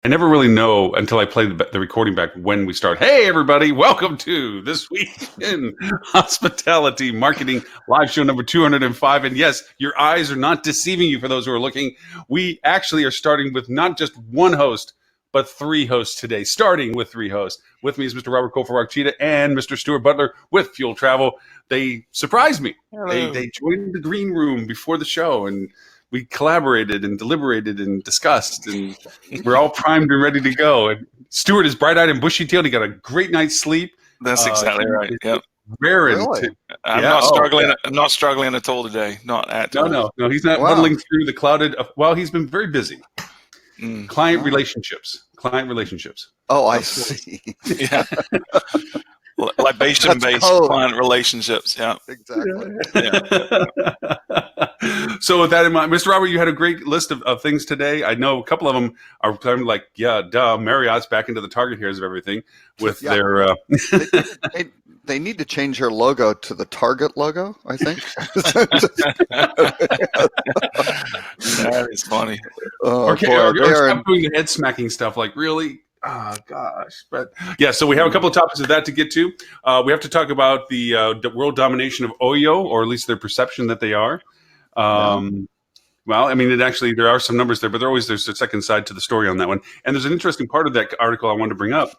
I never really know until I play the recording back when we start. Hey, everybody, welcome to This Week in Hospitality Marketing live show number 205. And yes, your eyes are not deceiving you for those who are looking. We actually are starting with not just one host, but three hosts today, starting with three hosts. With me is Mr. Robert Kofor-Cheetah and Mr. Stuart Butler with Fuel Travel. They surprised me. Hello. They joined the green room before the show, and we collaborated and deliberated and discussed, and we're all primed and ready to go. And Stuart is bright-eyed and bushy-tailed. He got a great night's sleep. That's exactly right. Yep. Raring Really? to, I'm Yeah, not oh, struggling. yeah. I'm not struggling at all today. Not at all. No. He's not Wow. muddling through the clouded. Well, he's been very busy. Mm. Client Wow. relationships. Oh, I see. Yeah. Libation-based code. client relationships. Yeah. Exactly. So with that in mind, Mr. Robert, you had a great list of things today. I know a couple of them are kind of like, yeah, duh, Marriott's back into the target hairs of everything with Yeah. their. They need to change their logo to the Target logo, I think. That is funny. Oh, or boy, stop doing the head smacking stuff. Like, really? Oh, gosh. But yeah, so we have a couple of topics of that to get to. We have to talk about the world domination of OYO, or at least their perception that they are. Well, I mean, there are some numbers there, but there's a second side to the story on that one. And there's an interesting part of that article I wanted to bring up,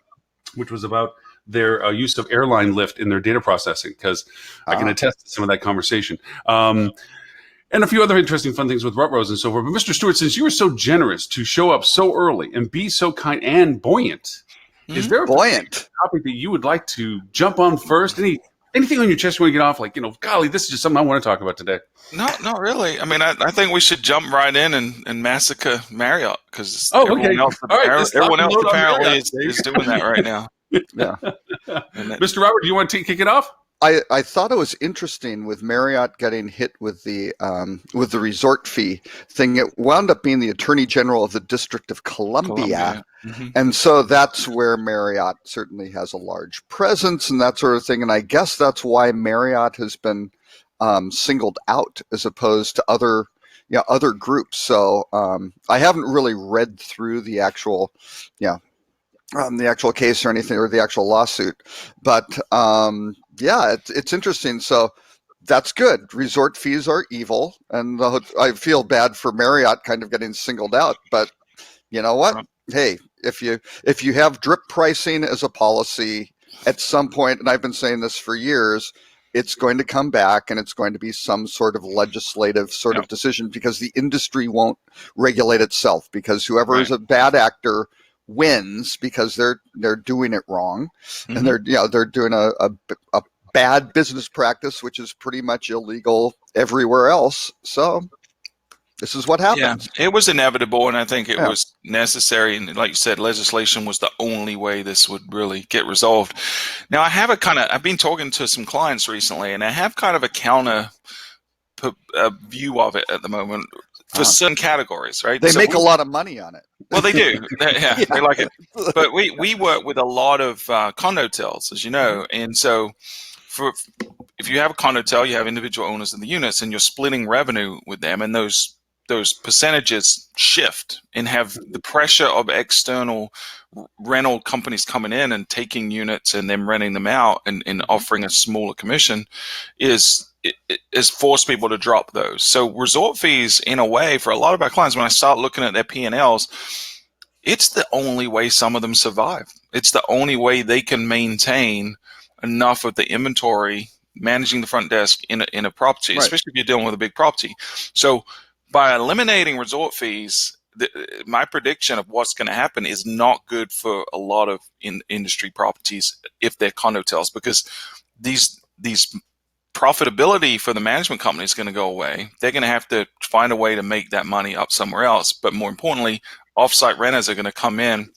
which was about their use of airline lift in their data processing, because I can attest to some of that conversation. And a few other interesting fun things with Rutrose and so forth. But Mr. Stewart, since you were so generous to show up so early and be so kind and buoyant, is there a buoyant topic that you would like to jump on first? Anything on your chest you want to get off? Like, golly, this is just something I want to talk about today. No, not really. I mean, I think we should jump right in and massacre Marriott, because Okay. everyone else All right, everyone else load on apparently Marriott. is doing that right now. Yeah. Mr. Robert, do you want to kick it off? I thought it was interesting with Marriott getting hit with the resort fee thing. It wound up being the Attorney General of the District of Columbia. Mm-hmm. And so that's where Marriott certainly has a large presence and that sort of thing. And I guess that's why Marriott has been singled out as opposed to other groups. So I haven't really read through the actual case or anything, or the actual lawsuit, but it's interesting. So that's good. Resort fees are evil, and I feel bad for Marriott kind of getting singled out. But you know what? Hey, if you have drip pricing as a policy, at some point, and I've been saying this for years, it's going to come back, and it's going to be some sort of legislative sort of decision, because the industry won't regulate itself, because whoever is a bad actor wins, because they're doing it wrong, and they're doing a bad business practice, which is pretty much illegal everywhere else. So this is what happens. Yeah, it was inevitable, and I think it was necessary. And like you said, legislation was the only way this would really get resolved. Now, I've been talking to some clients recently, and I have kind of a counter view of it at the moment for certain categories, right? They make a lot of money on it. Well, they do. They like it. But we work with a lot of condotels, as you know, and so if you have a condotel, you have individual owners in the units, and you're splitting revenue with them, and those percentages shift and have the pressure of external rental companies coming in and taking units and then renting them out and offering a smaller commission is forced people to drop those. So resort fees, in a way, for a lot of our clients, when I start looking at their P&Ls, it's the only way some of them survive. It's the only way they can maintain enough of the inventory managing the front desk in a property, especially if you're dealing with a big property. So by eliminating resort fees, my prediction of what's going to happen is not good for a lot of industry properties if they're condotels, because these profitability for the management company is going to go away. They're going to have to find a way to make that money up somewhere else. But more importantly, offsite renters are going to come in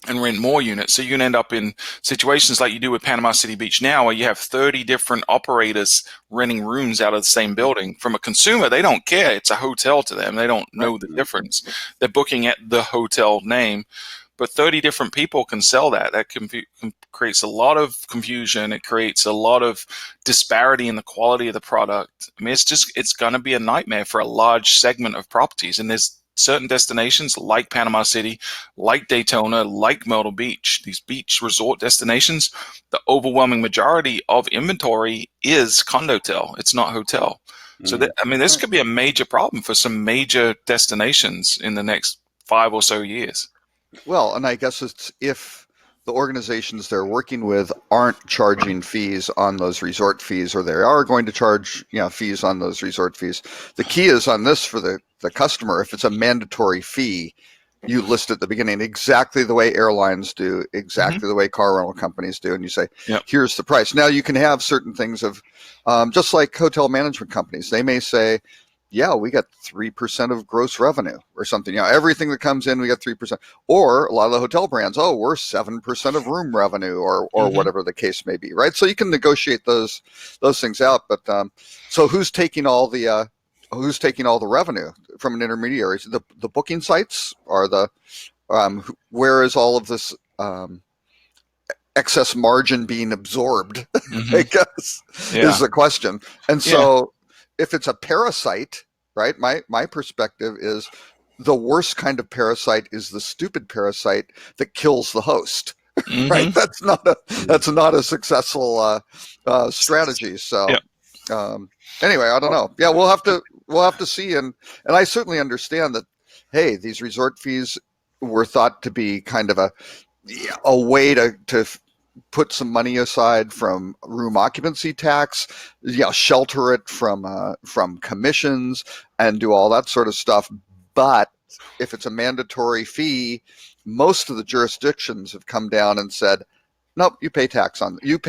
and rent more units. So you can end up in situations like you do with Panama City Beach now, where you have 30 different operators renting rooms out of the same building. From a consumer, they don't care. It's a hotel to them. They don't know the difference. They're booking at the hotel name. But 30 different people can sell that. That creates a lot of confusion. It creates a lot of disparity in the quality of the product. I mean, it's going to be a nightmare for a large segment of properties. And there's certain destinations like Panama City, like Daytona, like Myrtle Beach, these beach resort destinations, the overwhelming majority of inventory is condotel. It's not hotel. So this could be a major problem for some major destinations in the next 5 or so years. Well, and I guess it's if the organizations they're working with aren't charging fees on those resort fees, or they are going to charge fees on those resort fees. The key is on this for the customer. If it's a mandatory fee, you list at the beginning exactly the way airlines do, exactly the way car rental companies do, and you say, here's the price. Now you can have certain things of, just like hotel management companies, they may say, yeah, we got 3% of gross revenue or something. Everything that comes in, we got 3%. Or a lot of the hotel brands, we're 7% of room revenue, or whatever the case may be, right? So you can negotiate those things out. But so who's taking all the revenue from an intermediary? The booking sites, or the where is all of this excess margin being absorbed? I guess is the question. And so if it's a parasite, right? My perspective is the worst kind of parasite is the stupid parasite that kills the host. Right? That's not a successful strategy. So anyway, I don't know. Yeah, we'll have to see, and I certainly understand that. Hey, these resort fees were thought to be kind of a way to put some money aside from room occupancy tax, shelter it from commissions, and do all that sort of stuff. But if it's a mandatory fee, most of the jurisdictions have come down and said, nope, you pay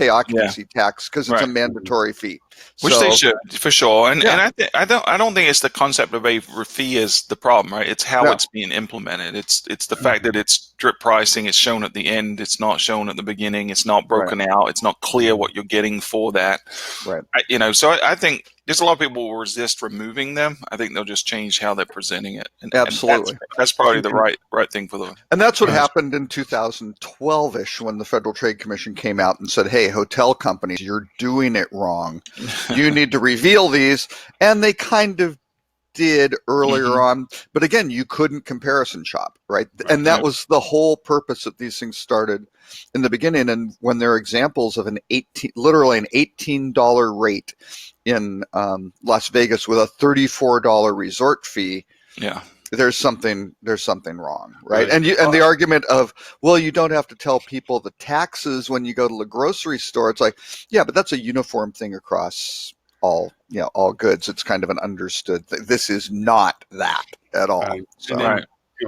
occupancy tax because it's a mandatory fee. Which they should, for sure. And I don't think it's the concept of a fee is the problem, right? It's how it's being implemented. It's the fact that it's drip pricing. It's shown at the end. It's not shown at the beginning. It's not broken out. It's not clear what you're getting for that. Right. So I think there's a lot of people will resist removing them. I think they'll just change how they're presenting it. Absolutely. And that's probably the right thing for them. And that's what happened in 2012-ish when the Federal Trade Commission came out and said, hey, hotel companies, you're doing it wrong. You need to reveal these. And they kind of did earlier on. But again, you couldn't comparison shop, right? And that was the whole purpose that these things started in the beginning. And when there are examples of literally an $18 rate in Las Vegas with a $34 resort fee, there's something wrong, right? And the argument of, well, you don't have to tell people the taxes when you go to the grocery store. It's like, yeah, but that's a uniform thing across all goods. It's kind of an understood thing. This is not that at all.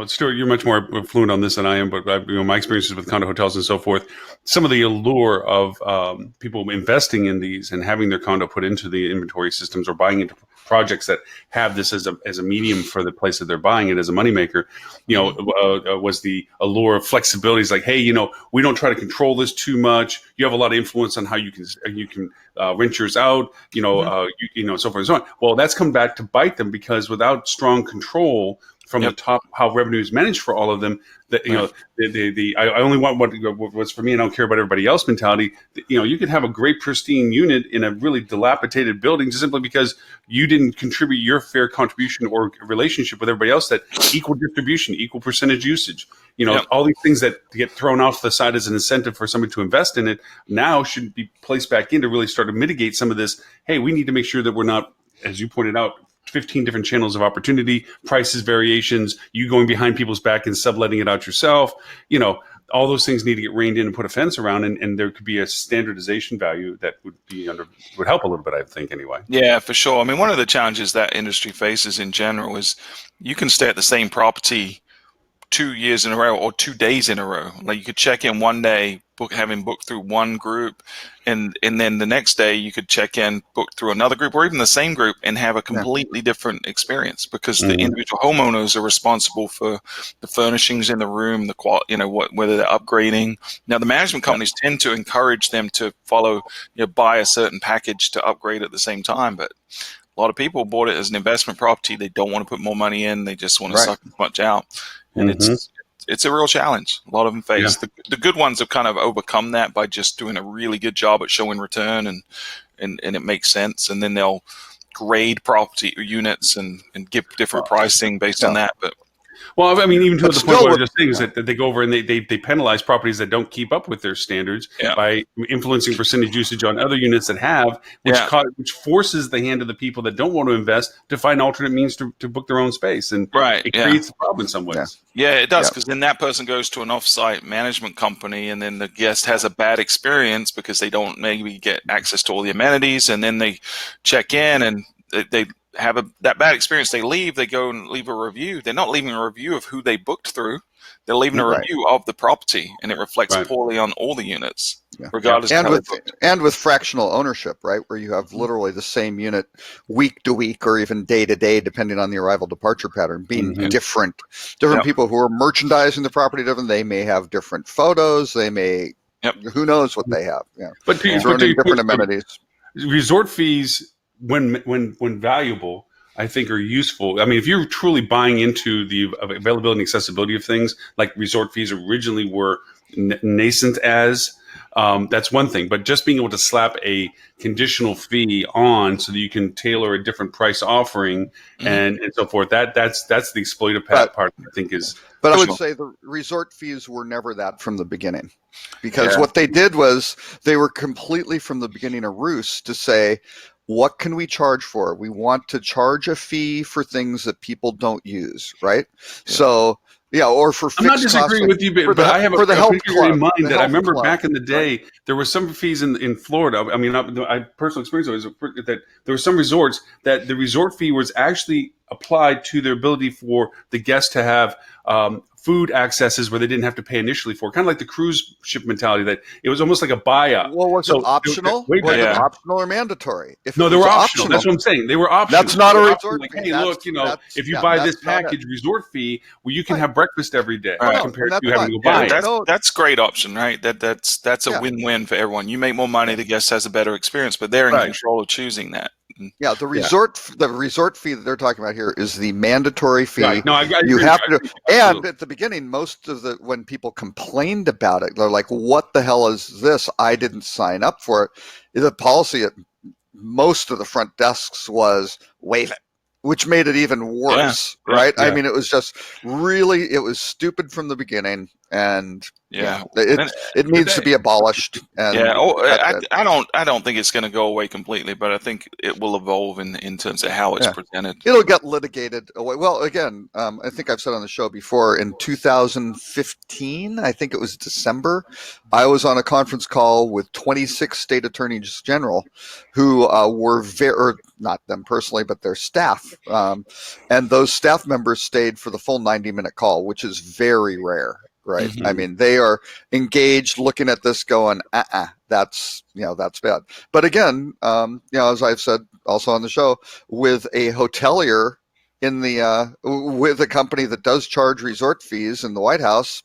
Stuart, you're much more fluent on this than I am, but my experiences with condo hotels and so forth, some of the allure of people investing in these and having their condo put into the inventory systems or buying into projects that have this as a medium for the place that they're buying it as a moneymaker, was the allure of flexibility. It's like, hey, we don't try to control this too much. You have a lot of influence on how you can rent yours out, so forth and so on. Well, that's come back to bite them, because without strong control from the top, how revenue is managed for all of them, I only want what's for me, and I don't care about everybody else mentality. You could have a great pristine unit in a really dilapidated building just simply because you didn't contribute your fair contribution or relationship with everybody else. That equal distribution, equal percentage usage, all these things that get thrown off the side as an incentive for somebody to invest in it now should be placed back in to really start to mitigate some of this. Hey, we need to make sure that we're not, as you pointed out, 15 different channels of opportunity, prices, variations, you going behind people's back and subletting it out yourself. All those things need to get reined in and put a fence around, and there could be a standardization value that would help a little bit, I think, anyway. Yeah, for sure. I mean, one of the challenges that industry faces in general is you can stay at the same property 2 years in a row or 2 days in a row. Like you could check in one day, having booked through one group, and then the next day you could check in, book through another group, or even the same group, and have a completely different experience, because the individual homeowners are responsible for the furnishings in the room, the quality, whether they're upgrading. Now, the management companies tend to encourage them to follow, buy a certain package to upgrade at the same time, but a lot of people bought it as an investment property. They don't want to put more money in. They just want to suck as much out. And it's a real challenge. A lot of them face. The good ones have kind of overcome that by just doing a really good job at showing return, and it makes sense. And then they'll grade property or units and give different pricing based on that. But Well, I mean, even to But the still point where with- I'm just saying is that they go over and they penalize properties that don't keep up with their standards Yeah. by influencing percentage usage on other units that have, which Yeah. which forces the hand of the people that don't want to invest to find alternate means to book their own space, and Right, it yeah. creates a problem in some ways. Yeah, it does, Yeah. because then that person goes to an off-site management company, and then the guest has a bad experience because they don't maybe get access to all the amenities, and then they check in and they have that bad experience. They leave, they go and leave a review. They're not leaving a review of who they booked through. They're leaving a Right. review of the property, and it reflects Right. poorly on all the units, Yeah. regardless of and how they with booked. with fractional ownership, right, where you have literally the same unit week to week or even day to day, depending on the arrival departure pattern, being Mhm. different Yep. people who are merchandising the property different. They may have different photos. They may, Yep. who knows what they have. Yeah, But to, throwing in your different point, amenities. resort fees, when valuable, I think are useful. I mean, if you're truly buying into the availability and accessibility of things, like resort fees originally were nascent as, that's one thing. But just being able to slap a conditional fee on so that you can tailor a different price offering Mhm. and so forth, that's the exploitive But- part I think is. But I would Sure. say the resort fees were never that from the beginning, because Yeah. what they did was they were completely from the beginning a ruse to say, what can we charge for? We want to charge a fee for things that people don't use, right? Yeah. So, yeah, or for I'm not fixed disagreeing costs. with you, for but the- I have for the a health picture club, in mind the that I health remember club, back in the day, there were some fees in Florida. I mean, I personal experience was that there were some resorts that the resort fee was actually applied to their ability for the guests to have food accesses where they didn't have to pay initially for, kind of like the cruise ship mentality, that it was almost like a buyout. Well, was So, it optional? way Was back- it Yeah. optional or mandatory? If No, it they was were optional. That's what I'm saying. They were optional. That's not They a were resort optional. Like, fee. hey, That's- look, that's- if you yeah, buy that's this not it. package resort fee, well, you can Right. have breakfast every day Right. compared And to that's having to go fine. buy Yeah, it. that's great option, right? That's a Yeah. win-win for everyone. You make more money, the guest has a better experience, but they're in Right. control of choosing that. Yeah, the resort fee that they're talking about here is the mandatory fee. Right. No, I You agree. have I to, agree. and Absolutely. at the beginning, most of the when people complained about it, they're like, "What the hell is this? I didn't sign up for it." The policy at most of the front desks was waive it, which made it even worse, Yeah. right? I Yeah. mean, it was just really, it was stupid from the beginning, and Yeah. it needs to be abolished. And Yeah. that's it. I don't think it's going to go away completely, but I think it will evolve in terms of how it's Yeah. presented. It'll get litigated away. Well, again, I think I've said on the show before, in 2015, I think it was December, I was on a conference call with 26 state attorneys general who were or not them personally, but their staff. And those staff members stayed for the full 90-minute call, which is very rare. Right. Mhm. I mean, they are engaged looking at this going, that's bad. But again, as I've said also on the show, with a hotelier in the with a company that does charge resort fees in the White House,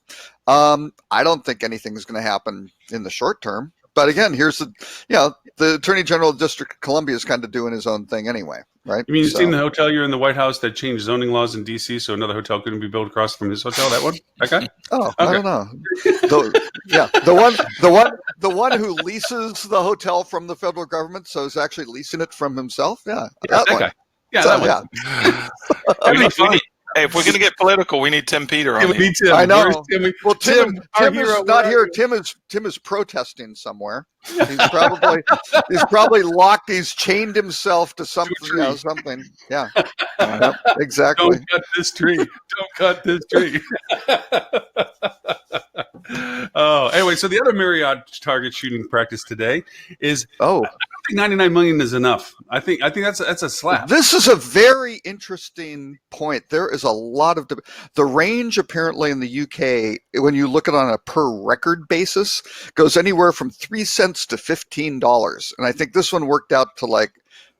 I don't think anything's going to happen in the short term. But again, here's the Attorney General of the District of Columbia is kind of doing his own thing anyway, right? You mean you've So- seen the hotelier in the White House that changed zoning laws in D.C. so another hotel couldn't be built across from his hotel? That one? That guy? Oh, I Okay. don't know. The one who leases the hotel from the federal government, so is actually leasing it from himself. Yeah, that that one. guy. Yeah, So, that one. Hey, if we're going to get political, we need Tim Peter on Yeah, we here. need Tim. I know. Where's Tim? Well, Tim our is hero, not where are here. Tim is protesting somewhere. He's probably locked. He's chained himself to something. tree. Something. Yeah, Uh, exactly. Don't cut this tree. Don't cut this tree. Oh, anyway, so the other Marriott target shooting practice today is Oh, I think 99 million is enough. I think that's a slap. this is a very interesting point. There is a lot of the range apparently in the UK, when you look at it on a per record basis, goes anywhere from 3 cents to $15, and I think this one worked out to like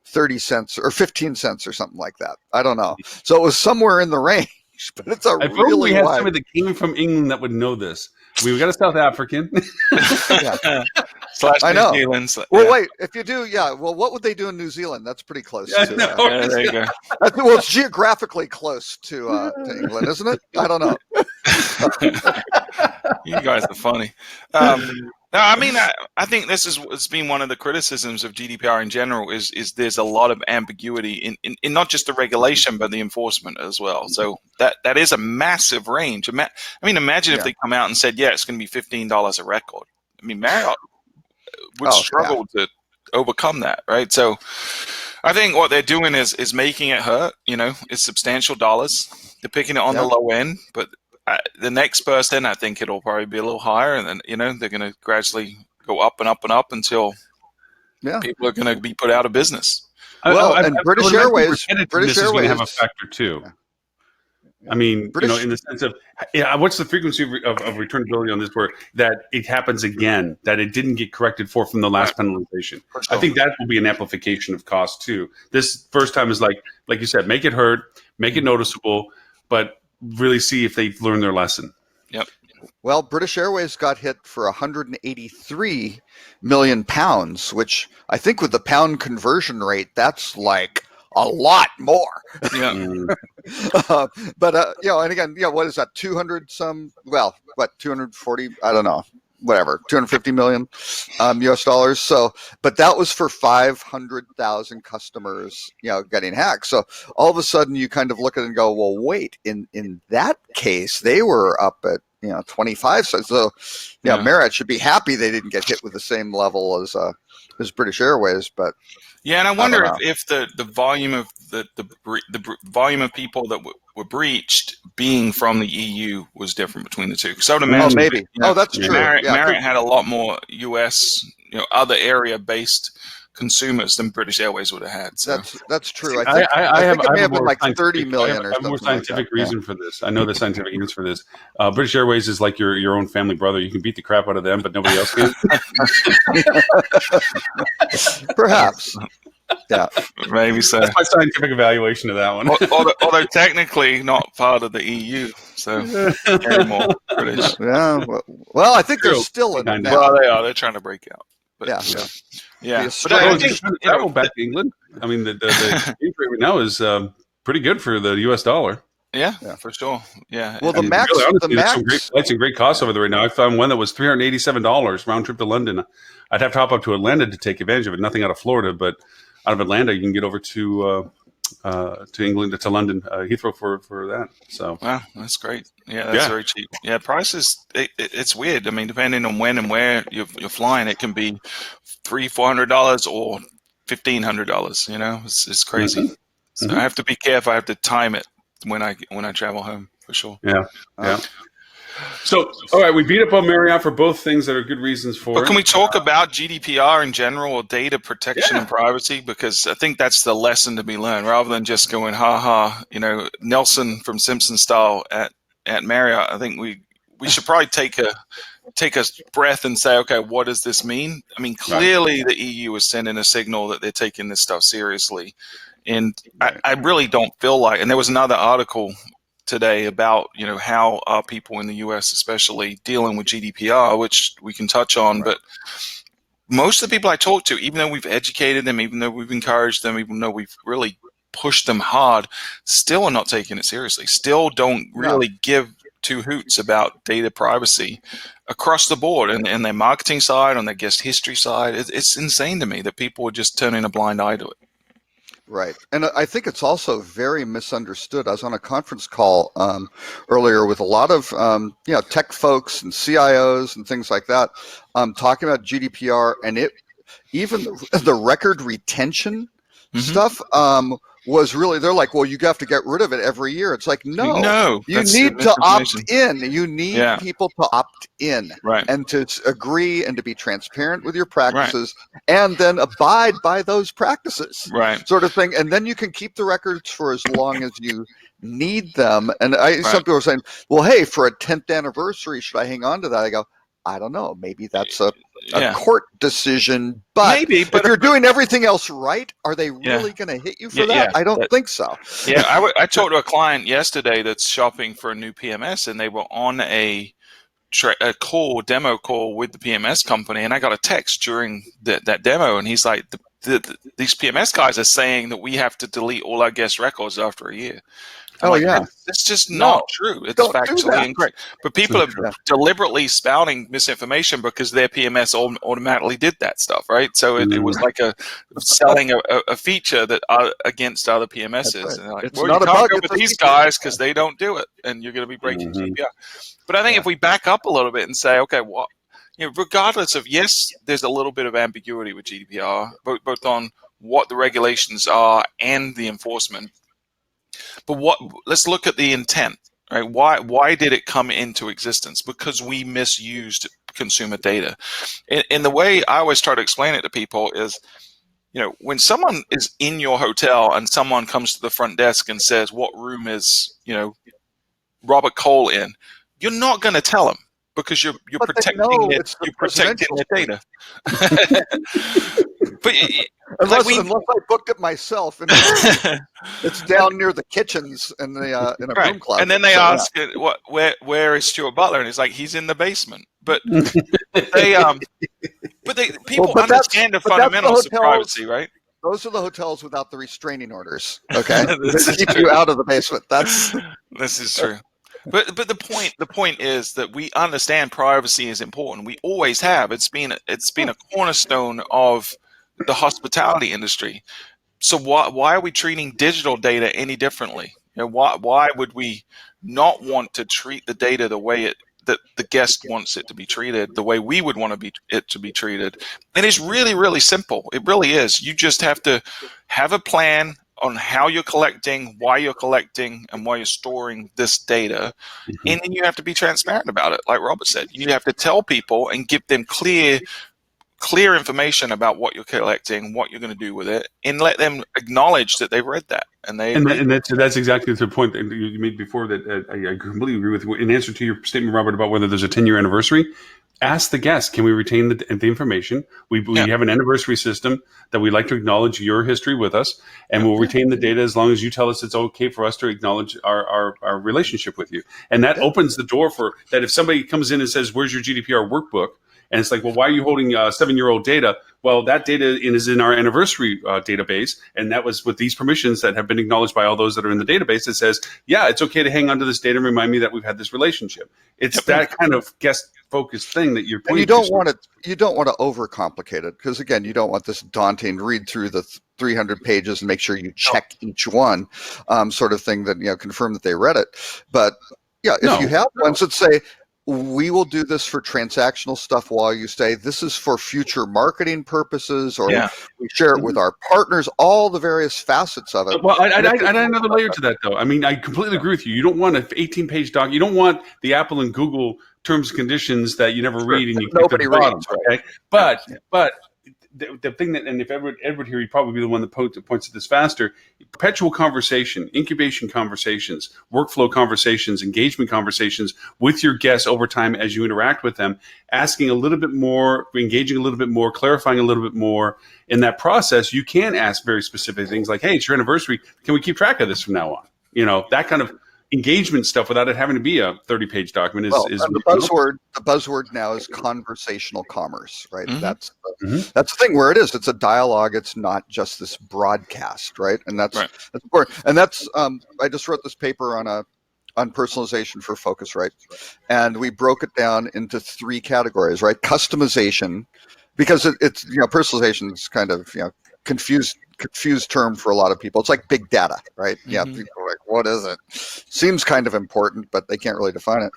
30 cents or 15 cents or something like that. I don't know. So it was somewhere in the range, but it's a I feel we really had wide. somebody that came from England that would know this. We got a South African. Yeah. slash I know. New Zealand. Well, Yeah. wait. If you do, yeah. Well, what would they do in New Zealand? That's pretty close. Yeah, to, no. Yeah, there you go. well, it's geographically close to England, isn't it? I don't know. You guys are funny. No, I mean, I think this is it's been one of the criticisms of GDPR in general is there's a lot of ambiguity in not just the regulation but the enforcement as well. So that is a massive range. I mean, imagine if they come out and said, yeah, it's going to be $15 a record. I mean, Marriott would struggle to overcome that, right? So I think what they're doing is making it hurt. It's substantial dollars. They're picking it on the low end, but the next person, I think it'll probably be a little higher, and then they're going to gradually go up and up and up until people are going to be put out of business. Well, and British Airways is going to have a factor too. I mean, in the sense of, what's the frequency of returnability on this, where that it happens again, that it didn't get corrected for from the last penalization? Sure. I think that will be an amplification of cost too. This first time is like you said, make it hurt, make it noticeable, but really see if they've learned their lesson. Yep. Well, British Airways got hit for 183 million pounds, which I think with the pound conversion rate, that's like a lot more. Yeah. But and again, what is that? 200 some? Well, 240? I don't know. Whatever, 250 million US dollars. So, but that was for 500,000 customers, getting hacked. So all of a sudden you kind of look at it and go, well, wait, in that case, they were up at, 25. So Marriott should be happy they didn't get hit with the same level as British Airways, but and I wonder if the volume of the volume of people that were breached being from the EU was different between the two. Because I would imagine, maybe. That's true. Marriott had a lot more US, other area-based consumers than British Airways would have had. So. That's true. I think it may have been like 30 million or something. I have a more scientific reason for this. I know the scientific reasons for this. British Airways is like your own family brother. You can beat the crap out of them, but nobody else can. Perhaps. Yeah, maybe so. That's my scientific evaluation of that one. Although technically not part of the EU, so very more British. Yeah. Well, I think they're still in it. Well, they are. They're trying to break out. But, yeah. But I think travel back to England. I mean, the exchange rate right now is pretty good for the US dollar. Yeah, for sure. Yeah. Well, the max. Some great flights and great costs over there right now. I found one that was $387 round trip to London. I'd have to hop up to Atlanta to take advantage of it. Nothing out of Florida, but out of Atlanta, you can get over to England, to London, Heathrow for that. So wow, that's great. Yeah, that's very cheap. Yeah, prices. It's weird. I mean, depending on when and where you're flying, it can be $300-400 or $1,500. It's crazy. Mm-hmm. So I have to be careful. I have to time it when I travel home for sure. Yeah. So, all right, we beat up on Marriott for both things that are good reasons for it. But can we talk about GDPR in general, or data protection and privacy? Because I think that's the lesson to be learned, rather than just going, Nelson from Simpson style at Marriott. I think we should probably take a breath and say, okay, what does this mean? I mean, clearly the EU is sending a signal that they're taking this stuff seriously. And I really don't feel like, and there was another article today about how are people in the US especially dealing with GDPR, which we can touch on, but most of the people I talk to, even though we've educated them, even though we've encouraged them, even though we've really pushed them hard, still are not taking it seriously, still don't really give two hoots about data privacy across the board, and their marketing side, on their guest history side. It's insane to me that people are just turning a blind eye to it. Right. And I think it's also very misunderstood. I was on a conference call earlier with a lot of tech folks and CIOs and things like that, talking about GDPR, and even the record retention stuff was really, they're like, well, you have to get rid of it every year. It's like, no, you need to opt in. You need people to opt in and to agree and to be transparent with your practices and then abide by those practices, sort of thing. And then you can keep the records for as long as you need them. And some people are saying, well, hey, for a 10th anniversary, should I hang on to that? I go, I don't know. Maybe that's a court decision, but if you're doing everything else right, are they really going to hit you for that? I don't think so. I talked to a client yesterday that's shopping for a new PMS, and they were on a demo call with the PMS company, and I got a text during that demo, and he's like, these PMS guys are saying that we have to delete all our guest records after a year. I'm Oh, like, yeah. it's just No, not true. It's don't do factually that. incorrect. But people So are true. deliberately spouting misinformation because their PMS automatically did that stuff, right? So it was like selling a feature that against other PMSs. That's right. And they're like, It's well, you not a can't bug, go it's with a these feature. guys because they don't do it, and you're going to be breaking Mhm. GDPR. But I think Yeah. if we back up a little bit and say, okay, what, regardless of, yes, there's a little bit of ambiguity with GDPR, both on what the regulations are and the enforcement. But let's look at the intent, right? Why did it come into existence? Because we misused consumer data. And the way I always try to explain it to people is, when someone is in your hotel and someone comes to the front desk and says, what room is, Robert Cole in, you're not going to tell them because you're But they protecting know their, it's the you're protecting presidential their suite. data. But Unless we, I booked it myself, and it's down near the kitchens in the in a right. broom closet. And then they So, yeah. ask, where is Stuart Butler? And he's like, he's in the basement. But they people but that's- understand the but that's the fundamentals of hotels. privacy, right? Those are the hotels without the restraining orders. Okay, This to is keep true. you out of the basement. That's This is true. But the point is that we understand privacy is important. We always have. It's been a cornerstone of the hospitality industry. So why are we treating digital data any differently? Why would we not want to treat the data the way that the guest wants it to be treated, the way we would want it to be treated? And it's really, really simple. It really is. You just have to have a plan on how you're collecting, why you're collecting, and why you're storing this data. And then you have to be transparent about it. Like Robert said, you have to tell people and give them clear information about what you're collecting, what you're going to do with it, and let them acknowledge that they've read that and they agree. And that's exactly the point that you made before that I completely agree with. In answer to your statement, Robert, about whether there's a 10-year anniversary, ask the guest, can we retain the information? We have an anniversary system that we like to acknowledge your history with us, and we'll retain the data as long as you tell us it's okay for us to acknowledge our relationship with you. And that opens the door for that. If somebody comes in and says, where's your GDPR workbook? And it's like, well, why are you holding 7-year-old data? Well, that data is in our anniversary database, and that was with these permissions that have been acknowledged by all those that are in the database. It says, yeah, it's okay to hang on to this data and remind me that we've had this relationship. It's that kind of guest-focused thing that you're pointing and you don't to. want it. You don't want to overcomplicate it because again, you don't want this daunting read through the 300 pages and make sure you check each one, sort of thing that confirm that they read it. But yeah, if you have ones that say, we will do this for transactional stuff while you stay. This is for future marketing purposes, or we share it with our partners, all the various facets of it. Well, I'd add another layer to that, though. I mean, I completely agree with you. You don't want an 18-page doc. You don't want the Apple and Google terms and conditions that you never read and you click Nobody to the bottom. reads, right? Okay, but the thing that, and if Edward here, he'd probably be the one that points at this faster. Perpetual conversation, incubation conversations, workflow conversations, engagement conversations with your guests over time as you interact with them, asking a little bit more, engaging a little bit more, clarifying a little bit more. In that process, you can ask very specific things like, hey, it's your anniversary. Can we keep track of this from now on? That kind of engagement stuff without it having to be a 30-page document is the buzzword now is conversational commerce, right? Mm-hmm. That's the thing where it is. It's a dialogue. It's not just this broadcast, right? And that's important. And that's I just wrote this paper on personalization for Focusrite, and we broke it down into 3 categories, right? Customization, because it's personalization is kind of confused term for a lot of people. It's like big data, right? Mm-hmm. Yeah, people are like, what is it? Seems kind of important, but they can't really define it.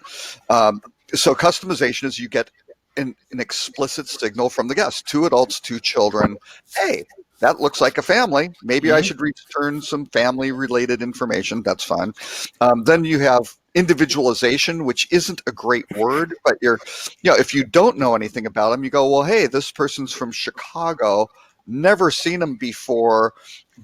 So customization is you get an explicit signal from the guest, 2 adults, 2 children. Hey, that looks like a family. Maybe I should return some family-related information. That's fine. Then you have individualization, which isn't a great word, but if you don't know anything about them, you go, well, hey, this person's from Chicago. Never seen them before,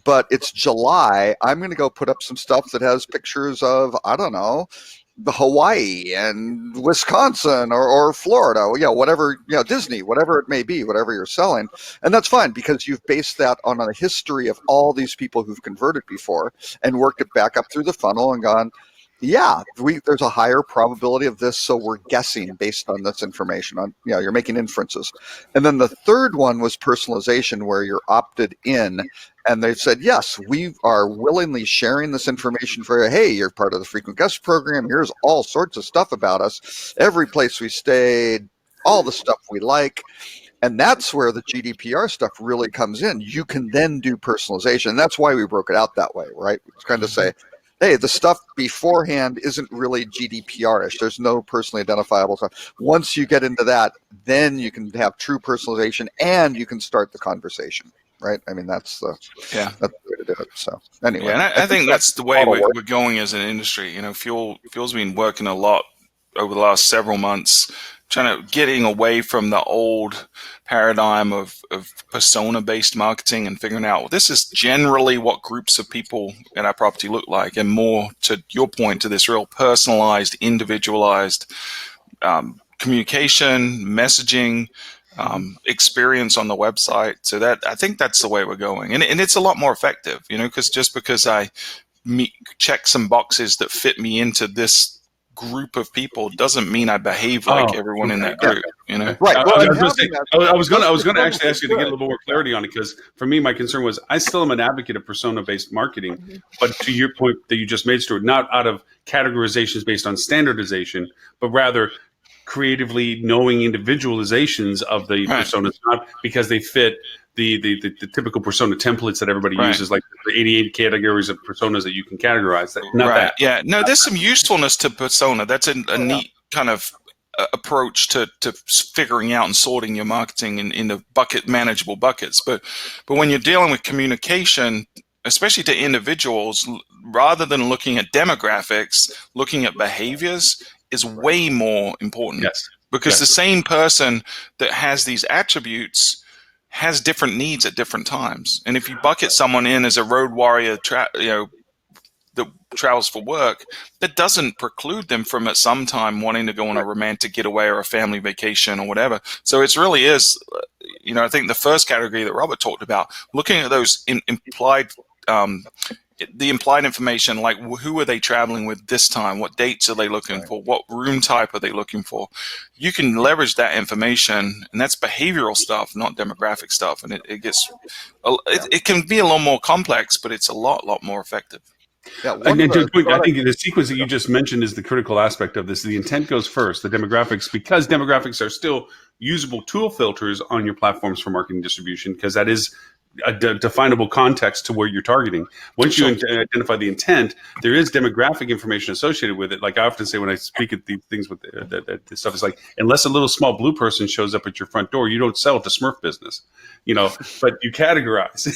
but it's July. I'm going to go put up some stuff that has pictures of, I don't know, the Hawaii and Wisconsin or Florida, whatever, Disney, whatever it may be, whatever you're selling. And that's fine because you've based that on a history of all these people who've converted before and worked it back up through the funnel and gone, there's a higher probability of this, so we're guessing based on this information. You're making inferences. And then the third one was personalization, where you're opted in And they've said, yes, we are willingly sharing this information for you. Hey, you're part of the frequent guest program. Here's all sorts of stuff about us, every place we stayed, all the stuff we like. And that's where the GDPR stuff really comes in. You can then do personalization. And that's why we broke it out that way, right? It's kind of say, hey, the stuff beforehand isn't really GDPR-ish. There's no personally identifiable stuff. Once you get into that, then you can have true personalization and you can start the conversation, right? I mean, that's the way to do it. So anyway. Yeah, and I think that's the way we're going as an industry. You know, Fuel's been working a lot over the last several months, getting away from the old paradigm of persona-based marketing and figuring out, well, this is generally what groups of people in our property look like, and more to your point, to this real personalized, individualized communication, messaging, experience on the website. So that, I think that's the way we're going. And it's a lot more effective, you know, because I check some boxes that fit me into this group of people doesn't mean I behave like everyone in that group, you know? Right. Well, I was going to actually ask you to get a little more clarity on it, because for me, my concern was I still am an advocate of persona-based marketing, but to your point that you just made, Stuart, not out of categorizations based on standardization, but rather creatively knowing individualizations of the personas, not because they fit the typical persona templates that everybody uses, like the 88 categories of personas that you can categorize. That. Yeah. No, there's some usefulness to persona. That's a neat kind of approach to figuring out and sorting your marketing into manageable buckets. But when you're dealing with communication, especially to individuals, rather than looking at demographics, looking at behaviors is way more important. Yes. Because the same person that has these attributes has different needs at different times. And if you bucket someone in as a road warrior, that travels for work, that doesn't preclude them from at some time wanting to go on a romantic getaway or a family vacation or whatever. So it really is, you know, I think the first category that Robert talked about, looking at those implied information, like who are they traveling with this time? What dates are they looking for? What room type are they looking for? You can leverage that information, and that's behavioral stuff, not demographic stuff. And it can be a lot more complex, but it's a lot more effective. Yeah, I think the sequence that you just mentioned is the critical aspect of this. The intent goes first, the demographics, because demographics are still usable tool filters on your platforms for marketing distribution, because that is a definable context to where you're targeting. Once you identify the intent, there is demographic information associated with it. Like I often say when I speak at the things with the stuff, it's like, unless a little small blue person shows up at your front door, you don't sell to Smurf business, you know, but you categorize.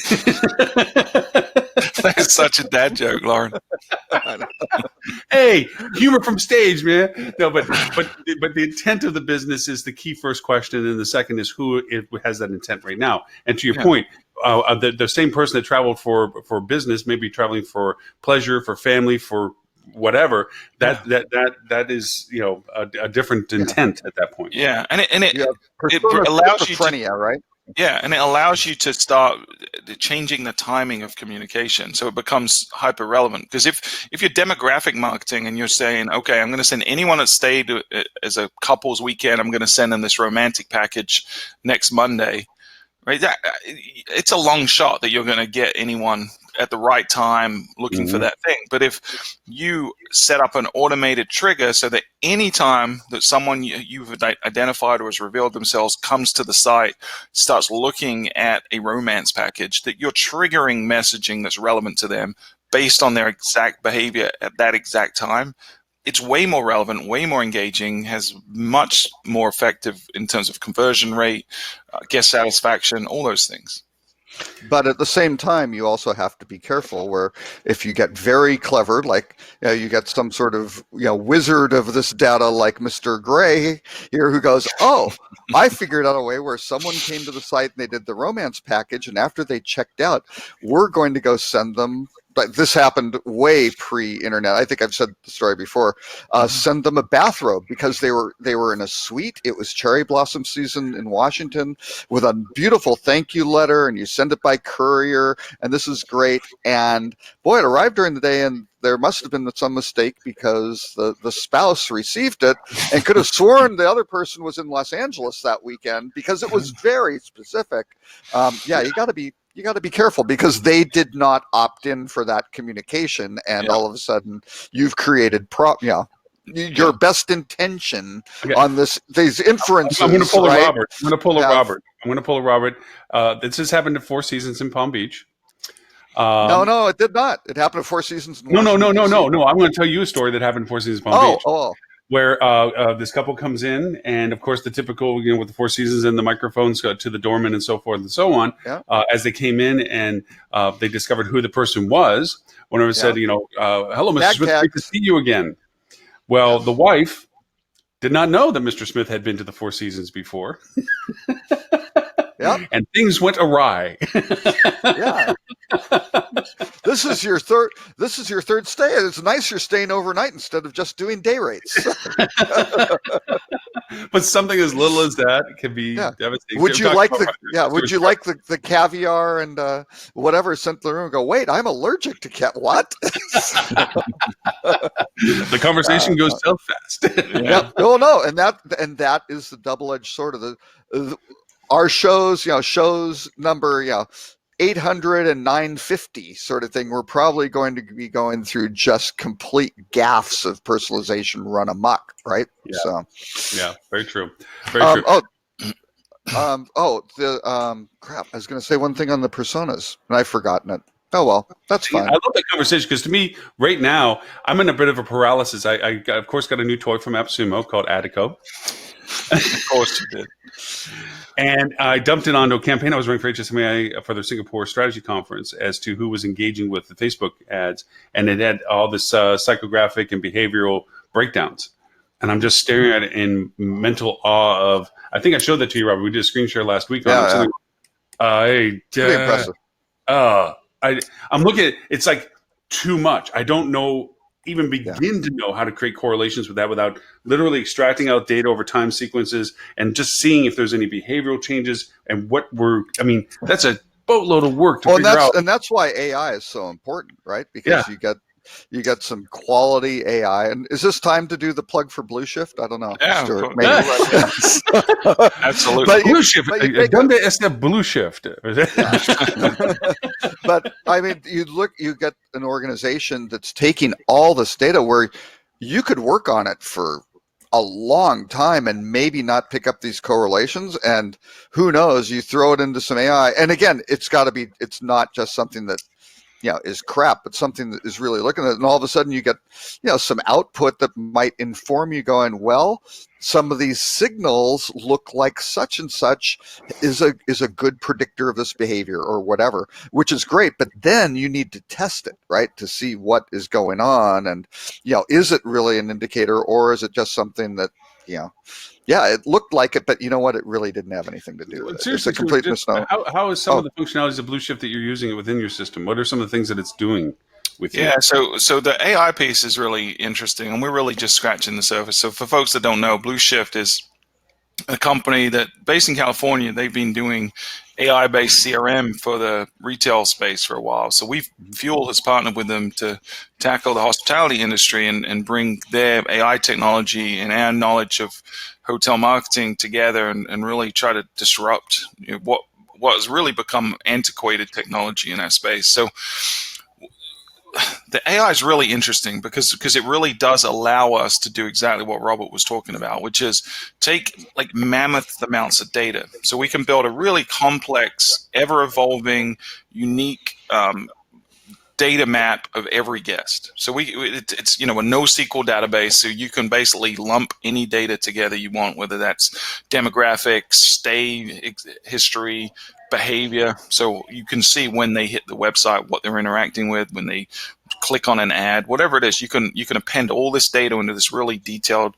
That's such a dad joke, Lauren. Hey, humor from stage, man. No, but the intent of the business is the key first question, and the second is who has that intent right now. And to your point, the same person that traveled for business may be traveling for pleasure, for family, for whatever. That is, you know, a different intent at that point. Yeah, and it allows you to, right? Yeah, and it allows you to start changing the timing of communication, so it becomes hyper relevant. Because if you're demographic marketing and you're saying, okay, I'm going to send anyone that stayed as a couple's weekend, I'm going to send them this romantic package next Monday, right? It's a long shot that you're going to get anyone at the right time looking for that thing. But if you set up an automated trigger so that any time that someone you've identified or has revealed themselves comes to the site, starts looking at a romance package, that you're triggering messaging that's relevant to them based on their exact behavior at that exact time, it's way more relevant, way more engaging, has much more effective in terms of conversion rate, guest satisfaction, all those things. But at the same time, you also have to be careful where if you get very clever, like you get some sort of wizard of this data like Mr. Gray here who goes, oh, I figured out a way where someone came to the site and they did the romance package, and after they checked out, we're going to go send them. But this happened way pre-internet. I think I've said the story before. Send them a bathrobe because they were in a suite. It was cherry blossom season in Washington with a beautiful thank you letter, and you send it by courier, and this is great. And boy, it arrived during the day, and there must have been some mistake because the spouse received it and could have sworn the other person was in Los Angeles that weekend because it was very specific. You got to be you got to be careful because they did not opt in for that communication, and all of a sudden you've created your best intention on these inferences. I'm going to pull a Robert. I'm going to pull a Robert. This has happened at Four Seasons in Palm Beach. No, it did not. It happened at Four Seasons. No. I'm going to tell you a story that happened at Four Seasons Palm Beach. Where this couple comes in, and of course the typical, with the Four Seasons and the microphones go to the doorman and so forth and so on. Yeah. As they came in and they discovered who the person was, one of them said, "Hello, Mr. Smith, great to see you again." Well, the wife did not know that Mr. Smith had been to the Four Seasons before. And things went awry. This is your third stay. It's nice you're staying overnight instead of just doing day rates. But something as little as that can be devastating. Would you like the caviar and whatever sent to the room and go, wait, I'm allergic to what? The conversation goes so fast. Oh no, and that is the double-edged sword of the our shows number 800 and 950 sort of thing. We're probably going to be going through just complete gaffes of personalization run amok, right? Very true. Very true. Crap, I was going to say one thing on the personas and I've forgotten it. Oh well, that's fine. I love that conversation because to me, right now, I'm in a bit of a paralysis. I of course got a new toy from AppSumo called Attico. Of course you did. And I dumped it onto a campaign I was running for HSMAI for their Singapore strategy conference as to who was engaging with the Facebook ads. And it had all this psychographic and behavioral breakdowns. And I'm just staring at it in mental awe of, I think I showed that to you, Robert. We did a screen share last week. Pretty impressive. I'm looking at it. It's like too much. I don't know, even begin to know how to create correlations with that without literally extracting out data over time sequences and just seeing if there's any behavioral changes and that's a boatload of work to figure out. And that's why AI is so important, right? Because you got some quality AI. And is this time to do the plug for Blue Shift? I don't know. Yeah, Stuart, absolutely. But Blue Shift. ¿Dónde está Blue Shift? But I mean, you get an organization that's taking all this data where you could work on it for a long time and maybe not pick up these correlations. And who knows, you throw it into some AI. And again, it's not just something that, is crap, but something that is really looking at it. And all of a sudden you get, some output that might inform you going, well, some of these signals look like such and such is a good predictor of this behavior or whatever, which is great. But then you need to test it, right? To see what is going on. And, is it really an indicator or is it just something that, it looked like it, but you know what? It really didn't have anything to do with it. It's a complete misnomer. How is some of the functionalities of Blue Shift that you're using within your system? What are some of the things that it's doing with you? Yeah, so the AI piece is really interesting, and we're really just scratching the surface. So for folks that don't know, Blue Shift is a company that, based in California, they've been doing AI-based CRM for the retail space for a while. So Fuel has partnered with them to tackle the hospitality industry and bring their AI technology and our knowledge of hotel marketing together and really try to disrupt what has really become antiquated technology in our space. So the AI is really interesting because it really does allow us to do exactly what Robert was talking about, which is take like mammoth amounts of data. So we can build a really complex, ever-evolving, unique data map of every guest. So it's a NoSQL database, so you can basically lump any data together you want, whether that's demographics, stay history, behavior. So you can see when they hit the website, what they're interacting with, when they click on an ad, whatever it is, you can append all this data into this really detailed,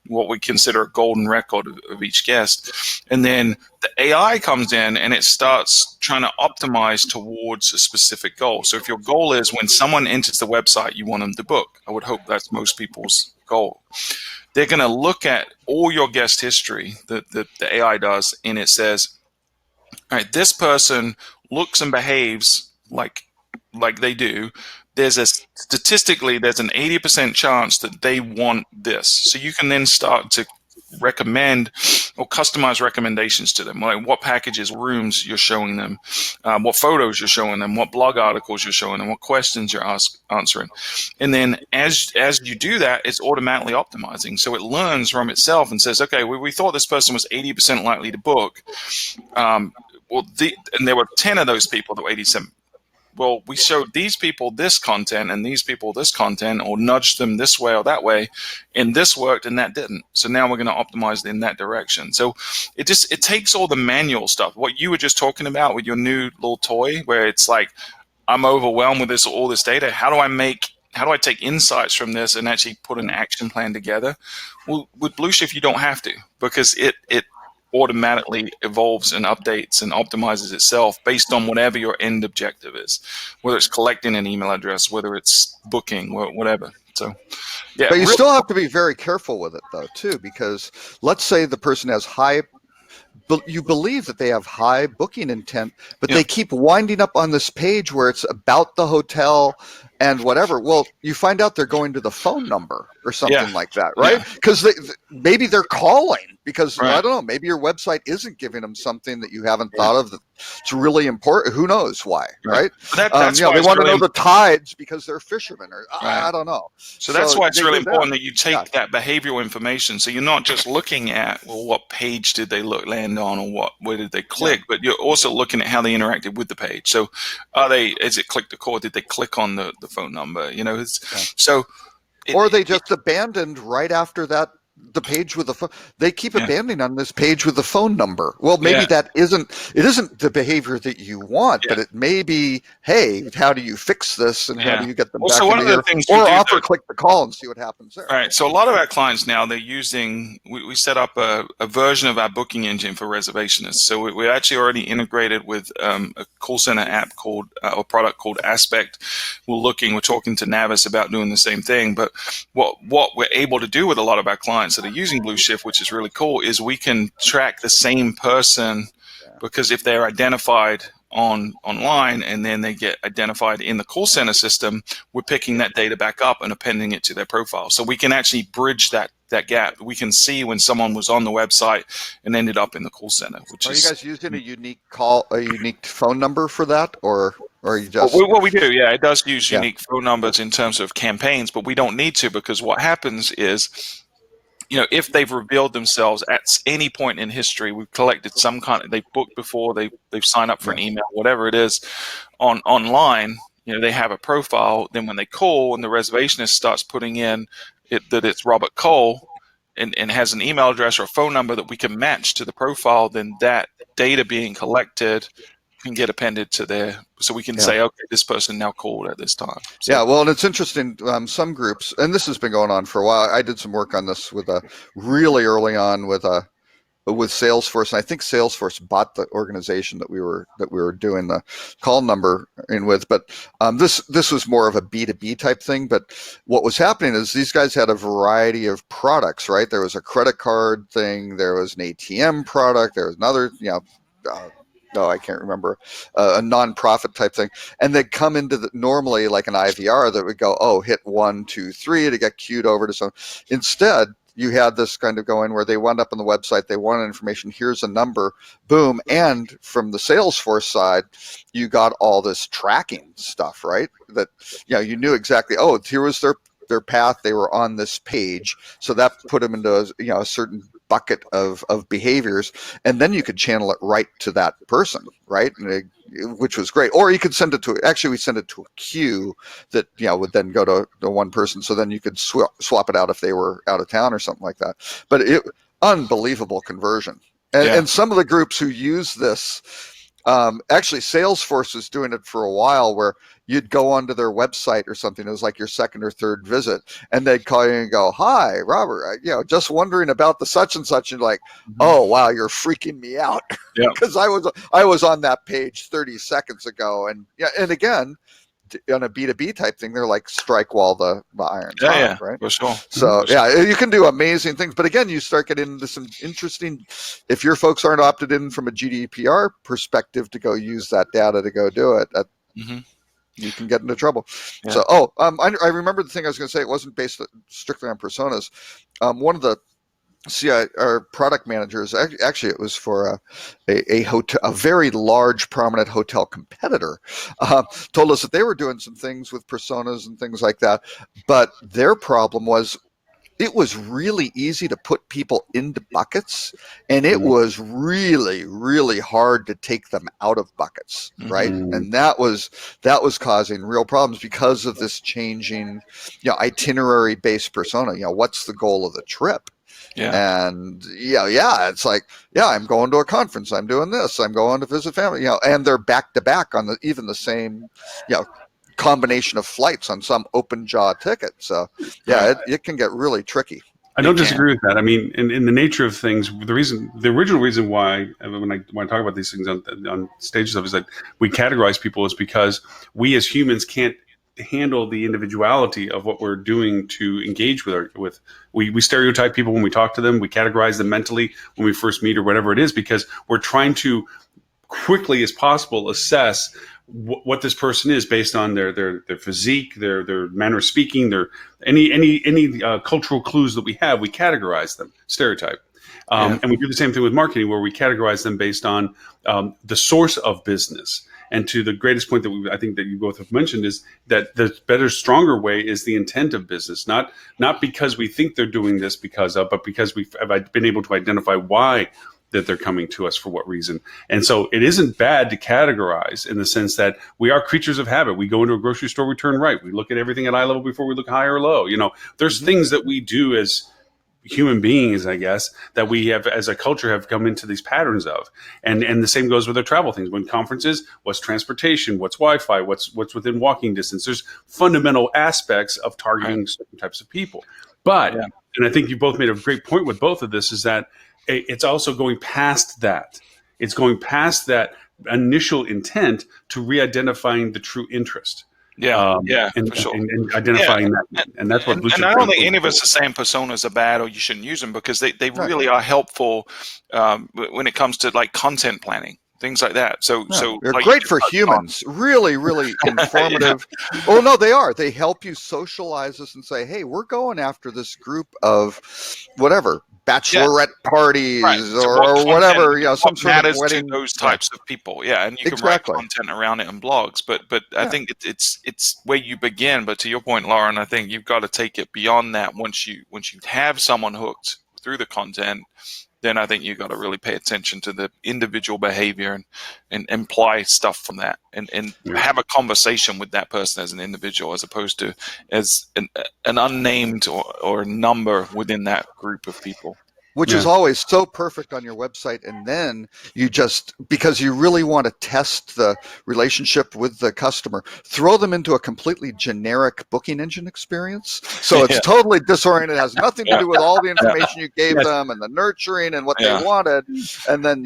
what we consider a golden record of each guest. And then the AI comes in and it starts trying to optimize towards a specific goal. So if your goal is when someone enters the website, you want them to book. I would hope that's most people's goal. They're going to look at all your guest history that the AI does, and it says, all right, this person looks and behaves like they do. There's an 80% chance that they want this. So you can then start to recommend or customize recommendations to them, like what packages, rooms you're showing them, what photos you're showing them, what blog articles you're showing them, what questions you're answering. And then as you do that, it's automatically optimizing. So it learns from itself and says, okay, we thought this person was 80% likely to book. And there were 10 of those people that were 87. Well, we showed these people this content and these people this content, or nudged them this way or that way, and this worked and that didn't. So now we're going to optimize in that direction. So it takes all the manual stuff. What you were just talking about with your new little toy, where it's like, I'm overwhelmed with all this data. How do I take insights from this and actually put an action plan together? Well, with Blue Shift, you don't have to, because it automatically evolves and updates and optimizes itself based on whatever your end objective is, whether it's collecting an email address, whether it's booking, whatever. So, yeah. But you still have to be very careful with it, though, too, because let's say the person has you believe that they have high booking intent, but they keep winding up on this page where it's about the hotel and whatever. Well, you find out they're going to the phone number or something like that, right? Because maybe they're calling because, I don't know, maybe your website isn't giving them something that you haven't thought of that's really important. Who knows why, right? That's why they want to know the tides because they're fishermen, or I don't know. So that's why it's really important that you take that behavioral information. So you're not just looking at, well, what page did they land on, or where did they click, but you're also looking at how they interacted with the page. So is it click to call? Did they click on the phone number? Or they just abandoned right after that. The page with the phone, they keep abandoning on this page with the phone number. Well, maybe it isn't the behavior that you want, but it may be, hey, how do you fix this and how do you get them back into your, or offer click the call and see what happens there. All right. So a lot of our clients now, they're using, we set up a version of our booking engine for reservationists. So we're actually already integrated with a call center app called, or product called Aspect. We're talking to Navis about doing the same thing. But what we're able to do with a lot of our clients that are using Blue Shift, which is really cool, is we can track the same person, because if they're identified online and then they get identified in the call center system, we're picking that data back up and appending it to their profile. So we can actually bridge that gap. We can see when someone was on the website and ended up in the call center. Are you guys using a unique phone number for that, or you just? Well, we do. Yeah, it does use unique phone numbers in terms of campaigns, but we don't need to, because what happens is, if they've revealed themselves at any point in history, we've collected some they've booked before, they've signed up for an email, whatever it is, online, they have a profile. Then when they call and the reservationist starts putting in that it's Robert Cole and has an email address or a phone number that we can match to the profile, then that data being collected can get appended to there, so we can say, okay, this person now called at this time. So, well, and it's interesting. Some groups, and this has been going on for a while. I did some work on this really early on with Salesforce, and I think Salesforce bought the organization that we were doing the call number in with. But this was more of a B2B type thing. But what was happening is these guys had a variety of products, right? There was a credit card thing, there was an ATM product, there was another, I can't remember, a nonprofit type thing. And they'd come into normally like an IVR that would go, hit 1, 2, 3 to get queued over to some. Instead, you had this kind of going where they wound up on the website, they wanted information, here's a number, boom. And from the Salesforce side, you got all this tracking stuff, right? That, you knew exactly, here was their path, they were on this page. So that put them into a certain bucket of behaviors, and then you could channel it right to that person, right? Which was great. Or you could send it we send it to a queue that would then go to the one person, so then you could swap it out if they were out of town or something like that. But unbelievable conversion. And some of the groups who use this, actually Salesforce was doing it for a while, where you'd go onto their website or something. It was like your second or third visit, and they'd call you and go, "Hi, Robert, just wondering about the such and such." And like, "Oh, wow, you're freaking me out," because I was on that page 30 seconds ago, and again, on a B2B type thing, they're like, strike while the iron's hot, right? For sure. So you can do amazing things, but again, you start getting into some interesting. If your folks aren't opted in from a GDPR perspective to go use that data to go do it, you can get into trouble. I remember the thing I was going to say. It wasn't based strictly on personas. One of the see, our product managers, actually, it was for a hotel, a very large, prominent hotel competitor, told us that they were doing some things with personas and things like that. But their problem was it was really easy to put people into buckets, and it was really, really hard to take them out of buckets, right? And that was causing real problems because of this changing, itinerary based persona. What's the goal of the trip? Yeah. And it's like, I'm going to a conference, I'm doing this, I'm going to visit family, and they're back to back on even the same, combination of flights on some open jaw ticket. So it can get really tricky. I don't disagree with that. I mean, in the nature of things, the original reason why when I talk about these things on stage stuff is that we categorize people is because we as humans can't handle the individuality of what we're doing to engage with. We stereotype people when we talk to them. We categorize them mentally when we first meet or whatever it is, because we're trying to quickly as possible assess what this person is based on their physique, their manner of speaking, their any cultural clues that we have. We categorize them, stereotype, and we do the same thing with marketing, where we categorize them based on the source of business. And to the greatest point that I think that you both have mentioned is that the better, stronger way is the intent of business, not because we think they're doing this because of, but because we've been able to identify why that they're coming to us, for what reason. And so it isn't bad to categorize, in the sense that we are creatures of habit. We go into a grocery store, we turn right. We look at everything at eye level before we look high or low. There's things that we do as human beings, I guess, that we have as a culture have come into these patterns of. And the same goes with our travel things. When conferences, what's transportation, what's Wi-Fi, what's within walking distance. There's fundamental aspects of targeting certain types of people. But, and I think you both made a great point with both of this, is that it's also going past that. It's going past that initial intent to re-identifying the true interest. For sure. And identifying that. And that's what and I don't think any of us are saying personas are bad or you shouldn't use them, because they really are helpful when it comes to like content planning. Things like that. So they're like, great for humans. Really, really informative. Oh no, they are. They help you socialize us and say, hey, we're going after this group of whatever, bachelorette parties or whatever, some sort of wedding. To those types of people. And you can write content around it in blogs, but I think it's where you begin. But to your point, Lauren, I think you've got to take it beyond that. Once you have someone hooked through the content, then I think you've got to really pay attention to the individual behavior and imply stuff from that, and have a conversation with that person as an individual, as opposed to as an unnamed or a number within that group of people. Which is always so perfect on your website. And then you just, because you really want to test the relationship with the customer, throw them into a completely generic booking engine experience. So it's totally disoriented. It has nothing to do with all the information you gave them and the nurturing and what they wanted. And then,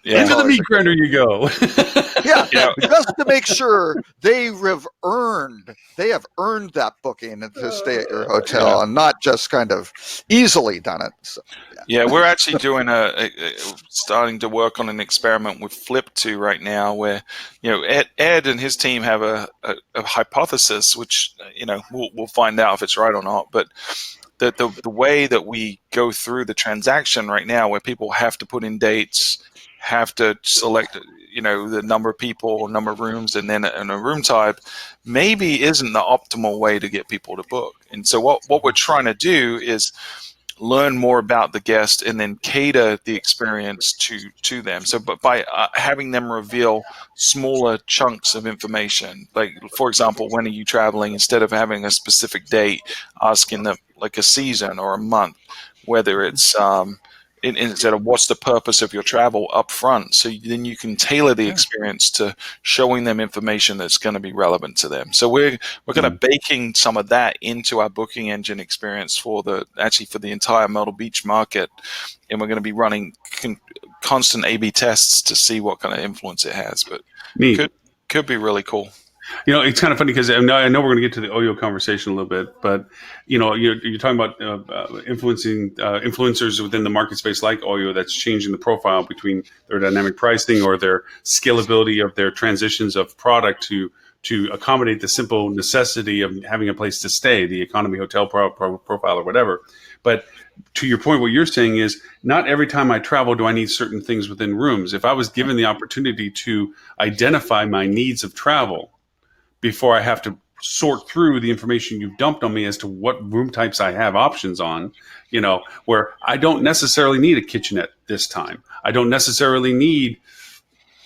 into the meat grinder you go. Just to make sure they have earned that booking to stay at your hotel and not just kind of easily done it. So, we're actually doing starting to work on an experiment with Flip2 right now, where Ed and his team have a hypothesis, which we'll find out if it's right or not, but the way that we go through the transaction right now, where people have to put in dates, have to select the number of people or number of rooms, and then a room type, maybe isn't the optimal way to get people to book. And so what we're trying to do is learn more about the guest and then cater the experience to them. So, but by having them reveal smaller chunks of information, like, for example, when are you traveling, instead of having a specific date, asking them like a season or a month, whether it's instead of what's the purpose of your travel up front. So then you can tailor the experience to showing them information that's going to be relevant to them. So we're kind of baking some of that into our booking engine experience for the entire Myrtle Beach market. And we're going to be running constant A/B tests to see what kind of influence it has, but could be really cool. It's kind of funny because I know we're going to get to the OYO conversation a little bit, but you're talking about influencing influencers within the market space like OYO that's changing the profile between their dynamic pricing or their scalability of their transitions of product to accommodate the simple necessity of having a place to stay, the economy hotel profile or whatever. But to your point, what you're saying is not every time I travel do I need certain things within rooms. If I was given the opportunity to identify my needs of travel before I have to sort through the information you've dumped on me as to what room types I have options on, where I don't necessarily need a kitchenette this time. I don't necessarily need,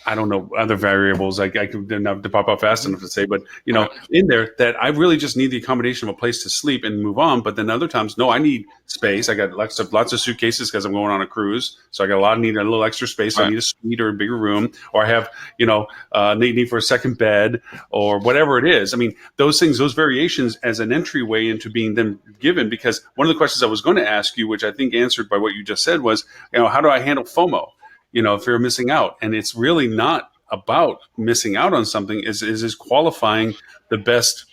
I don't know, other variables I could not to pop up fast enough to say, but in there that I really just need the accommodation of a place to sleep and move on. But then other times, no, I need space. I got lots of suitcases because I'm going on a cruise, so I got need a little extra space. So I need a suite or a bigger room, or I have need for a second bed or whatever it is. I mean, those things, those variations as an entryway into being then given. Because one of the questions I was going to ask you, which I think answered by what you just said, was how do I handle FOMO? Fear of missing out. And it's really not about missing out on something, is qualifying the best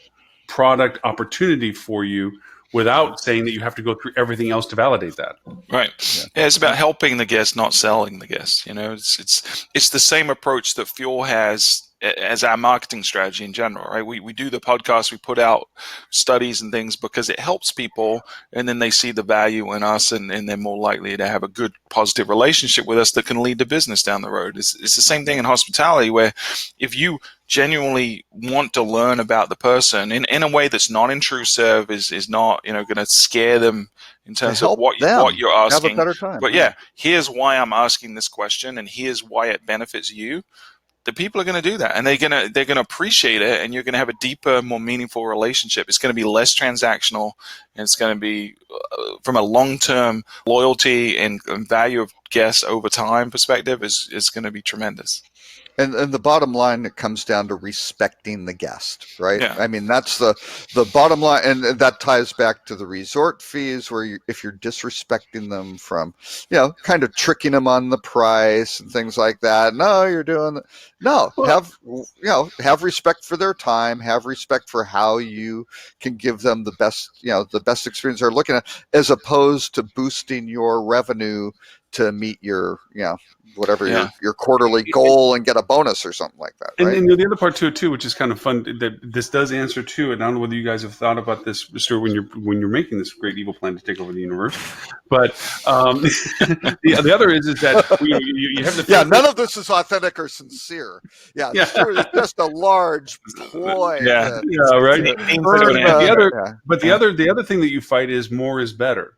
product opportunity for you without saying that you have to go through everything else to validate that. Right. Yeah, it's about helping the guest, not selling the guest. It's the same approach that Fuel has as our marketing strategy in general, right? We do the podcast, we put out studies and things because it helps people, and then they see the value in us, and they're more likely to have a good, positive relationship with us that can lead to business down the road. It's the same thing in hospitality, where if you genuinely want to learn about the person in a way that's non-intrusive, is not going to scare them in terms of what you're asking. Have a better time. But here's why I'm asking this question, and here's why it benefits you. The people are going to do that, and they're going to appreciate it, and you're going to have a deeper, more meaningful relationship. It's going to be less transactional, and it's going to be from a long-term loyalty and value of guests over time perspective is going to be tremendous. And the bottom line, it comes down to respecting the guest, right? Yeah. I mean, that's the bottom line, and that ties back to the resort fees, where if you're disrespecting them from, kind of tricking them on the price and things like that. No, you're doing no. Have respect for their time. Have respect for how you can give them the best experience they're looking at, as opposed to boosting your revenue to meet your whatever your quarterly goal and get a bonus or something like that. Right? And the other part too, which is kind of fun, that this does answer too. And I don't know whether you guys have thought about this, Stuart, when you're making this great evil plan to take over the universe. But the other is that you have the none of this is authentic or sincere. Stuart is just a large ploy. Right. The other thing that you fight is more is better.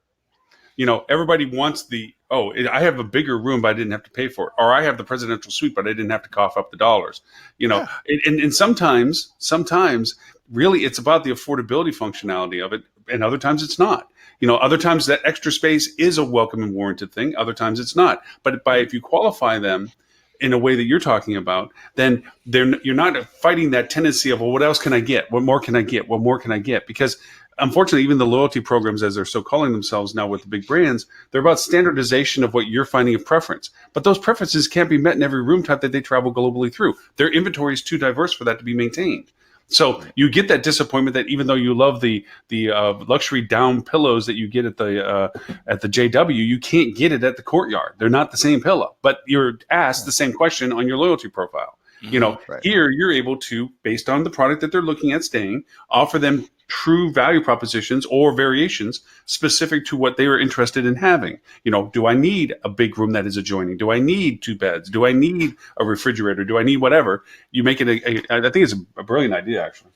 Everybody wants I have a bigger room, but I didn't have to pay for it. Or I have the presidential suite, but I didn't have to cough up the dollars. And sometimes really it's about the affordability functionality of it. And other times it's not. Other times that extra space is a welcome and warranted thing. Other times it's not. But if you qualify them in a way that you're talking about, then you're not fighting that tendency of, well, what else can I get? What more can I get? What more can I get? Because unfortunately, even the loyalty programs, as they're so calling themselves now with the big brands, they're about standardization of what you're finding a preference. But those preferences can't be met in every room type that they travel globally through. Their inventory is too diverse for that to be maintained. So you get that disappointment that even though you love the luxury down pillows that you get at the JW, you can't get it at the Courtyard. They're not the same pillow, but you're asked the same question on your loyalty profile. Here you're able to, based on the product that they're looking at staying, offer them true value propositions or variations specific to what they are interested in having. Do I need a big room that is adjoining? Do I need 2 beds? Do I need a refrigerator? Do I need whatever? You make it I think it's a brilliant idea, actually.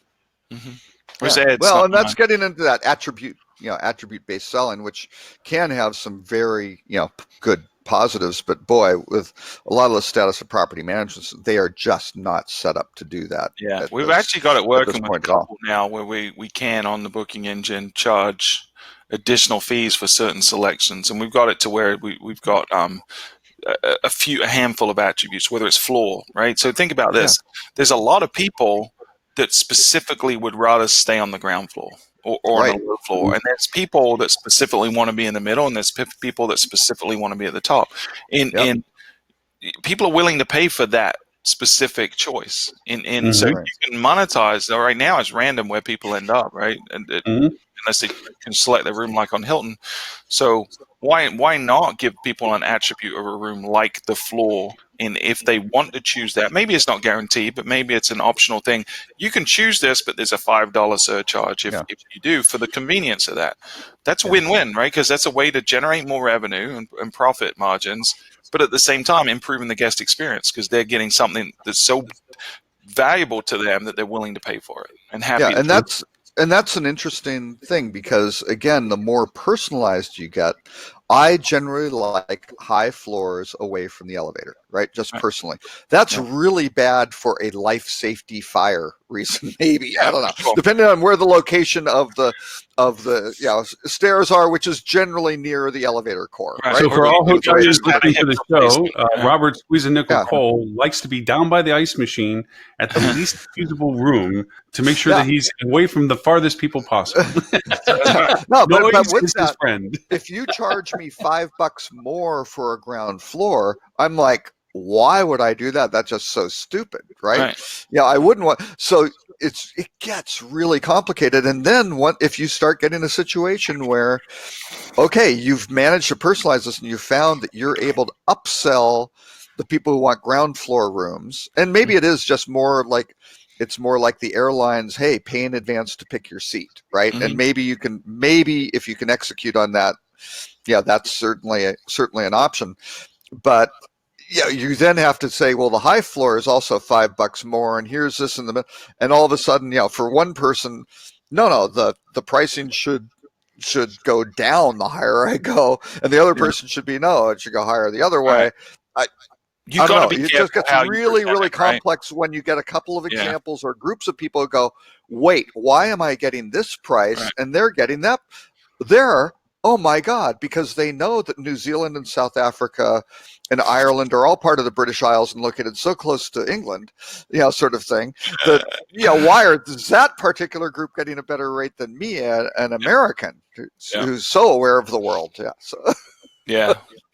Mm-hmm. And that's getting into that attribute-based selling, which can have some very, good positives, but boy, with a lot of the status of property management, they are just not set up to do that. Yeah, we've actually got it working with a couple now where we can, on the booking engine, charge additional fees for certain selections, and we've got it to where we've got a handful of attributes, whether it's floor, right? So think about this. There's a lot of people that specifically would rather stay on the ground floor or on the low floor. And there's people that specifically want to be in the middle, and there's people that specifically want to be at the top. And people are willing to pay for that specific choice. So you can monetize. Right now it's random where people end up, right? And unless they can select their room like on Hilton. So why not give people an attribute of a room like the floor? And if they want to choose that, maybe it's not guaranteed, but maybe it's an optional thing. You can choose this, but there's a $5 surcharge if you do, for the convenience of that. That's a win-win, right? Because that's a way to generate more revenue and profit margins, but at the same time improving the guest experience because they're getting something that's so valuable to them that they're willing to pay for it and happy. Yeah, and that's an interesting thing because again, the more personalized you get, I generally like high floors away from the elevator, right? Just personally. That's really bad for a life safety fire reason, maybe. I don't know. Depending on where the location of the stairs are, which is generally near the elevator core. Right? So for all hoteliers listening to the show, Robert Squeeze and Nickel Cole likes to be down by the ice machine at the least usable room to make sure that he's away from the farthest people possible. No, but with his that, friend. If you charge me $5 more for a ground floor, I'm like, why would I do that? That's just so stupid, right? Yeah, I wouldn't want. So it gets really complicated. And then if you start getting a situation where, okay, you've managed to personalize this and you found that you're able to upsell the people who want ground floor rooms, and maybe it is just more like, it's more like the airlines, hey, pay in advance to pick your seat, right? And maybe if you can execute on that, yeah, that's certainly an option. But yeah, you then have to say, well, the high floor is also $5 more, and here's this in the middle, and all of a sudden, for one person, no, the pricing should go down the higher I go, and the other person should be it should go higher the other way. You got to be It careful. just gets really complex when you get a couple of examples or groups of people who go, wait, why am I getting this price and they're getting that? Oh my God, because they know that New Zealand and South Africa and Ireland are all part of the British Isles and located so close to England, sort of thing. That why is that particular group getting a better rate than me, an American who's so aware of the world? Yeah. So.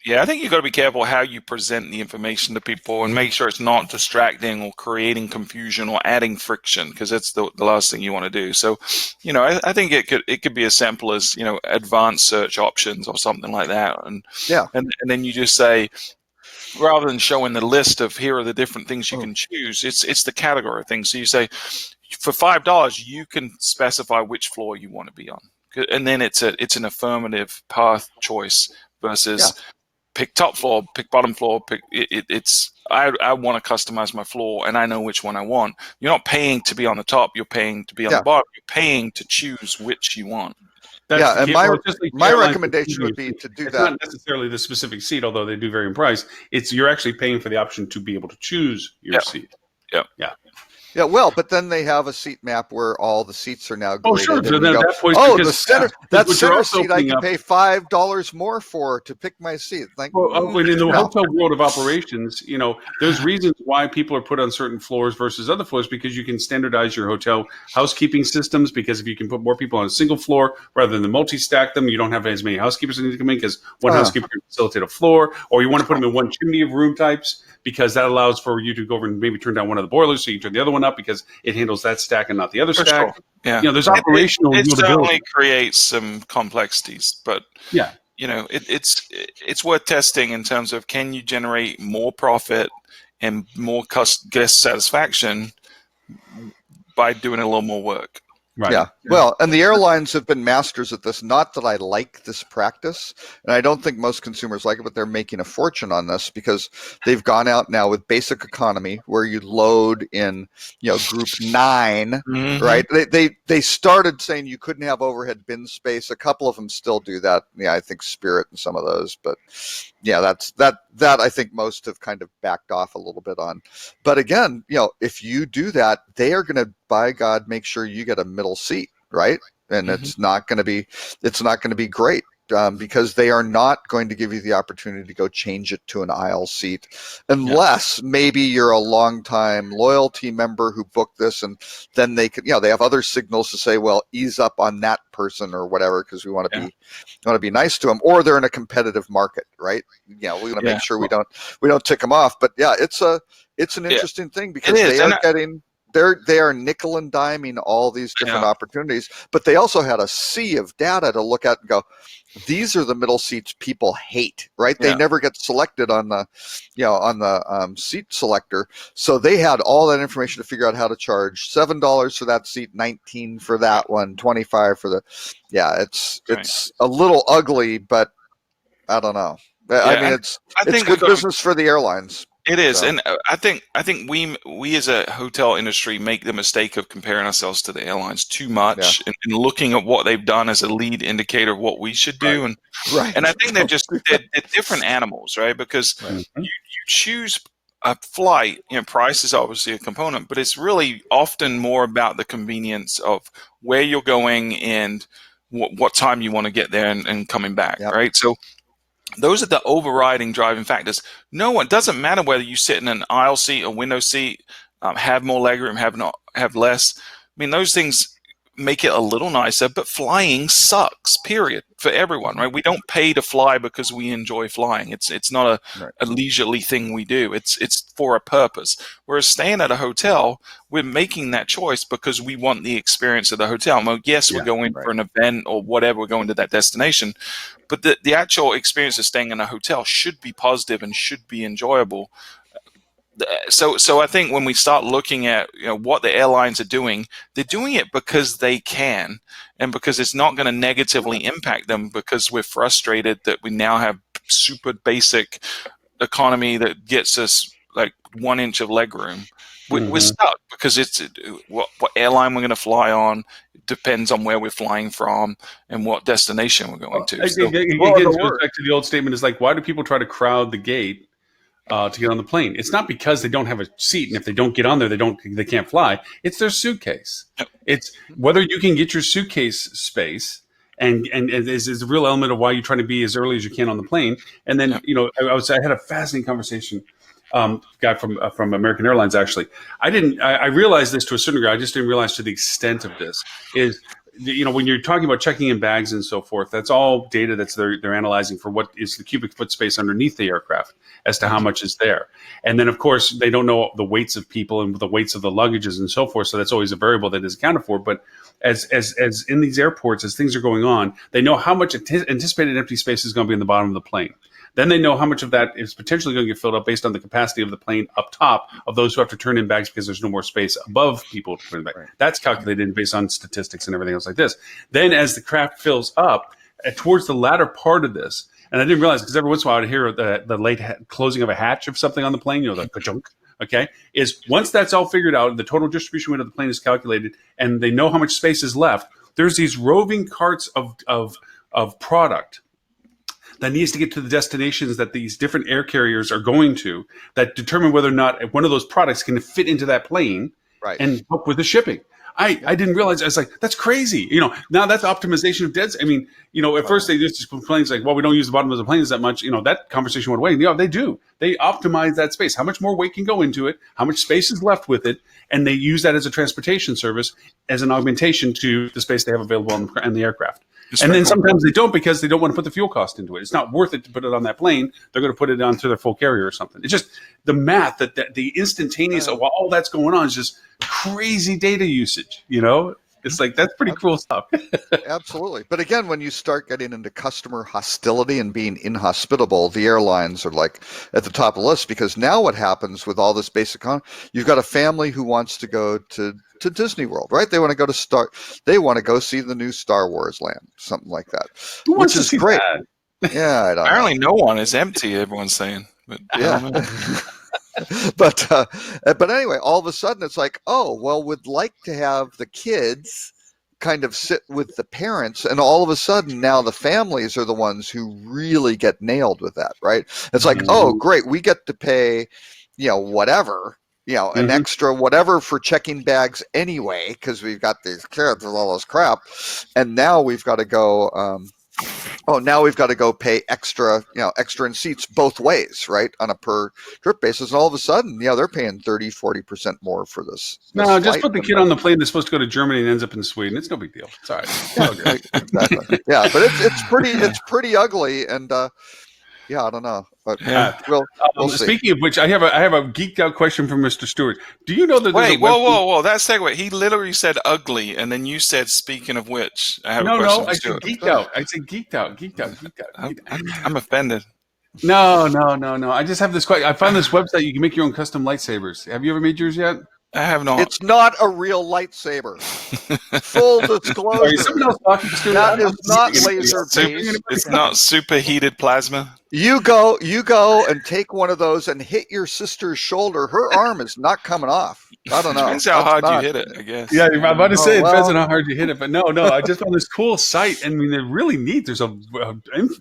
Yeah, I think you've got to be careful how you present the information to people and make sure it's not distracting or creating confusion or adding friction, because that's the last thing you want to do. So, I think it could be as simple as, advanced search options or something like that. And then you just say, rather than showing the list of here are the different things you can choose, it's the category of things. So you say, for $5, you can specify which floor you want to be on. And then it's an affirmative path choice versus pick top floor, pick bottom floor, I want to customize my floor and I know which one I want. You're not paying to be on the top, you're paying to be on the bottom. You're paying to choose which you want. And my recommendation would be to do it's that. Not necessarily the specific seat, although they do vary in price. You're actually paying for the option to be able to choose your seat. Yeah, well, but then they have a seat map where all the seats are now graded. Oh, sure. So then the center seat I can pay $5 more for to pick my seat. In the hotel world of operations, there's reasons why people are put on certain floors versus other floors, because you can standardize your hotel housekeeping systems, because if you can put more people on a single floor rather than multi-stack them, you don't have as many housekeepers that need to come in because one housekeeper can facilitate a floor, or you want to put them in one chimney of room types, because that allows for you to go over and maybe turn down one of the boilers so you can turn the other one up because it handles that stack and not the other stack. Sure. Yeah. There's operational it certainly creates some complexities, but it's worth testing in terms of, can you generate more profit and more guest satisfaction by doing a little more work? Right. Yeah. Well, and the airlines have been masters at this. Not that I like this practice, and I don't think most consumers like it, but they're making a fortune on this because they've gone out now with basic economy, where you load in, group 9, right? They started saying you couldn't have overhead bin space. A couple of them still do that. Yeah, I think Spirit and some of those, but yeah, that I think most have kind of backed off a little bit on. But again, if you do that, they are going to, by God, make sure you get a middle seat, right? And it's not going to be great because they are not going to give you the opportunity to go change it to an aisle seat, unless maybe you're a longtime loyalty member who booked this, and then they could, they have other signals to say, well, ease up on that person or whatever, because we want to be nice to them, or they're in a competitive market, right? We want to make sure we don't tick them off. But it's an interesting thing because they are getting they are nickel and diming all these different opportunities, but they also had a sea of data to look at and go, these are the middle seats people hate, right? They never get selected on the, seat selector. So they had all that information to figure out how to charge $7 for that seat, $19 for that one, $25 for the, it's a little ugly, but I don't know. I mean, it's good business for the airlines. It is, so. And I think we as a hotel industry make the mistake of comparing ourselves to the airlines too much and looking at what they've done as a lead indicator of what we should do, and I think they're different animals, right? Because you choose a flight, price is obviously a component, but it's really often more about the convenience of where you're going and what time you want to get there and coming back, right? So those are the overriding driving factors. It doesn't matter whether you sit in an aisle seat, a window seat, have more legroom, have less. I mean, those things make it a little nicer, but flying sucks, period, for everyone, right? We don't pay to fly because we enjoy flying. It's not a leisurely thing we do. It's for a purpose. Whereas staying at a hotel, we're making that choice because we want the experience of the hotel. Well, yes, we're going for an event or whatever, we're going to that destination, but the actual experience of staying in a hotel should be positive and should be enjoyable. So I think when we start looking at what the airlines are doing, they're doing it because they can, and because it's not going to negatively impact them, because we're frustrated that we now have super basic economy that gets us like 1 inch of legroom. We're stuck because it's what airline we're going to fly on. It depends on where we're flying from and what destination we're going to. It goes back to the old statement: is like, why do people try to crowd the gate to get on the plane? It's not because they don't have a seat, and if they don't get on there, they can't fly. It's their suitcase. It's whether you can get your suitcase space, and is a real element of why you're trying to be as early as you can on the plane. And then I had a fascinating conversation. Guy from American Airlines, actually. I realized this to a certain degree. I just didn't realize to the extent of this is. When you're talking about checking in bags and so forth, that's all data they're analyzing for what is the cubic foot space underneath the aircraft as to how much is there. And then, of course, they don't know the weights of people and the weights of the luggages and so forth. So that's always a variable that is accounted for. But as in these airports, as things are going on, they know how much anticipated empty space is going to be in the bottom of the plane. Then they know how much of that is potentially going to get filled up based on the capacity of the plane up top of those who have to turn in bags because there's no more space above people to turn in bags. Right. That's calculated based on statistics and everything else like this. Then as the craft fills up, towards the latter part of this, and I didn't realize because every once in a while I'd hear the late closing of a hatch of something on the plane, the ka-chunk, okay, is once that's all figured out, the total distribution weight of the plane is calculated, and they know how much space is left, there's these roving carts of product that needs to get to the destinations that these different air carriers are going to that determine whether or not one of those products can fit into that plane and help with the shipping. I didn't realize. I was like, that's crazy. Now that's optimization of deads. I mean, at first they just complain like, well, we don't use the bottom of the planes that much. That conversation went away. They do. They optimize that space. How much more weight can go into it? How much space is left with it? And they use that as a transportation service, as an augmentation to the space they have available on the aircraft. And then sometimes they don't because they don't want to put the fuel cost into it. It's not worth it to put it on that plane. They're going to put it onto their full carrier or something. It's just the math that the instantaneous of all that's going on is just crazy data usage. It's like, that's pretty cool stuff. Absolutely. But again, when you start getting into customer hostility and being inhospitable, the airlines are like at the top of the list, because now what happens with all this basic you've got a family who wants to go to Disney World, right? They want to go they want to go see the new Star Wars land, something like that, which is great. Yeah, I don't Apparently no one is empty, everyone's saying. But but anyway, all of a sudden it's like, oh, well, we'd like to have the kids kind of sit with the parents, and all of a sudden now the families are the ones who really get nailed with that, right? It's like, oh, great, we get to pay, whatever, an extra whatever for checking bags anyway, because we've got these kids with all this crap, and now we've got to go pay extra in seats both ways, right, on a per trip basis. And all of a sudden, they're paying 30-40% more for this. No, just put the kid on the plane that's supposed to go to Germany and ends up in Sweden. It's no big deal. It's all right. Exactly. Yeah, but it's pretty ugly, and I don't know. but Yeah. we'll see. Speaking of which, I have a geeked out question from Mr. Stewart. Do you know that? Wait, whoa! That segue. He literally said ugly, and then you said, "Speaking of which, I have a question No. for I said Stuart." geeked out. I said geeked out. I'm offended. No. I just have this question. I found this website. You can make your own custom lightsabers. Have you ever made yours yet? I have not. It's not a real lightsaber. Full disclosure. Sorry, somebody else talking, Stuart? That is not Super- laser based. It's not superheated plasma. You go and take one of those and hit your sister's shoulder. Her arm is not coming off. I don't know. Depends how That's hard not- you hit it, I guess. Yeah, I'm about to say it Oh, depends well. on how hard you hit it, but no. I just found this cool site. I mean, they're really neat. There's a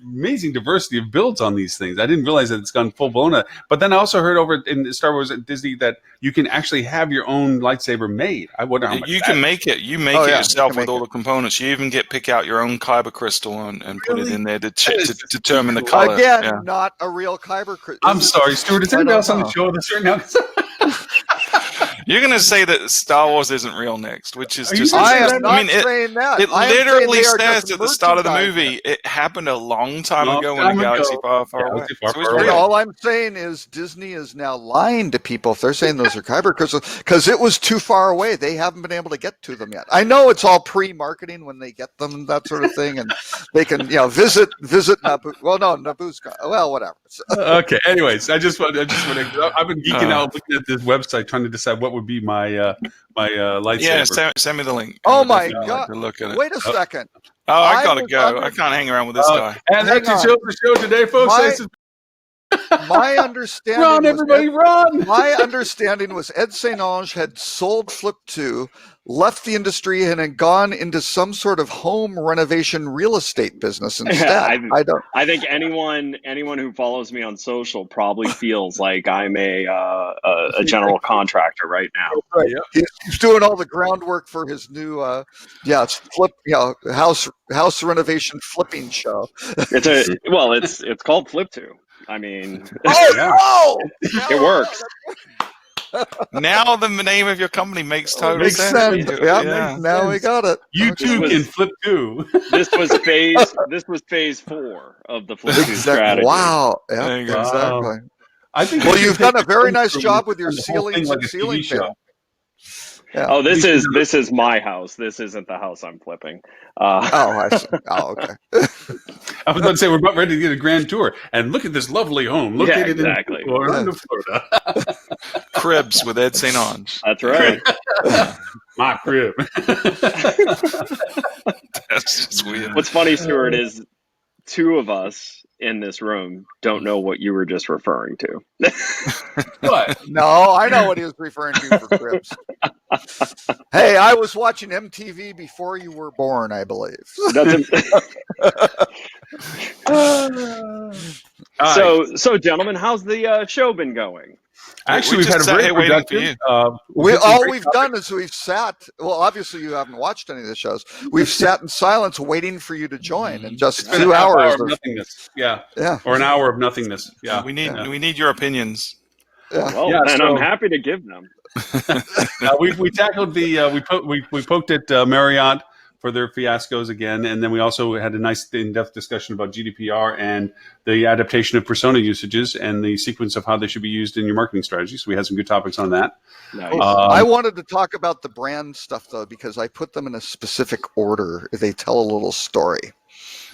amazing diversity of builds on these things. I didn't realize that it's gone full blown. But then I also heard over in Star Wars at Disney that you can actually have your own lightsaber made. I wonder how much You that can make it. You make Oh, it yeah, you yourself can with make all the components. You even pick out your own kyber crystal and put it Really? in there to That is determine the cool. color. Again, Yeah. not a real kyber crystal. I'm sorry, Stuart. Is I anybody don't else on the know. show with us right now? You're going to say that Star Wars isn't real next, which is Are you just. gonna I say am that? not I mean, saying that. It I am saying literally they are says just at the start of the merchandising. movie, it happened a long time Long ago in time a galaxy ago. far, far away. Galaxy far, So it's far And real. away. all I'm saying is Disney is now lying to people if they're saying those are kyber crystals because it was too far away. They haven't been able to get to them yet. I know it's all pre-marketing when they get them and that sort of thing, and they can visit Naboo. Well, no, Naboo's gone. Well, whatever. Okay. Anyways, I've been geeking out looking at this website trying to decide what would be my lightsaber. Yeah, send me the link. Oh I would my definitely God. like to look at it. Wait a second. Oh, I I gotta was go. under- I can't hang around with this guy. And that's Hang the show for the show today, folks. My- This is- My understanding Run, was everybody, run! My understanding was Ed St. Ange had sold Flip 2, left the industry, and had gone into some sort of home renovation real estate business instead. I don't. I think anyone who follows me on social probably feels like I'm a general contractor right now. Right. Yep. He's doing all the groundwork for his new, house renovation flipping show. It's called Flip 2. I mean, Oh, it works. Now the name of your company makes total Makes sense. sense. Yeah, now we got it. You Okay. too was- can flip too. This was phase 4 of the Flip 2 Exactly. strategy. Wow. Yeah, There you go. exactly. I think Well, we should you've done take a very the nice film job with your and the whole thing ceilings like and a ceiling TV show. fan. Yeah. Oh, this is my house. This isn't the house I'm flipping. Oh, I see. Oh, okay. I was about to say we're about ready to get a grand tour, and look at this lovely home located exactly. in Orlando, Florida. Cribs with Ed St. Ange. That's right. My crib. That's just weird. What's funny, Stuart, is 2 of us in this room don't know what you were just referring to. What? No, I know what he was referring to for cribs. Hey, I was watching MTV before you were born, I believe. That's All right. so, gentlemen, how's the show been going? Actually, we we've had a just sat very here waiting for productive. All we've done is we've sat. Well, obviously, you haven't watched any of the shows. We've sat in silence waiting for you to join, and just It's been 2 a half hour hours. of nothingness. Yeah, Yeah, or an hour of nothingness. Yeah. We need your opinions. yeah. Well, Yeah, and so- I'm happy to give them. We tackled the we poked at Marriott for their fiascos again, and then we also had a nice in-depth discussion about GDPR and the adaptation of persona usages and the sequence of how they should be used in your marketing strategy. So we had some good topics on that. Nice. I wanted to talk about the brand stuff though because I put them in a specific order. They tell a little story,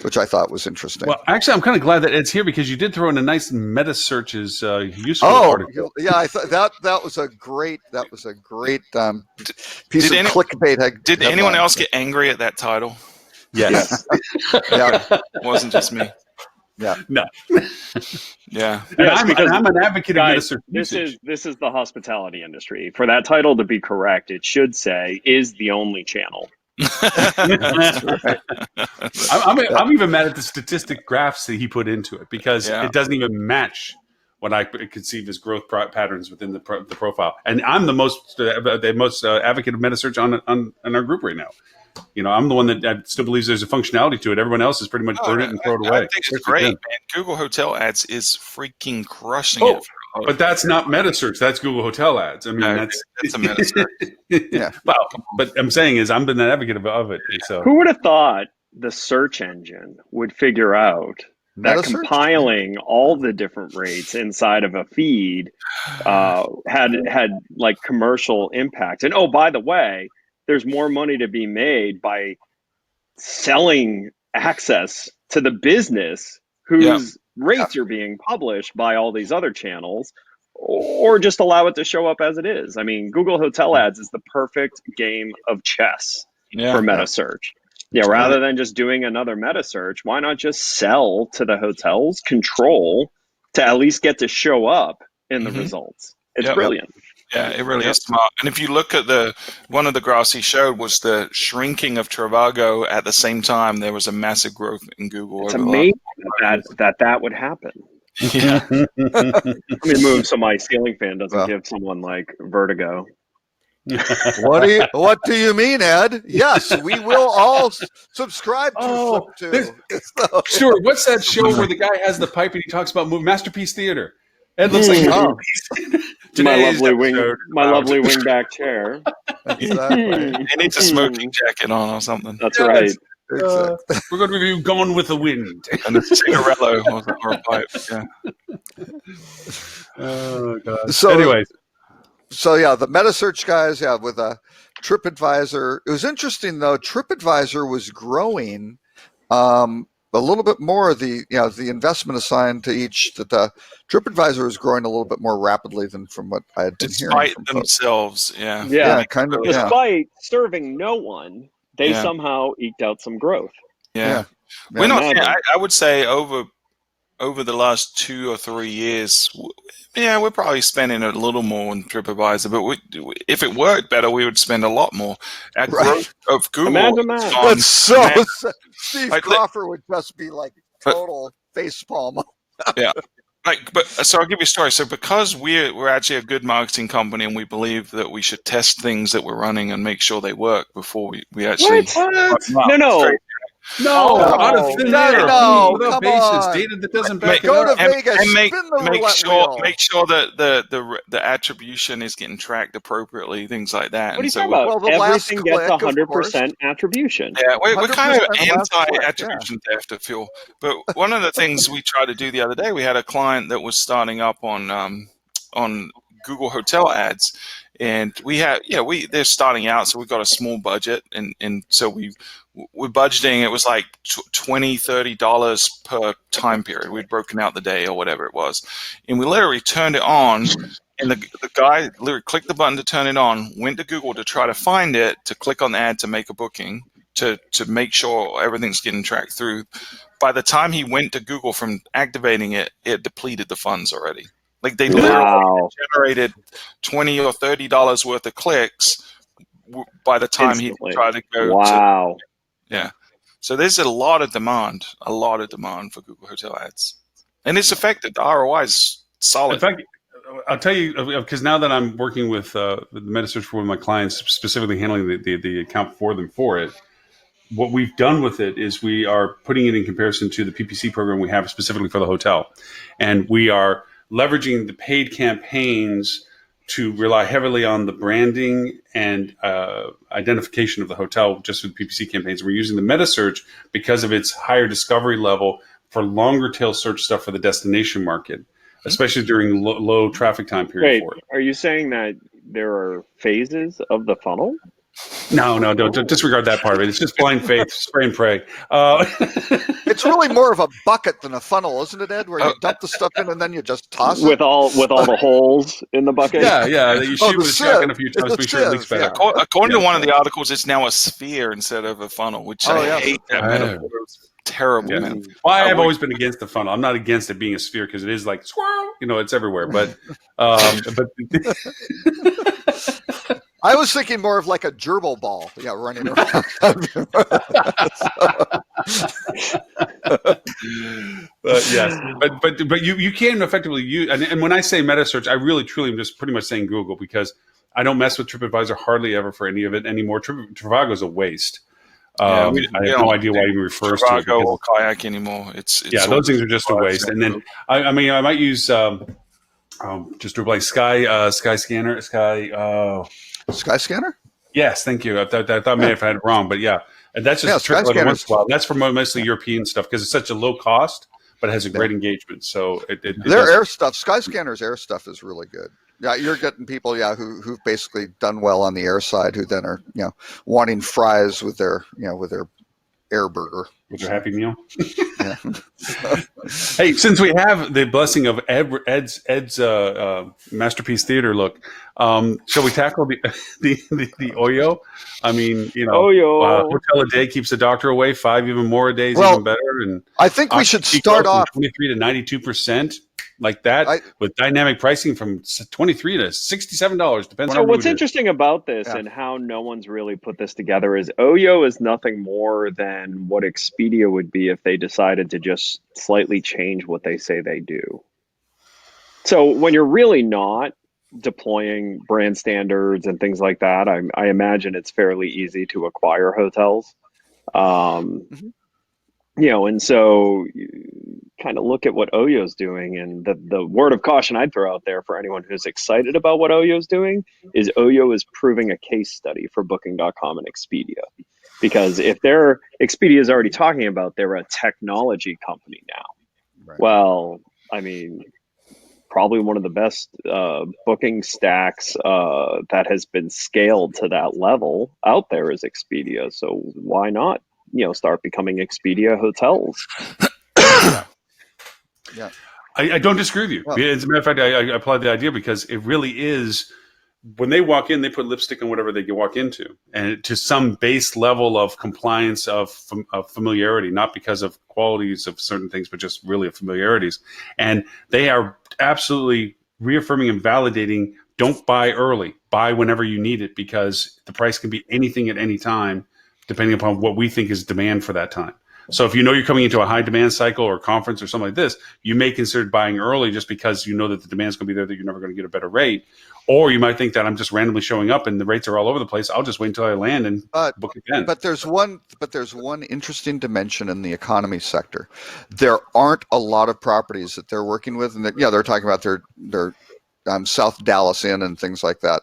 which I thought was interesting. Well, actually, I'm kind of glad that Ed's here because you did throw in a nice meta searches useful Oh, article. yeah! I thought that was a great piece Did of clickbait. Did anyone headline. else get angry at that title? Yes. Yeah, It wasn't just me. No. Yeah. And Yes, I'm because, an advocate of meta guys, search this usage. is the hospitality industry. For that title to be correct, it should say "is the only channel." I'm even mad at the statistic graphs that he put into it because Yeah. it doesn't even match what I conceive as growth patterns within the profile. And I'm the most advocate of meta search on our group right now. You know, I'm the one that still believes there's a functionality to it. Everyone else has pretty much burned it and thrown it I away. think it's Which is great, good. man. Google Hotel Ads is freaking crushing Oh, it. But that's not meta search. That's Google Hotel Ads. I mean, No, that's it's a meta search. Yeah. Well, but I'm saying is I'm been an advocate of it. So Who would have thought the search engine would figure out that Metasearch? compiling all the different rates inside of a feed had like commercial impact. And oh, by the way, there's more money to be made by selling access to the business whose rates are being published by all these other channels, or just allow it to show up as it is. I mean, Google Hotel Ads is the perfect game of chess for meta search. Yeah, rather than just doing another meta search, why not just sell to the hotels control to at least get to show up in the results? It's brilliant. Yeah, it really is smart. And if you look at one of the graphs he showed was the shrinking of Trivago at the same time. There was a massive growth in Google. It's amazing that would happen. Yeah. Let me move so my ceiling fan doesn't give someone like vertigo. What do you mean, Ed? Yes, we will all subscribe to Flip 2. Sure. What's that show where the guy has the pipe and he talks about Masterpiece Theater? Ed looks like my lovely wingback chair. Exactly. He needs a smoking jacket on or something. That's right. Exactly. We're going to review Gone with the Wind. And a cigarello or a pipe. Yeah. Oh God. So, anyways. So yeah, the meta search guys, with TripAdvisor. It was interesting though. TripAdvisor was growing a little bit more. The investment assigned to each that TripAdvisor is growing a little bit more rapidly than from what I had been hearing. Despite themselves, yeah, kind of. Despite serving no one, they somehow eked out some growth. Yeah. We're not. I would say over the last 2 or 3 years, we're probably spending a little more on TripAdvisor. But if it worked better, we would spend a lot more. Our growth of Google. Imagine that. That's so. Steve Crawford would just be like total facepalm. Yeah. So I'll give you a story. So because we're actually a good marketing company and we believe that we should test things that we're running and make sure they work before we actually. No, on a thin air. Come basis, on. data that doesn't back it Go up. to Vegas, and make wheel. sure that the attribution is getting tracked appropriately, things like that. What are you talking about? the last Everything gets click, of 100% attribution. Yeah, we're kind of 100% last click, anti-attribution theft, I feel. But one of the things we tried to do the other day, we had a client that was starting up on Google Hotel Ads. And they're starting out, so we've got a small budget, and so we're budgeting. It was like $20-$30 per time period. We'd broken out the day or whatever it was, and we literally turned it on. And the guy literally clicked the button to turn it on, went to Google to try to find it, to click on the ad to make a booking, to make sure everything's getting tracked through. By the time he went to Google from activating it, it depleted the funds already. Like they literally generated $20 or $30 worth of clicks by the time he tried to go. Wow. So there's a lot of demand for Google Hotel Ads, and it's effective. The ROI is solid. In fact, I'll tell you, because now that I'm working with the MetaSearch for one of my clients, specifically handling the account for them for it, what we've done with it is we are putting it in comparison to the PPC program we have specifically for the hotel, and we are leveraging the paid campaigns to rely heavily on the branding and identification of the hotel just with PPC campaigns. We're using the meta search because of its higher discovery level for longer tail search stuff for the destination market, especially during low traffic time period for it. Are you saying that there are phases of the funnel? No, don't disregard that part of it. It's just blind faith, spray and pray. It's really more of a bucket than a funnel, isn't it, Ed? Where you dump the stuff in and then you just toss it with all the holes in the bucket. Yeah. You shoot with a shotgun a few times, make sure it leaks better. According to one of the articles, it's now a sphere instead of a funnel, which I hate that metaphor. It's terrible. Yeah. Well, I've always been against the funnel. I'm not against it being a sphere because it is like swirl. It's everywhere. But I was thinking more of like a gerbil ball, running around. But yes, but you can effectively use, and when I say meta search, I really truly am just pretty much saying Google, because I don't mess with TripAdvisor hardly ever for any of it anymore. Trivago is a waste. I have no idea why he even refers to it. Trivago or Kayak anymore. It's those things are just a waste. And then I might use just to replace Sky Scanner. Sky Scanner? Yes, thank you. I thought maybe if I had it wrong, but yeah. And that's just a trick once in a while. That's for mostly European stuff because it's such a low cost, but it has a great engagement. So their air stuff, Skyscanner's air stuff is really good. Yeah, you're getting people, who've basically done well on the air side, who then are, wanting fries with their air burger. With your Happy Meal. Yeah. Hey, since we have the blessing of Ed's Masterpiece Theater look, shall we tackle the Oyo? I mean, Oyo. hotel a day keeps the doctor away. 5 even more a day is Well, even better. And I think we should start off 23 to 92%, like that, with dynamic pricing from $23 to $67. Depends. So on what's interesting about this and how no one's really put this together is Oyo is nothing more than what Expedia would be if they decided to just slightly change what they say they do. So when you're really not deploying brand standards and things like that, I imagine it's fairly easy to acquire hotels. And so you kind of look at what Oyo's doing, and the word of caution I'd throw out there for anyone who's excited about what Oyo's doing is Oyo is proving a case study for Booking.com and Expedia. Because if Expedia is already talking about they're a technology company now. Right. Well, I mean, probably one of the best booking stacks that has been scaled to that level out there is Expedia. So why not, start becoming Expedia hotels? Yeah. I don't disagree with you. Well, as a matter of fact, I applaud the idea because it really is. When they walk in, they put lipstick on whatever they can walk into, and to some base level of compliance, of familiarity, not because of qualities of certain things, but just really of familiarities. And they are absolutely reaffirming and validating, don't buy early, buy whenever you need it, because the price can be anything at any time, depending upon what we think is demand for that time. So if you're coming into a high demand cycle or conference or something like this, you may consider buying early just because you know that the demand's going to be there, that you're never going to get a better rate. Or you might think that I'm just randomly showing up and the rates are all over the place. I'll just wait until I land and book again. But there's one interesting dimension in the economy sector. There aren't a lot of properties that they're working with, and they're talking about their South Dallas Inn and things like that.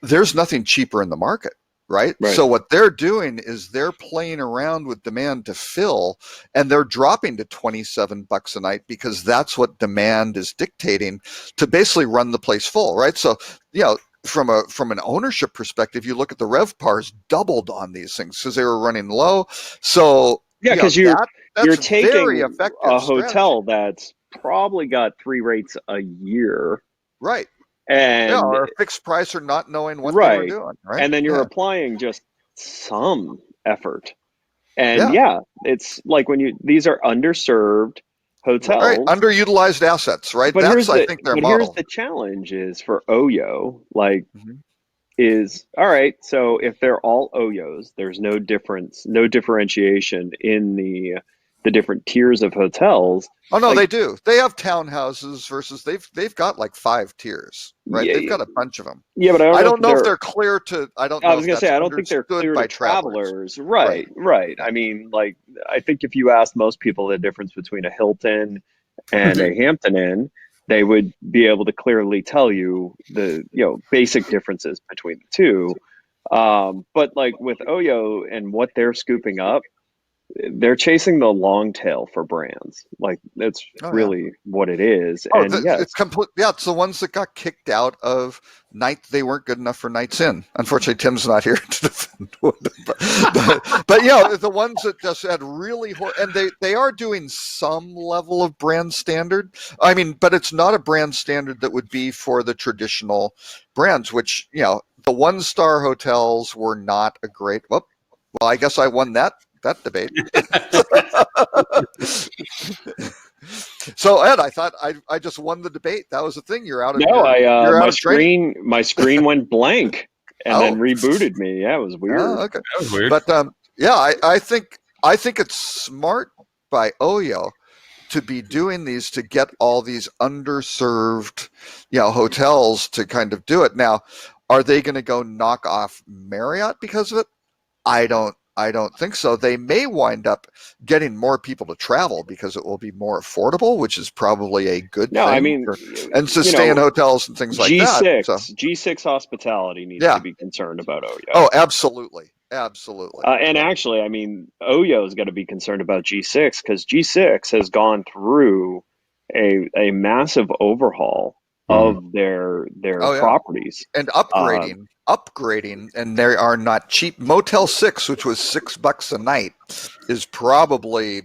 There's nothing cheaper in the market. Right. So what they're doing is they're playing around with demand to fill, and they're dropping to $27 a night because that's what demand is dictating to basically run the place full. Right. So, from an ownership perspective, you look at the RevPARs doubled on these things because they were running low. So because you're taking very effective a hotel strategy. That's probably got 3 rates a year. Right. And or a fixed price, or not knowing what they were doing, right? And then you're applying just some effort. And it's like these are underserved hotels. Right. Underutilized assets, right? But I think their model. Here's the challenge is for Oyo, is all right, so if they're all Oyos, there's no differentiation in the different tiers of hotels. Oh no, they do. They have townhouses versus they've got like 5 tiers, right? Yeah, they've got a bunch of them. Yeah, but I don't know if they're clear to. I was going to say I don't think they're clear to travelers. Right. I mean, I think if you asked most people the difference between a Hilton and a Hampton Inn, they would be able to clearly tell you the basic differences between the two. But with Oyo and what they're scooping up, they're chasing the long tail for brands. That's really what it is. It's complete. Yeah, it's the ones that got kicked out of they weren't good enough for Nights Inn. Unfortunately, Tim's not here to defend but the ones that just had really and they are doing some level of brand standard. I mean, but it's not a brand standard that would be for the traditional brands, which the 1-star hotels were not a great. Well, I guess I won that debate. So Ed, I thought I just won the debate. That was the thing. You're out of my screen went blank and then rebooted me. Yeah, it was weird. Oh, okay. That was weird. But I think it's smart by Oyo to be doing these to get all these underserved hotels to kind of do it. Now, are they going to go knock off Marriott because of it? I don't think so. They may wind up getting more people to travel because it will be more affordable, which is probably a good thing. I mean, and to stay in hotels and things like that. G6 hospitality needs to be concerned about Oyo. Oh, absolutely. Absolutely. And actually, I mean, Oyo is going to be concerned about G6 because G6 has gone through a massive overhaul of their Oh, yeah. properties. And upgrading, and they are not cheap. Motel 6, which was $6 a night, is probably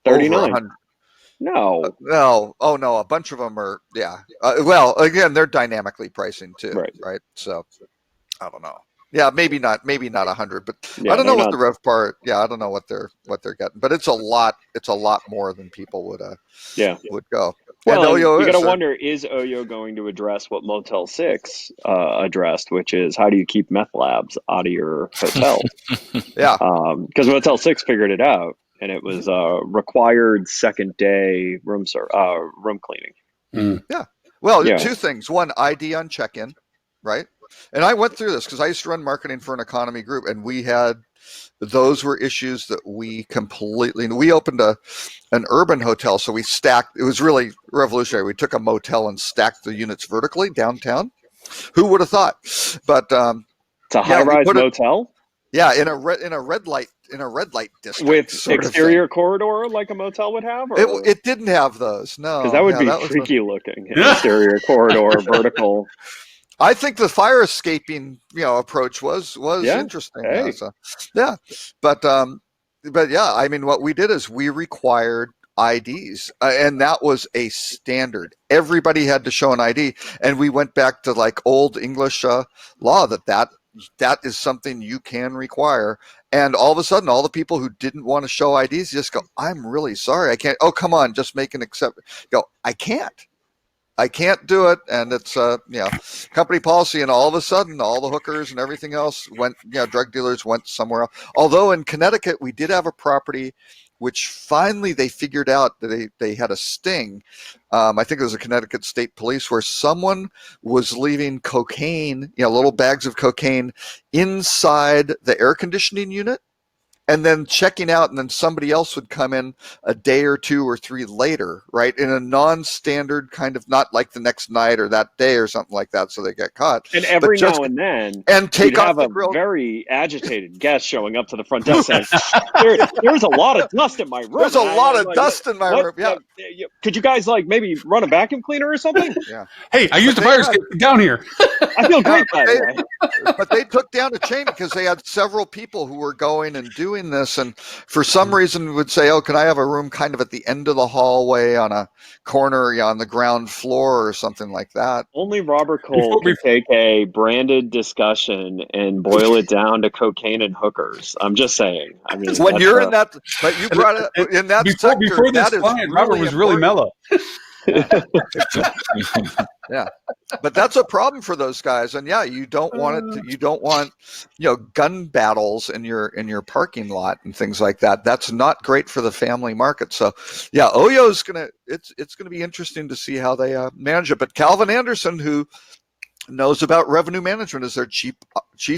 over 39. 100. No, No, oh no, a bunch of them are, yeah. Well, again, they're dynamically pricing too, Right. right? So I don't know. Yeah, maybe not 100, but Yeah, I don't know they're what the RevPAR. Yeah, I don't know what they're getting, but it's a lot. It's a lot more than people would go. Well, and Oyo you got to is, wonder: is Oyo going to address what Motel 6 addressed, which is how do you keep meth labs out of your hotel? yeah. Because Motel 6 figured it out, and it was required second day room cleaning. Yeah. Well, Yeah. two things. One, ID on check-in, right? And I went through this because I used to run marketing for an economy group, and those were issues that we opened an urban hotel, so we stacked. It was really revolutionary. We took a motel and stacked the units vertically downtown. Who would have thought? But it's a high-rise motel. Yeah, in a red light district with exterior corridor like a motel would have. Or? It didn't have those. No, because that would be freaky looking. Exterior corridor, vertical. I think the fire escaping, approach was interesting. Hey. Yeah, but yeah, I mean, what we did is we required IDs, and that was a standard. Everybody had to show an ID, and we went back to like old English law that is something you can require. And all of a sudden, all the people who didn't want to show IDs just go, "I'm really sorry, I can't." Oh, come on, just make an exception. Go, I can't do it, and it's company policy. And all of a sudden, all the hookers and everything else went. Drug dealers went somewhere else. Although in Connecticut, we did have a property which finally they figured out that they had a sting. I think it was the Connecticut State Police, where someone was leaving cocaine, little bags of cocaine inside the air conditioning unit, and then checking out, and then somebody else would come in a day or two or three later, right, in a non-standard kind of, not like the next night or that day or something like that, so they get caught. And every now and then, and take off the grill. Very agitated guest showing up to the front desk saying, "There's a lot of dust in my room. There's a lot of dust in my room. Yeah, could you guys maybe run a vacuum cleaner or something?" Yeah. Hey, I used a fire escape down here. I feel great. But they took down a chain because they had several people who were going and doing this, and for some reason would say, "Oh, can I have a room kind of at the end of the hallway on a corner, on the ground floor or something like that?" Only Robert Cole can take a branded discussion and boil it down to cocaine and hookers. I'm just saying. I mean, when you're in that, but you brought it in that sector. Before this client, Robert was really mellow. Yeah, but that's a problem for those guys, and you don't want it. You don't want gun battles in your parking lot and things like that. That's not great for the family market. So Oyo's it's gonna be interesting to see how they manage it. But Calvin Anderson, who knows about revenue management, is their chief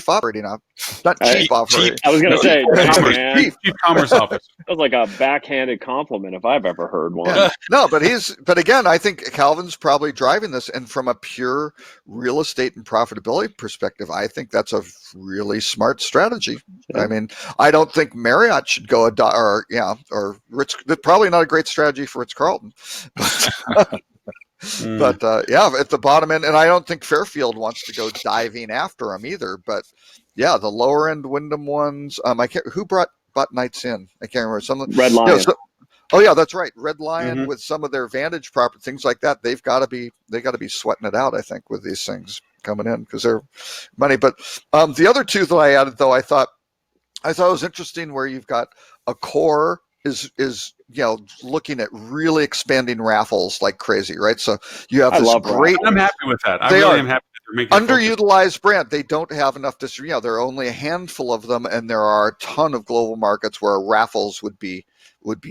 operating officer. Not chief operating. I was going to say chief commerce officer. That was like a backhanded compliment if I've ever heard one. No, but again, I think Calvin's probably driving this, and from a pure real estate and profitability perspective, I think that's a really smart strategy. Yeah. I mean, I don't think Marriott should go or Ritz. Probably not a great strategy for Ritz-Carlton. But at the bottom end, and I don't think Fairfield wants to go diving after them either. But the lower end Wyndham ones, who bought Nights Inn? I can't remember. Some Red Lion. That's right. Red Lion with some of their Vantage property, things like that. They got to be sweating it out, I think, with these things coming in because they're money. But the other two that I added, though, I thought it was interesting, where you've got Accor is looking at really expanding Raffles like crazy, right? So you have this great. I'm happy with that. I really am happy that they're making underutilized brand. They don't have enough distribution. There are only a handful of them, and there are a ton of global markets where Raffles would be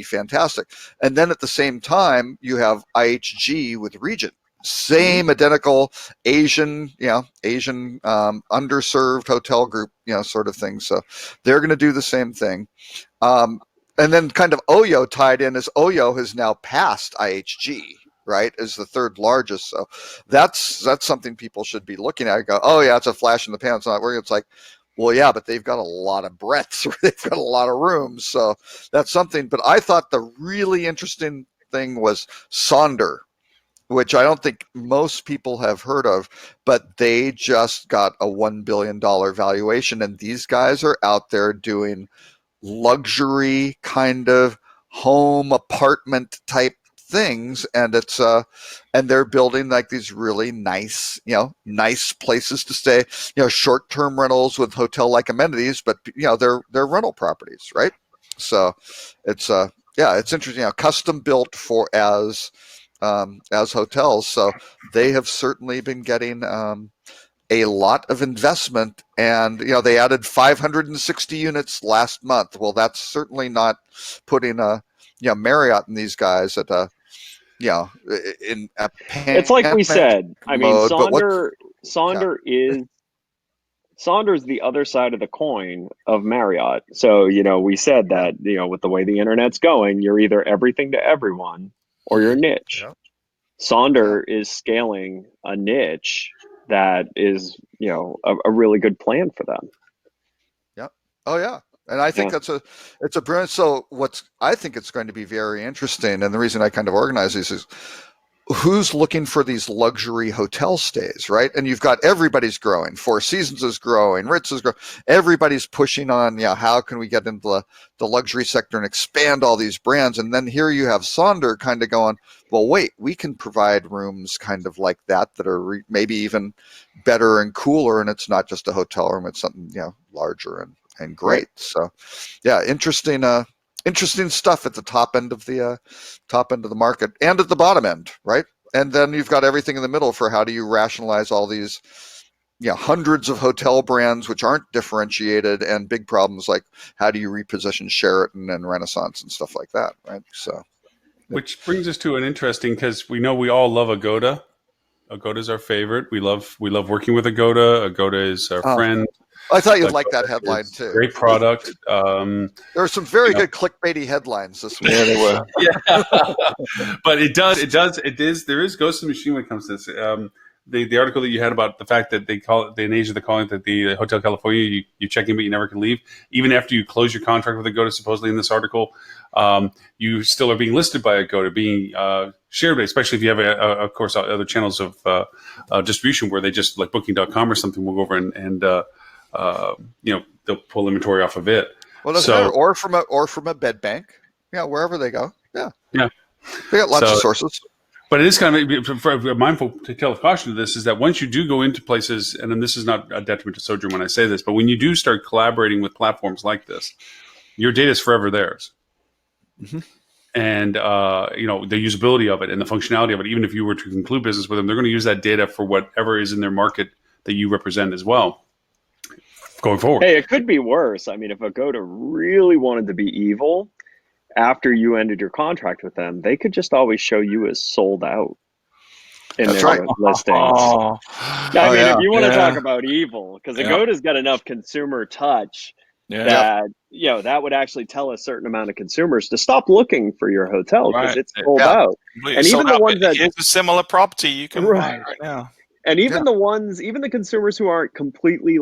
fantastic. And then at the same time, you have IHG with Regent. Same identical Asian underserved hotel group, sort of thing. So they're going to do the same thing. And then kind of Oyo tied in, as Oyo has now passed IHG, right, as the third largest. So that's something people should be looking at. Go, oh yeah, it's a flash in the pan. It's not working. It's like, Well, yeah, but they've got a lot of breadth. They've got a lot of rooms, so that's something. But I thought the really interesting thing was Sonder, which I don't think most people have heard of, but they just got a $1 billion valuation, and these guys are out there doing luxury kind of home apartment type things, and it's and they're building like these really nice, nice places to stay, short-term rentals with hotel-like amenities, but they're rental properties, right? So it's it's interesting, custom built for as hotels. So they have certainly been getting a lot of investment, and they added 560 units last month. Well, that's certainly not putting Marriott and these guys at a in a it's like we said. I mean, mode, Sonder is the other side of the coin of Marriott. So we said that with the way the internet's going, you're either everything to everyone or you're niche. Yeah. Sonder is scaling a niche that is, a really good plan for them. Yeah. Oh yeah. And I think it's a brilliant. So I think it's going to be very interesting. And the reason I kind of organize these is who's looking for these luxury hotel stays, right? And you've got everybody's growing. Four Seasons is growing. Ritz is growing. Everybody's pushing on, how can we get into the luxury sector and expand all these brands? And then here you have Sonder kind of going, well, wait, we can provide rooms kind of like that are maybe even better and cooler. And it's not just a hotel room. It's something, larger and great. So yeah, interesting stuff at the top end of the market and at the bottom end, right? And then you've got everything in the middle for how do you rationalize all these hundreds of hotel brands which aren't differentiated, and big problems like how do you reposition Sheraton and Renaissance and stuff like that, right? So which brings us to an interesting, because we know we all love Agoda. Agoda is our favorite. We love working with Agoda. Agoda is our friend. I thought you'd like that headline too. Great product. There were some very good clickbaity headlines this week. Yeah, they were. Yeah, but there is Ghost in the Machine when it comes to this. The article that you had about the fact that in Asia they're calling it the Hotel California, you check in but you never can leave. Even after you close your contract with Agoda, supposedly in this article, you still are being listed by Agoda, being shared, especially if you have, of course, other channels of distribution where they just, like Booking.com or something, will go over and they'll pull inventory off of it. Well, or from a bed bank, wherever they go. Yeah. They got lots of sources. But it is kind of mindful to tell caution to this is that once you do go into places, and then this is not a detriment to Sojourn when I say this, but when you do start collaborating with platforms like this, your data is forever theirs. Mm-hmm. And, the usability of it and the functionality of it, even if you were to conclude business with them, they're going to use that data for whatever is in their market that you represent as well going forward. Hey, it could be worse. I mean, if Agoda really wanted to be evil, after you ended your contract with them, they could just always show you as sold out in their listings. If you want to talk about evil, because Agoda's got enough consumer touch that that would actually tell a certain amount of consumers to stop looking for your hotel because it's sold out. And even the ones that here's a similar property you can buy right now. And even the consumers who aren't completely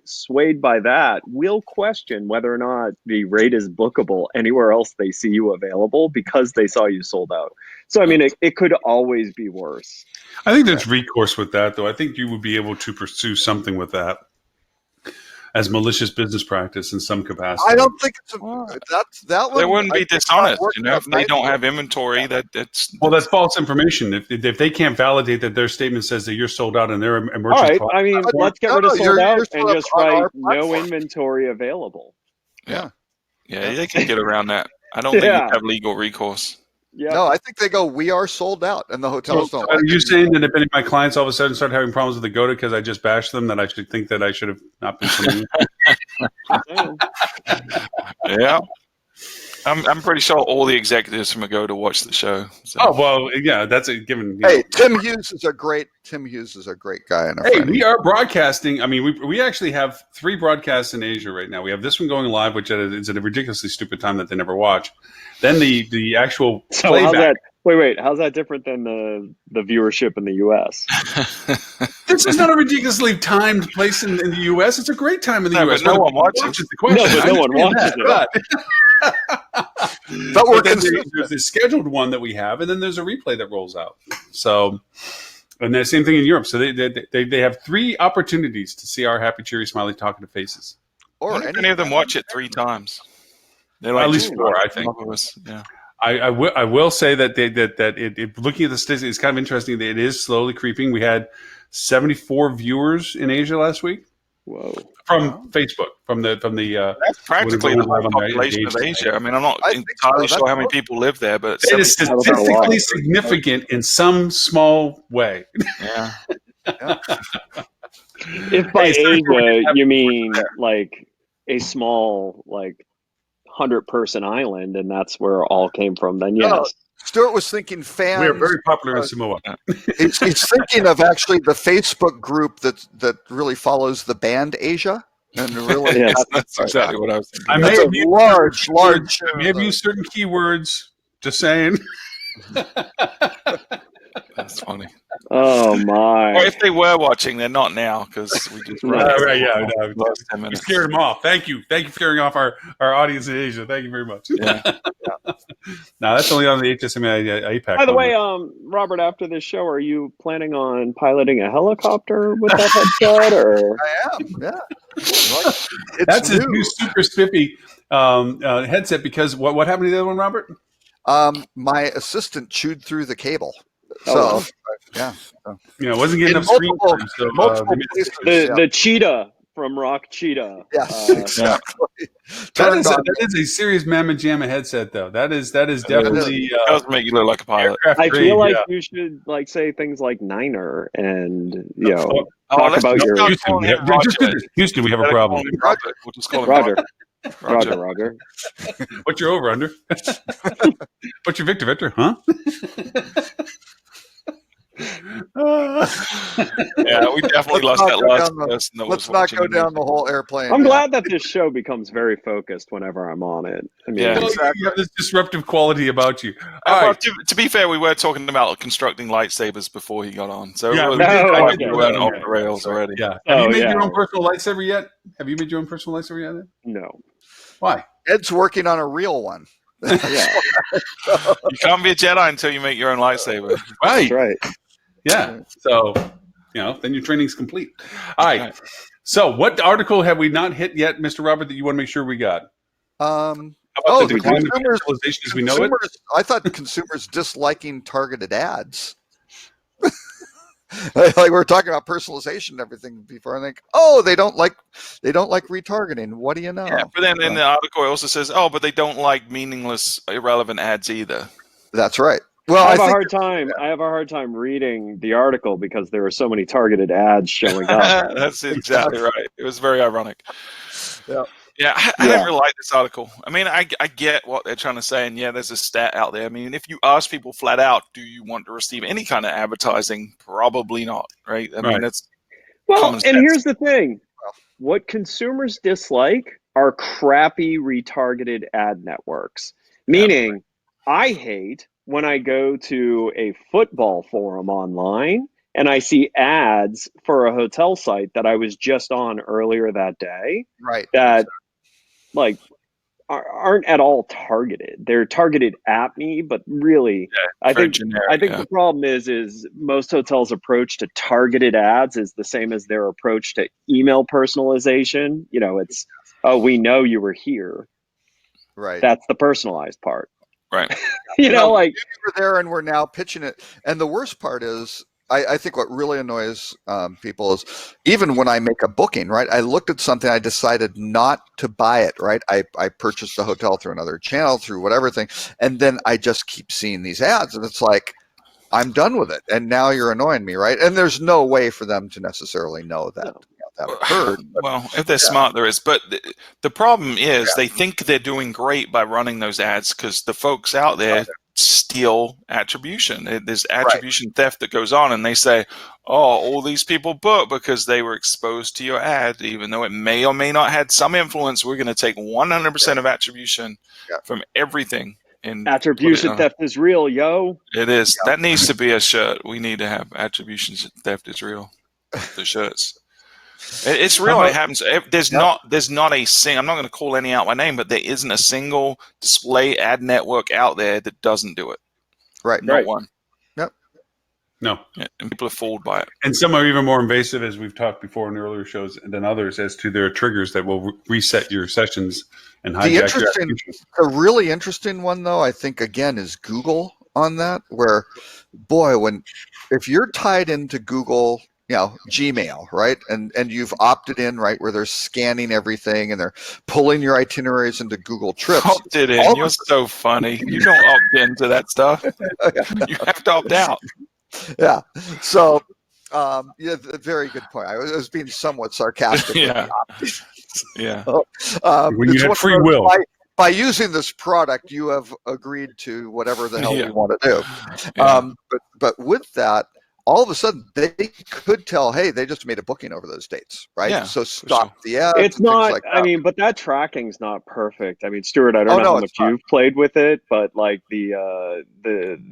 swayed by that will question whether or not the rate is bookable anywhere else they see you available because they saw you sold out. So, I mean, it could always be worse. I think there's recourse with that, though. I think you would be able to pursue something with that as malicious business practice in some capacity. I don't think it's that one. They wouldn't be dishonest, if they don't have inventory. That's false information. If they can't validate that their statement says that you're sold out and they're emerging. All right, I mean, let's get rid of sold out and just write no inventory available. Yeah, they can get around that. I don't think you have legal recourse. Yeah. No, I think they go, we are sold out, and the hotels don't. Are you saying that if any of my clients all of a sudden start having problems with Agoda because I just bashed them, that I should think that I should have not been something? Yeah. I'm pretty sure all the executives from Agoda watch the show. So. Oh, well, yeah, that's a given. Hey, Tim Hughes is a great guy. And we are broadcasting. I mean, we actually have 3 broadcasts in Asia right now. We have this one going live, which is at a ridiculously stupid time that they never watch. Then the actual playback. How's that different than the viewership in the U.S.? This is not a ridiculously timed place in the U.S. It's a great time in the No, U.S. but no Whether one people watches. watch is the question. No, but no one I understand watches that, But we're but then consistent. there's the scheduled one that we have, and then there's a replay that rolls out. So, and the same thing in Europe. So they have 3 opportunities to see our happy, cheery, smiley, talkative faces. I Or wonder if any of them watch it 3 times. They're At least 4, I think. Yeah. I will say that looking at the statistics, it's kind of interesting that it is slowly creeping. We had 74 viewers in Asia last week Whoa. from Facebook, from the That's practically the whole population of Age. Asia. I mean, I'm not I think entirely so. sure how many That's- people live there, but It is 74 statistically significant in some small way. Yeah. If by Hey, so Asia you mean like a small, like 100-person island, and that's where it all came from, then yes. No. Stuart was thinking fans. We are very popular in Samoa. He's thinking of actually the Facebook group that really follows the band Asia, and really Yes. That's exactly what I was thinking. I may that's a have used large. I may have used certain keywords. Just saying. That's funny. Oh Or my. if they were watching, they're not now because we just Right, yeah, no. last 10 You minutes. scared them off. Thank you for scaring off our audience in Asia. Thank you very much. Yeah. No, that's only on the HSMA APAC. By the one. way, Robert, after this show, are you planning on piloting a helicopter with that headset, or? I am. Yeah. It's that's his new. new super spiffy headset. Because what happened to the other one, Robert? My assistant chewed through the cable. Oh. So yeah, You know, wasn't getting In enough screen multiple- time. So, multiple they made a places. decision. The cheetah from Rock Cheetah. yes, exactly. that Turned on is a serious mamma jamma headset, though. That is definitely It does make you look like a pilot. aircraft I grade, feel like yeah. you should like say things like Niner and talk let's about just your not Houston, call we him have, Roger. Houston, we have a Instead of problem. calling him Robert, we'll just call him Roger. Roger. Roger. What's your over under? What's your Victor? Huh? Yeah, we definitely Let's lost not that go last down the- person that Let's was not watching. go down the whole airplane. I'm glad that this show becomes very focused whenever I'm on it. I mean, Yeah. Well, you have this disruptive quality about you. All Well, right. to be fair, we were talking about constructing lightsabers before he got on, so Yeah, it was we did. like Oh, we okay. weren't off Okay. the rails already. Yeah. Have Oh, you made yeah. your own personal lightsaber yet? Have you made your own personal lightsaber yet? no. Why? Ed's working on a real one. Yeah, You can't be a Jedi until you make your own lightsaber. that's right. Yeah. So, then your training's complete. All right. Right. So, what article have we not hit yet, Mr. Robert, that you want to make sure we got? Oh, How about the decline of consumers- civilization as we know it? I thought consumers disliking targeted ads. Like we were talking about personalization and everything before. I think, they don't like retargeting. What do you know? Yeah, but then in the article it also says, but they don't like meaningless, irrelevant ads either. That's right. Well, I I have a think hard time reading the article because there were so many targeted ads showing up. That's exactly right. It was very ironic. Yeah. Yeah, I didn't really like this article. I mean, I get what they're trying to say, and yeah, there's a stat out there. I mean, if you ask people flat out, do you want to receive any kind of advertising? Probably not, right? I mean, Right. that's Well, common and sense. here's the thing. What consumers dislike are crappy retargeted ad networks. Meaning, I hate when I go to a football forum online and I see ads for a hotel site that I was just on earlier that day right. that like aren't at all targeted. They're targeted at me, but really, I very think generic, the problem is most hotels' approach to targeted ads is the same as their approach to email personalization. It's we know you were here. Right. That's the personalized part. right. Like We're there and we're now pitching it. And the worst part is, I think what really annoys people is even when I make a booking, right? I looked at something, I decided not to buy it, right? I purchased a hotel through another channel, through whatever thing, and then I just keep seeing these ads, and it's like, I'm done with it, and now you're annoying me, right? And there's no way for them to necessarily know that that occurred. But Well, if they're smart, there is. But the problem is they think they're doing great by running those ads because the folks out there steal attribution. There's attribution theft that goes on, and they say, all these people book because they were exposed to your ad, even though it may or may not had some influence. We're going to take 100% of attribution from everything. And attribution theft is real, yo. It is. That needs to be a shirt. We need to have attribution theft is real. the shirts. It's real. It happens. There's not a single. I'm not going to call any out by name, but there isn't a single display ad network out there that doesn't do it. Right. Not one. Yep. No. Yeah, and people are fooled by it. And some are even more invasive, as we've talked before in earlier shows, than others, as to their triggers that will reset your sessions and hijack your application. A really interesting one, though, I think, again, is Google on that, where, boy, if you're tied into Google, Gmail, right, and you've opted in, right, where they're scanning everything and they're pulling your itineraries into Google Trips. Opted in. You're so funny. You don't opt into that stuff. You have to opt out. Yeah. So, very good point. I was being somewhat sarcastic. Yeah. Yeah. When you have free will. By using this product, you have agreed to whatever the hell you want to do. Yeah. But with that, all of a sudden they could tell, hey, they just made a booking over those dates, right? Yeah, so stop the ads. It's not. Like I mean, but that tracking's not perfect. I mean, Stuart, I don't know how much you've played with it, but like the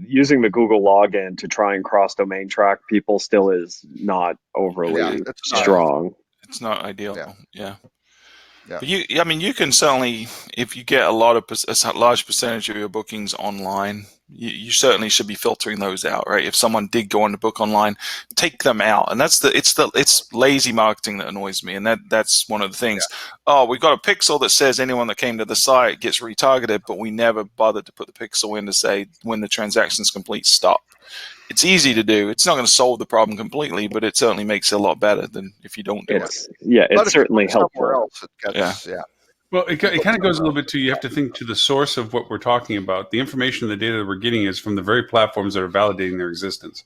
using the Google login to try and cross domain track people still is not overly strong. It's not ideal. Yeah. Yeah. But you can certainly, if you get a large percentage of your bookings online, you certainly should be filtering those out, right? If someone did go on to book online, take them out, and it's lazy marketing that annoys me, and that's one of the things. Yeah. Oh, we've got a pixel that says anyone that came to the site gets retargeted, but we never bothered to put the pixel in to say when the transaction's complete, stop. It's easy to do. It's not going to solve the problem completely, but it certainly makes it a lot better than if you don't do it. Yeah, it's certainly helpful. Well, it kind of goes a little bit to, you have to think to the source of what we're talking about. The information, the data that we're getting is from the very platforms that are validating their existence.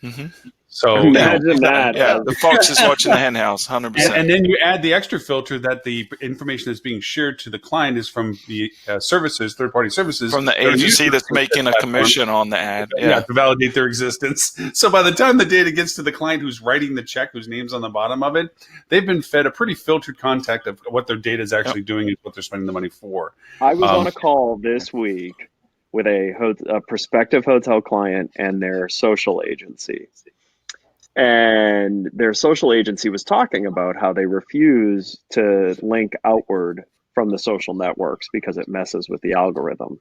Mm-hmm. So imagine that. Yeah, the fox is watching the hen house, 100%. And then you add the extra filter that the information that's being shared to the client is from the services, third-party services. From the agency that's making a commission on the ad. Yeah, to validate their existence. So by the time the data gets to the client who's writing the check, whose name's on the bottom of it, they've been fed a pretty filtered contact of what their data is actually doing and what they're spending the money for. I was on a call this week with a prospective hotel client and their social agency. And their social agency was talking about how they refuse to link outward from the social networks because it messes with the algorithm.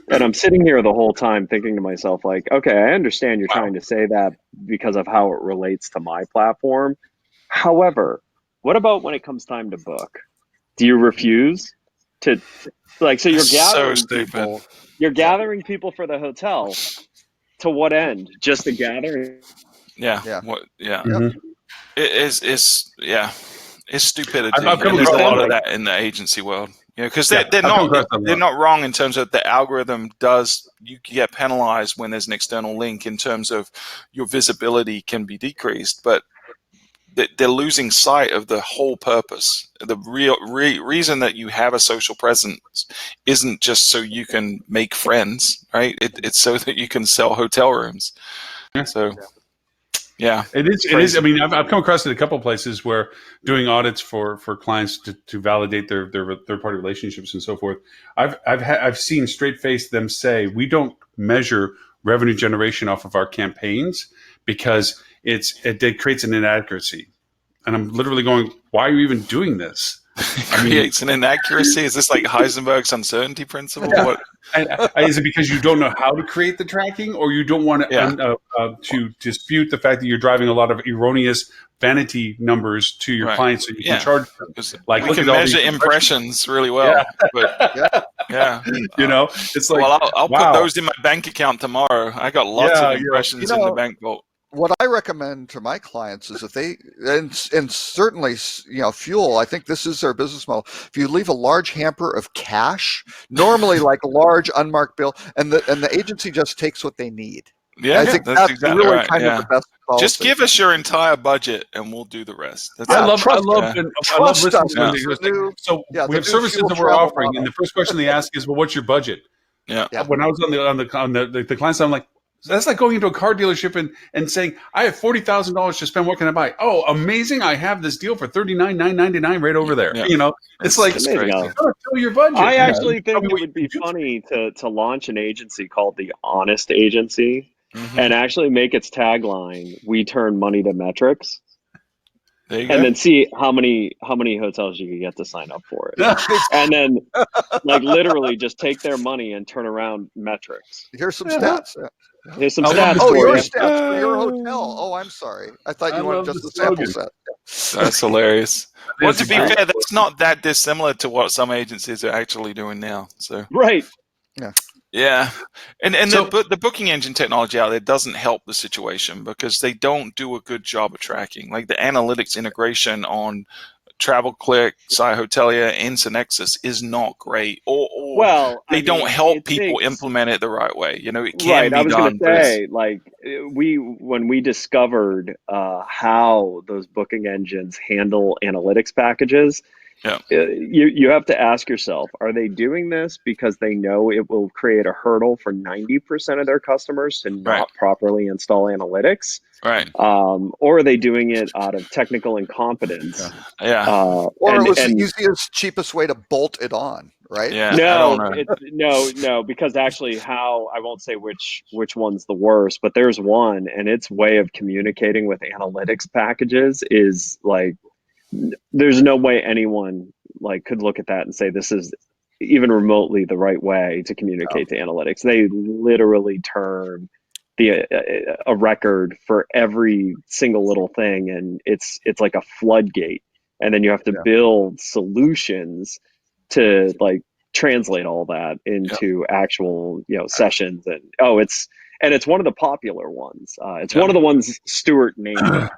And I'm sitting here the whole time thinking to myself, like, okay, I understand you're trying to say that because of how it relates to my platform. However, what about when it comes time to book? Do you refuse to, like, so you're gathering people. You're gathering people for the hotel. To what end? Just to gather? Yeah. Mm-hmm. It's stupidity. I've come there's a across lot of that in the agency world. Because they're not wrong in terms of the algorithm you get penalized when there's an external link in terms of your visibility can be decreased, but they're losing sight of the whole purpose. The real reason that you have a social presence isn't just so you can make friends, right? It's so that you can sell hotel rooms. So. Yeah, it is. I mean, I've come across it a couple of places where doing audits for clients to validate their third party relationships and so forth. I've seen straight face them say, we don't measure revenue generation off of our campaigns because it creates an inaccuracy. And I'm literally going, why are you even doing this? Creates an inaccuracy? Is this like Heisenberg's uncertainty principle? Yeah. What? Is it because you don't know how to create the tracking, or you don't want to dispute the fact that you're driving a lot of erroneous vanity numbers to your clients so you can charge them? Like we can measure impressions really well. But it's like, well, I'll put those in my bank account tomorrow. I got lots of impressions in the bank vault. What I recommend to my clients is if they, and certainly, Fuel, I think this is their business model. If you leave a large hamper of cash, normally like a large unmarked bill, and the agency just takes what they need. Yeah, I think that's exactly really kind of the best policy. Just give us your entire budget and we'll do the rest. I love listening to So we have services that we're offering, and the first question they ask is, well, what's your budget? Yeah. When I was on the client side, I'm like, so that's like going into a car dealership and saying, I have $40,000 to spend. What can I buy? Oh, amazing. I have this deal for $39,999 right over there. Yeah. It's like, tell your budget. I actually think it would be funny to launch an agency called The Honest Agency and actually make its tagline, "We turn money to metrics," There you and go. then see how many hotels you can get to sign up for it. And then like literally just take their money and turn around metrics. Here's some stats. Here's some I love stats this Oh, for your you. stats for your hotel. Oh, I'm sorry. I thought I you wanted love just the the sample slogan. set. That's hilarious. Well, to be That's fair, that's not that dissimilar to what some agencies are actually doing now. So Right. yeah, and So- the booking engine technology out there doesn't help the situation because they don't do a good job of tracking. Like the analytics integration on TravelClick, Sci Hotelier, and Synexus is not great, or Well, they I don't mean, help it people takes- implement it the right way. You know, it can Right. be I was going done, to but it's- say, like, when we discovered how those booking engines handle analytics packages, Yeah. you have to ask yourself, are they doing this because they know it will create a hurdle for 90% of their customers to not Right. properly install analytics? right, Or are they doing it out of technical incompetence? yeah, Or And- it was and- the easiest, cheapest way to bolt it on, right? yeah. I don't know. No, because actually I won't say which one's the worst, but there's one, and its way of communicating with analytics packages is like, there's no way anyone like could look at that and say this is even remotely the right way to communicate to analytics. They literally turn a record for every single little thing, and it's like a floodgate, and then you have to build solutions to like translate all that into actual sessions. And it's one of the popular ones. It's one of the ones Stuart named.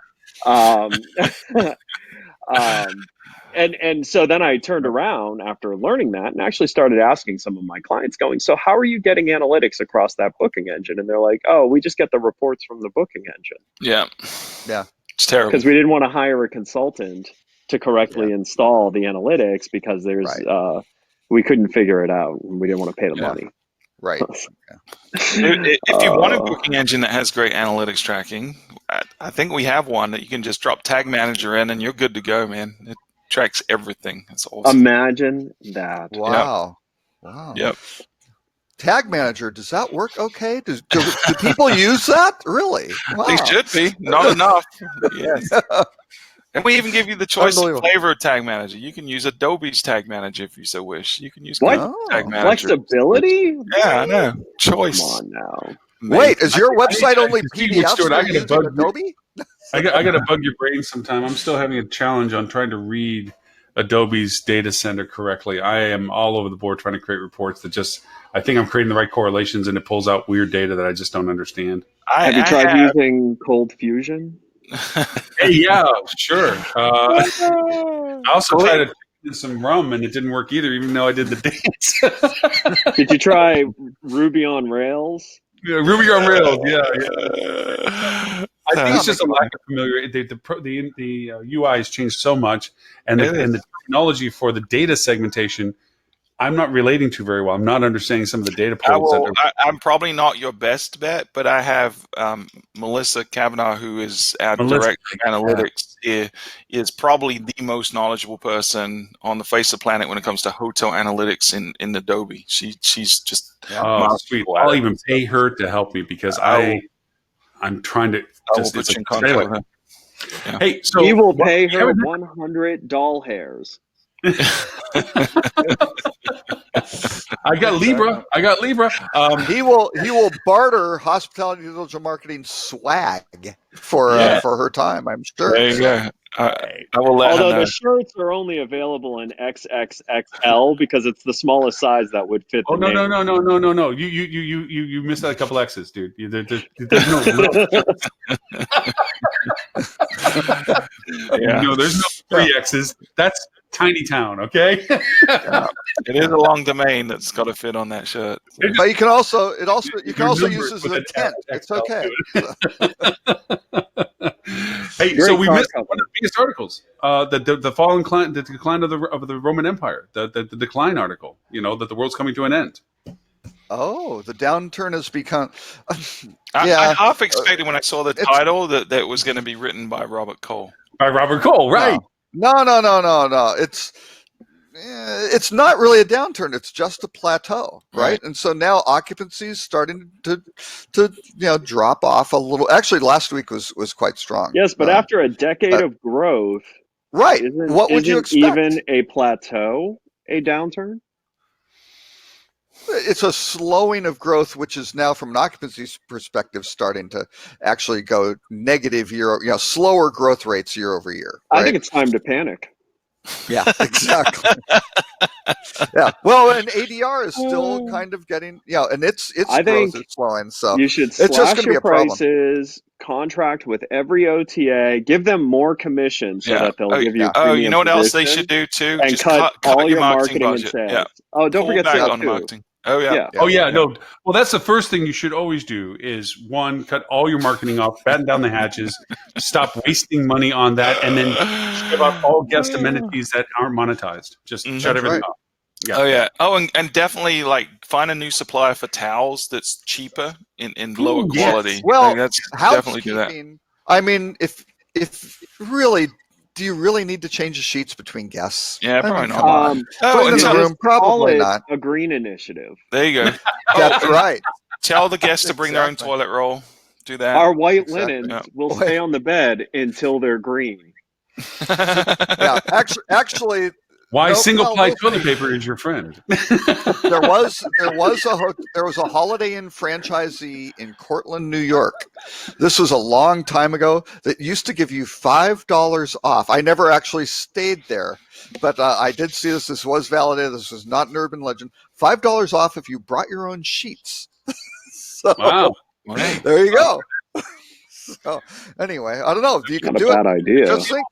And so then I turned around after learning that and actually started asking some of my clients, going, so how are you getting analytics across that booking engine? And they're like, oh, we just get the reports from the booking engine. Yeah, Yeah. it's terrible. Because we didn't want to hire a consultant to correctly install the analytics because we couldn't figure it out and we didn't want to pay the money. Right. If you want a booking engine that has great analytics tracking, I think we have one that you can just drop Tag Manager in and you're good to go, man. It tracks everything. It's awesome. Imagine that. Wow. Wow. Yep. Tag Manager, does that work okay? Do people use that? Really? Wow. They should be. Not enough. Yes. And we even give you the choice of Unbelievable. flavor of Tag Manager. You can use Adobe's Tag Manager if you so wish. You can use What? Google's Tag Manager. Flexibility? Yeah, I know. Choice. Come on now. Wait, is your website only Steve, PDFs Stuart, I gotta using bug you. Adobe? I got to bug your brain sometime. I'm still having a challenge on trying to read Adobe's data center correctly. I am all over the board trying to create reports that just, I think I'm creating the right correlations and it pulls out weird data that I just don't understand. Have you tried using Cold Fusion? Hey, yeah, sure. I also tried to do some rum and it didn't work either, even though I did the dance. Did you try Ruby on Rails? Yeah, Ruby on Rails, yeah. I think it's just a lack of familiarity. The UI has changed so much, and the technology for the data segmentation, I'm not relating to very well. I'm not understanding some of the data pools. I'm probably not your best bet, but I have Melissa Kavanaugh, who is our director of analytics, is probably the most knowledgeable person on the face of the planet when it comes to hotel analytics in Adobe. She's just sweet. I'll even pay her to help me because I'm trying to. Just put you in contact with her. Yeah. Hey, so he will pay her 100 doll hairs. I got Libra. He will barter hospitality and digital marketing swag for her time, I'm sure. There you go. I will let her know. Although the shirts are only available in XXXL because it's the smallest size that would fit. Oh no! You missed out a couple X's, dude. There's no. No, there's no 3 X's. That's Tiny Town, okay? It is a long domain that's got to fit on that shirt. But you can also use it as a tent. It's okay. Hey, so we missed one of the biggest articles. The fallen decline, the decline of the Roman Empire, the decline article. That the world's coming to an end. Oh, the downturn has become. I half expected when I saw the title that it was going to be written by Robert Cole. By Robert Cole, right? No. It's it's not really a downturn. It's just a plateau, right? And so now occupancy is starting to drop off a little. Actually, last week was quite strong. Yes, but after a decade of growth, right? What would you isn't expect? even a plateau a downturn? It's a slowing of growth, which is now, from an occupancy perspective, starting to actually go negative slower growth rates year over year. Right? I think it's time to panic. Yeah, exactly. Yeah. Well, and ADR is still kind of getting, and its growth is slowing. So you should it's just slash going to be your a problem. prices, contract with every OTA, give them more commission so that they'll give you. Oh, you know what else they position, should do too? and Just cut all your your marketing and budget. sales. Yeah. Oh, don't Pull forget back sales on too. marketing. Oh yeah. No. Well, that's the first thing you should always do is, one, cut all your marketing off, batten down the hatches, stop wasting money on that, and then give up all guest amenities that aren't monetized. Just shut everything off. Yeah. Oh yeah. Oh, and definitely find a new supplier for towels that's cheaper in lower quality. Yes. Well, that's definitely do that. I mean, if really, do you really need to change the sheets between guests? Yeah, probably not. In the room, probably not. A green initiative. There you go. That's right. Tell the guests to bring their own toilet roll. Do that. Our white linens will stay on the bed until they're green. Yeah, actually. Why single-ply toilet paper is your friend? There was a Holiday Inn franchisee in Cortland, New York. This was a long time ago that used to give you $5 off. I never actually stayed there, but I did see this. This was validated. This was not an urban legend. $5 off if you brought your own sheets. So, wow. There you go. So anyway, I don't know if you can do it. Not a bad idea. Just think,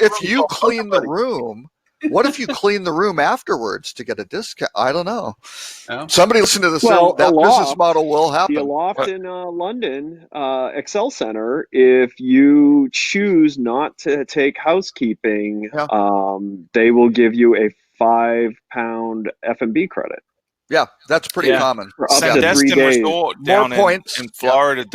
if you clean the room. What if you clean the room afterwards to get a discount? I don't know. Yeah. Somebody listen to this. That business model will happen. The Aloft in London, Excel Center, if you choose not to take housekeeping, they will give you a £5 F&B credit. Yeah, that's pretty common. Sandestin Resort down in Florida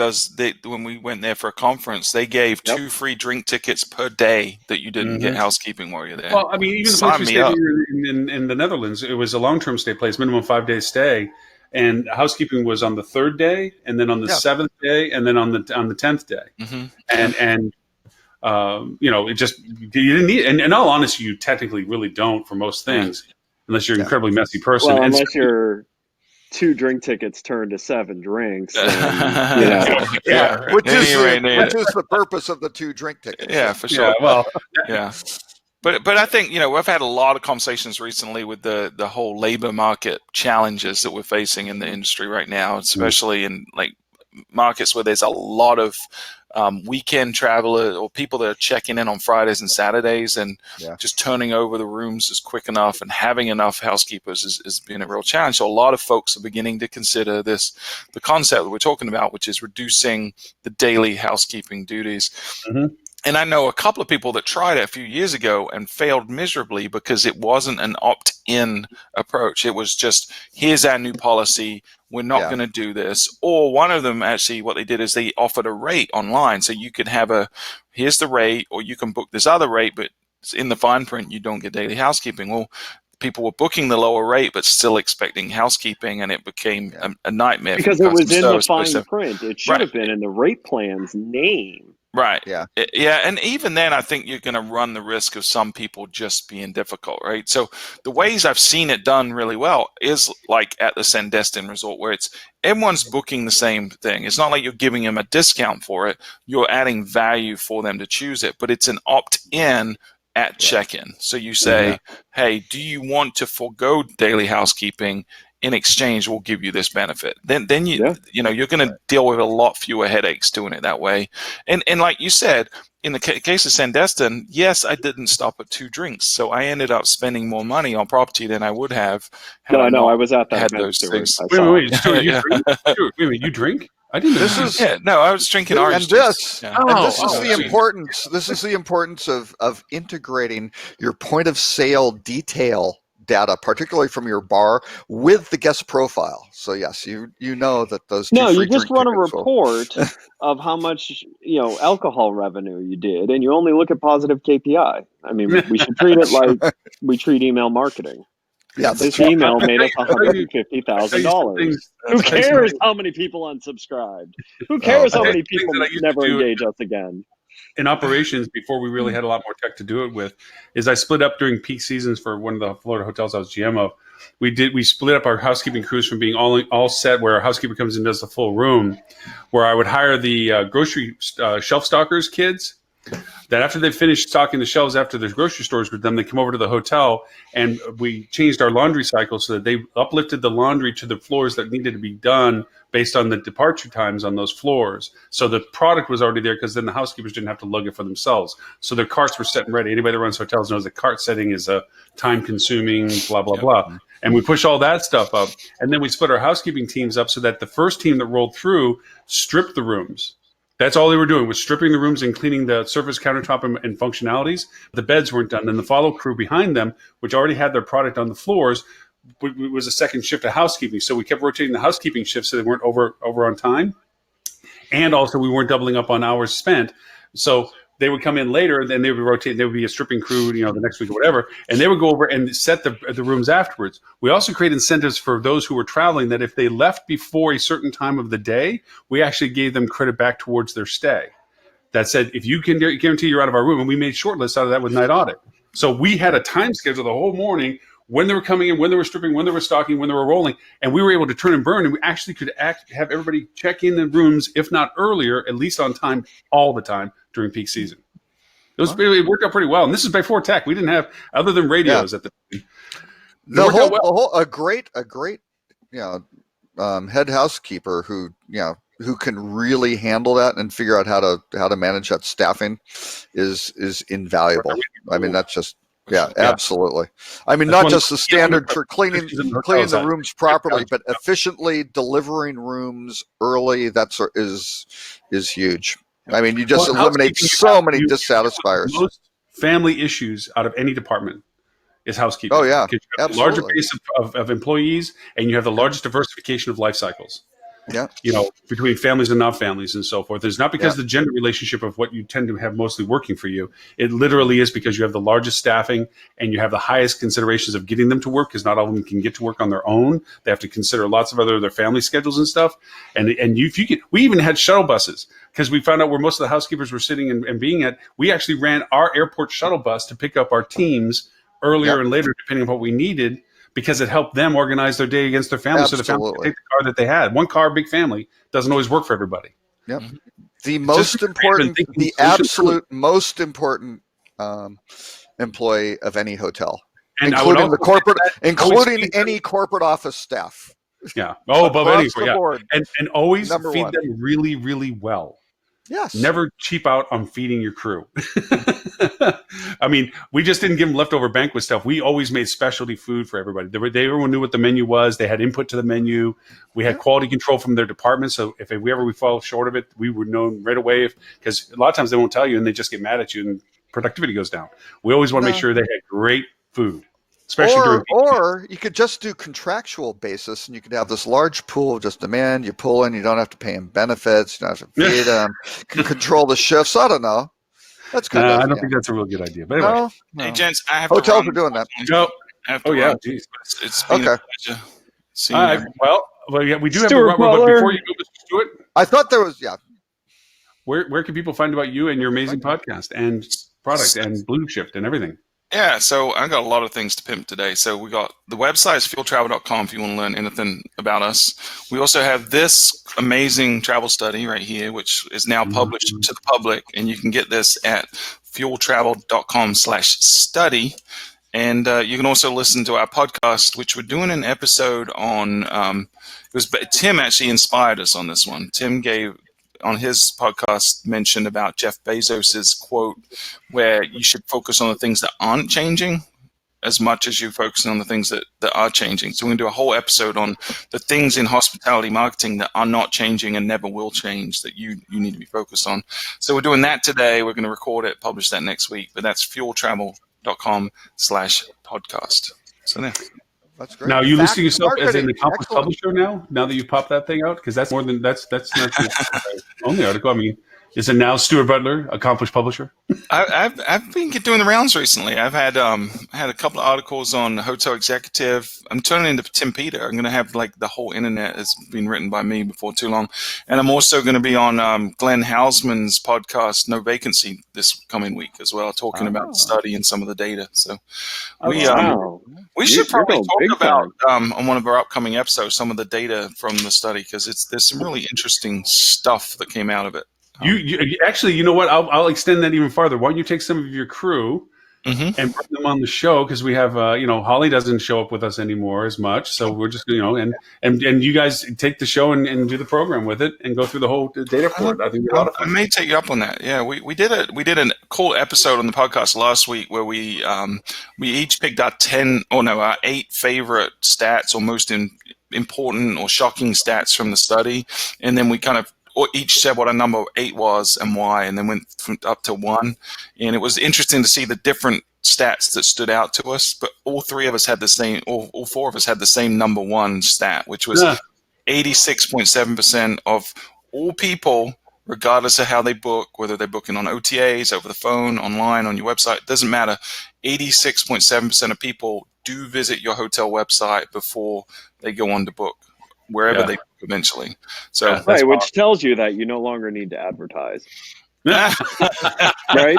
when we went there for a conference, they gave 2 free drink tickets per day that you didn't get housekeeping while you're there. Well, I mean, even the place we stayed in the Netherlands, it was a long-term stay place, minimum 5-day stay, and housekeeping was on the 3rd day, and then on the 7th day, and then on the 10th day, and it just, you didn't need. And in all honesty, you technically really don't for most things. Unless you're an incredibly messy person. Well, unless you're 2 drink tickets turned to 7 drinks. And, which is the purpose of the 2 drink tickets. Yeah, for sure. But I think, we've had a lot of conversations recently with the whole labor market challenges that we're facing in the industry right now, especially in markets where there's a lot of weekend travelers or people that are checking in on Fridays and Saturdays, and just turning over the rooms is quick enough, and having enough housekeepers is being a real challenge. So a lot of folks are beginning to consider the concept that we're talking about, which is reducing the daily housekeeping duties. And I know a couple of people that tried it a few years ago and failed miserably because it wasn't an opt-in approach. It was just, here's our new policy. We're not going to do this. Or one of them, actually, what they did is they offered a rate online. So you could have here's the rate, or you can book this other rate, but in the fine print, you don't get daily housekeeping. Well, people were booking the lower rate, but still expecting housekeeping, and it became a nightmare. Because it was in the fine print. It should have been in the rate plan's name. Right. Yeah. And even then, I think you're going to run the risk of some people just being difficult, right? So the ways I've seen it done really well is like at the Sandestin Resort, where everyone's booking the same thing. It's not like you're giving them a discount for it. You're adding value for them to choose it, but it's an opt-in at check-in. So you say, hey, do you want to forego daily housekeeping? In exchange, we'll give you this benefit. Then you're going to deal with a lot fewer headaches doing it that way. And like you said, in the case of Sandestin, yes, I didn't stop at 2 drinks, so I ended up spending more money on property than I would have. I was at that. Had those things. Wait, you drink? I didn't. I was drinking orange juice. This is the importance of integrating your point of sale detail data, particularly from your bar, with the guest profile. So yes, you know that those two No, you free just drink run a tickets will- report of how much alcohol revenue you did, and you only look at positive KPI. I mean, we should treat it like we treat email marketing. Yeah, This that's right. email made us I'll tell you $150,000. something- Who I'll tell you cares something. how many people unsubscribed? Who cares how I'll tell many you people things that I used to never do. engage us again? In operations, before we really had a lot more tech to do it with, is I split up during peak seasons for one of the Florida hotels I was GM of. We split up our housekeeping crews from being all set, where our housekeeper comes and does the full room, where I would hire the grocery shelf stockers kids. That after they finished stocking the shelves after the grocery stores with them, they come over to the hotel, and we changed our laundry cycle so that they uplifted the laundry to the floors that needed to be done based on the departure times on those floors. So the product was already there, because then the housekeepers didn't have to lug it for themselves. So their carts were set and ready. Anybody that runs hotels knows that cart setting is a time-consuming blah, blah, blah. And we push all that stuff up. And then we split our housekeeping teams up so that the first team that rolled through stripped the rooms. That's all they were doing, was stripping the rooms and cleaning the surface countertop and functionalities. The beds weren't done. And the follow crew behind them, which already had their product on the floors, was a second shift of housekeeping. So we kept rotating the housekeeping shifts so they weren't over on time. And also we weren't doubling up on hours spent. So they would come in later, and then they would rotate. There would be a stripping crew, the next week or whatever, and they would go over and set the rooms afterwards. We also create incentives for those who were traveling, that if they left before a certain time of the day, we actually gave them credit back towards their stay. That said, if you can guarantee you're out of our room, and we made short lists out of that with Night Audit. So we had a time schedule the whole morning, when they were coming in, when they were stripping, when they were stocking, when they were rolling, and we were able to turn and burn, and we actually could have everybody check in the rooms, if not earlier, at least on time, all the time during peak season. It worked out pretty well, and this is before tech. We didn't have, other than radios at the time. A great head housekeeper who can really handle that and figure out how to manage that staffing is invaluable. I mean, that's just absolutely. I mean, not just the standard for cleaning the rooms properly, but efficiently delivering rooms early. Is huge. I mean, you just eliminate so many dissatisfiers. Most family issues out of any department is housekeeping. Oh yeah, because you have the larger base of employees, and you have the largest diversification of life cycles. Yeah, between families and not families and so forth. It's not because of the gender relationship of what you tend to have mostly working for you. It literally is because you have the largest staffing, and you have the highest considerations of getting them to work, because not all of them can get to work on their own. They have to consider lots of their family schedules and stuff. And we even had shuttle buses, because we found out where most of the housekeepers were sitting and being at. We actually ran our airport shuttle bus to pick up our teams earlier and later, depending on what we needed, because it helped them organize their day against their family. Absolutely. So the family could take the car that they had. One car, big family, doesn't always work for everybody. Yep. The absolute most important employee of any hotel, and including the corporate, any corporate office staff. Yeah. Oh, above any. Board, and always Number feed one. them really, really well. Yes. Never cheap out on feeding your crew. I mean, we just didn't give them leftover banquet stuff. We always made specialty food for everybody. Everyone knew what the menu was. They had input to the menu. We had quality control from their department. So if we fall short of it, we were known right away. Because a lot of times they won't tell you, and they just get mad at you, and productivity goes down. We always want to make sure they had great food. Especially or you could just do contractual basis, and you could have this large pool of just demand. You pull in, you don't have to pay them benefits, you don't have to feed them, can control the shifts. I don't know. That's good. I don't think that's a real good idea. But anyway, no. Hey, gents, I have hotels to are doing that. No. Run. Geez. It's been a pleasure. We do have Stuart a but before you go, Mr. Stewart, I thought there was Where can people find about you and your amazing podcast and product and Blue Shift and everything? Yeah, so I got a lot of things to pimp today. So we got the website is fueltravel.com if you want to learn anything about us. We also have this amazing travel study right here, which is now published to the public, and you can get this at fueltravel.com/study. And you can also listen to our podcast, which we're doing an episode on. Tim actually inspired us on this one. Tim gave on his podcast mentioned about Jeff Bezos's quote, where you should focus on the things that aren't changing as much as you focus on the things that are changing. So we're going to do a whole episode on the things in hospitality marketing that are not changing and never will change that you need to be focused on. So we're doing that today. We're going to record it, publish that next week, but that's fueltravel.com/podcast. So there. That's great. Now, are you Fact listing yourself as an marketing. accomplished Excellent. publisher now? Now that you've popped that thing out, because that's more than that's not your only article. I mean, is it now Stuart Butler, accomplished publisher? I've been doing the rounds recently. I've had had a couple of articles on Hotel Executive. I'm turning into Tim Peter. I'm going to have like the whole internet has been written by me before too long, and I'm also going to be on Glenn Hausman's podcast No Vacancy this coming week as well, talking about the study and some of the data. So we Wow. we should You're probably going big talk about on one of our upcoming episodes some of the data from the study because there's some really interesting stuff that came out of it. You actually, you know what? I'll extend that even farther. Why don't you take some of your crew Mhm. and bring them on the show? Because we have, Holly doesn't show up with us anymore as much, so we're just, and you guys take the show and do the program with it and go through the whole data for it. I think it'd be a lot of I fun. may take you up on that. Yeah, we did a cool episode on the podcast last week where we each picked our 8 favorite stats or most important or shocking stats from the study, and then we kind of each said what our number 8 was and why, and then went up to 1. And it was interesting to see the different stats that stood out to us. But all 3 of us had the same, all 4 of us had the same number 1 stat, which was 86.7% of all people, regardless of how they book, whether they're booking on OTAs, over the phone, online, on your website, it doesn't matter. 86.7% of people do visit your hotel website before they go on to book, wherever they book eventually. So Yeah. Right, which tells you that you no longer need to advertise. Right?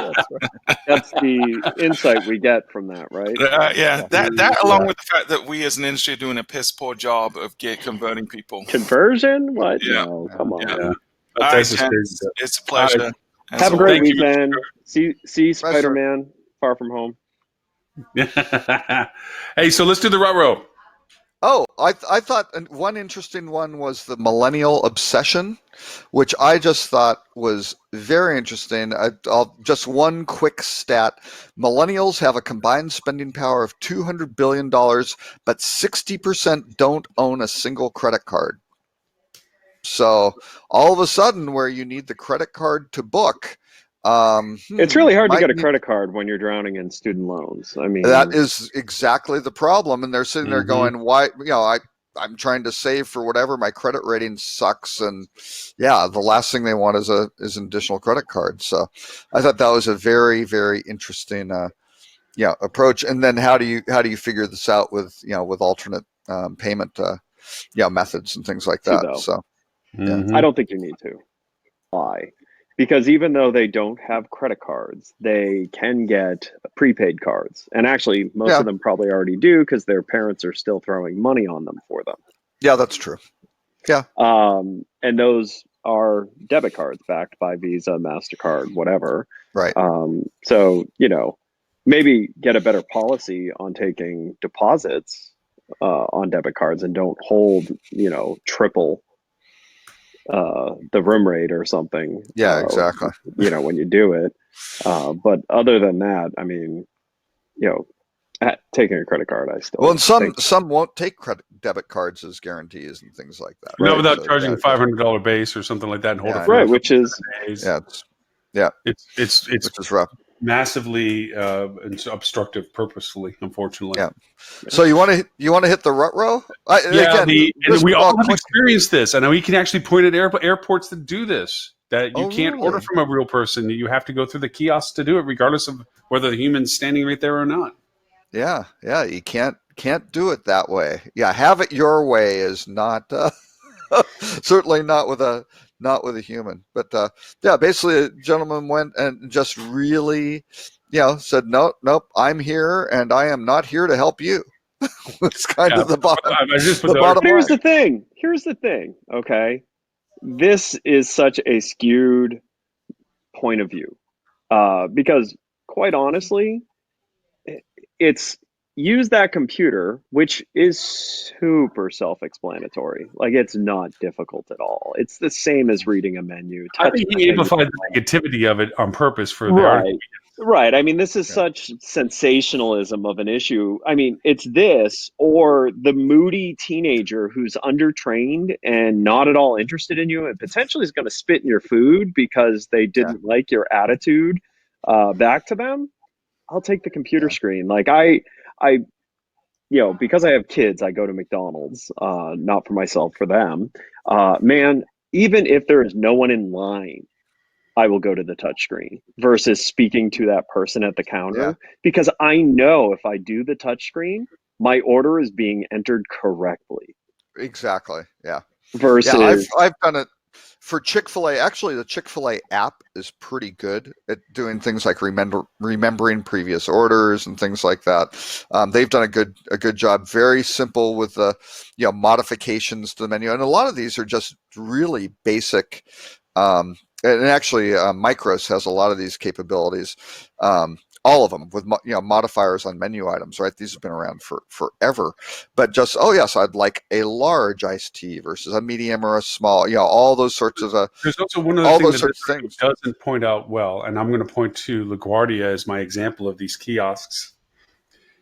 That's the insight we get from that, right? that along with the fact that we as an industry are doing a piss poor job of converting people. Conversion? What? Yeah. No, come on. Yeah. All That's right, just Ken, crazy. it's a pleasure. As Have a always. great Thank week, you. man. See Spider-Man Far From Home. Hey, so let's do the ruh-roh. Oh, I thought one interesting one was the millennial obsession, which I just thought was very interesting. I'll just one quick stat. Millennials have a combined spending power of $200 billion, but 60% don't own a single credit card. So all of a sudden, where you need the credit card to book, It's really hard to might get a need- credit card when you're drowning in student loans. I mean, That is exactly the problem. And they're sitting there Mhm. going, why, I'm trying to save for whatever, my credit rating sucks. And yeah, the last thing they want is an additional credit card. So I thought that was a very, very interesting, approach. And then how do you figure this out with alternate payment, methods and things like that. though. So Mhm. I don't think you need to. Why? Because even though they don't have credit cards, they can get prepaid cards. And actually, most of them probably already do because their parents are still throwing money on them for them. yeah, that's true. And those are debit cards backed by Visa, MasterCard, whatever. Right. So, maybe get a better policy on taking deposits on debit cards and don't hold, triple the room rate or something. Yeah, exactly. When you do it. But other than that, I mean, taking a credit card, I still. Well, and some won't take debit cards as guarantees and things like that. Not right? without So, charging yeah, $500 base or something like that and hold Yeah, it for right, which is days. Yeah, It's which is rough. massively obstructive purposefully, unfortunately. Yeah. So you want to hit the rut row? And we all have experienced this. I know you can actually point at airports that do this. That you can't order from a real person. You have to go through the kiosks to do it, regardless of whether the human's standing right there or not. Yeah, you can't do it that way. Yeah, have it your way is not certainly not with a human. But basically, a gentleman went and just really, said, nope, I'm here, and I am not here to help you. It's kind of the bottom. Here's the thing. Okay, this is such a skewed point of view because, quite honestly, it's use that computer, which is super self-explanatory. Like, it's not difficult at all. It's the same as reading a menu. I think he amplified the negativity of it on purpose for the right. Right. I mean, this is such sensationalism of an issue. I mean, it's this or the moody teenager who's undertrained and not at all interested in you and potentially is going to spit in your food because they didn't like your attitude back to them. I'll take the computer screen. Like I because I have kids, I go to McDonald's, not for myself, for them. Man, even if there is no one in line, I will go to the touchscreen versus speaking to that person at the Yeah, counter, because I know if I do the touchscreen, my order is being entered correctly exactly. Yeah. Yeah, versus I've done it for Chick-fil-A. Actually, the Chick-fil-A app is pretty good at doing things like remembering previous orders and things like that. They've done a good job. Very simple with the modifications to the menu, and a lot of these are just really basic. And actually, Micros has a lot of these capabilities. All of them with modifiers on menu items, right? These have been around for forever. But just, oh yes, I'd like a large iced tea versus a medium or a small. All those sorts of There's also one other all thing those that sorts this of things. doesn't point out well, and I'm going to point to LaGuardia as my example of these kiosks,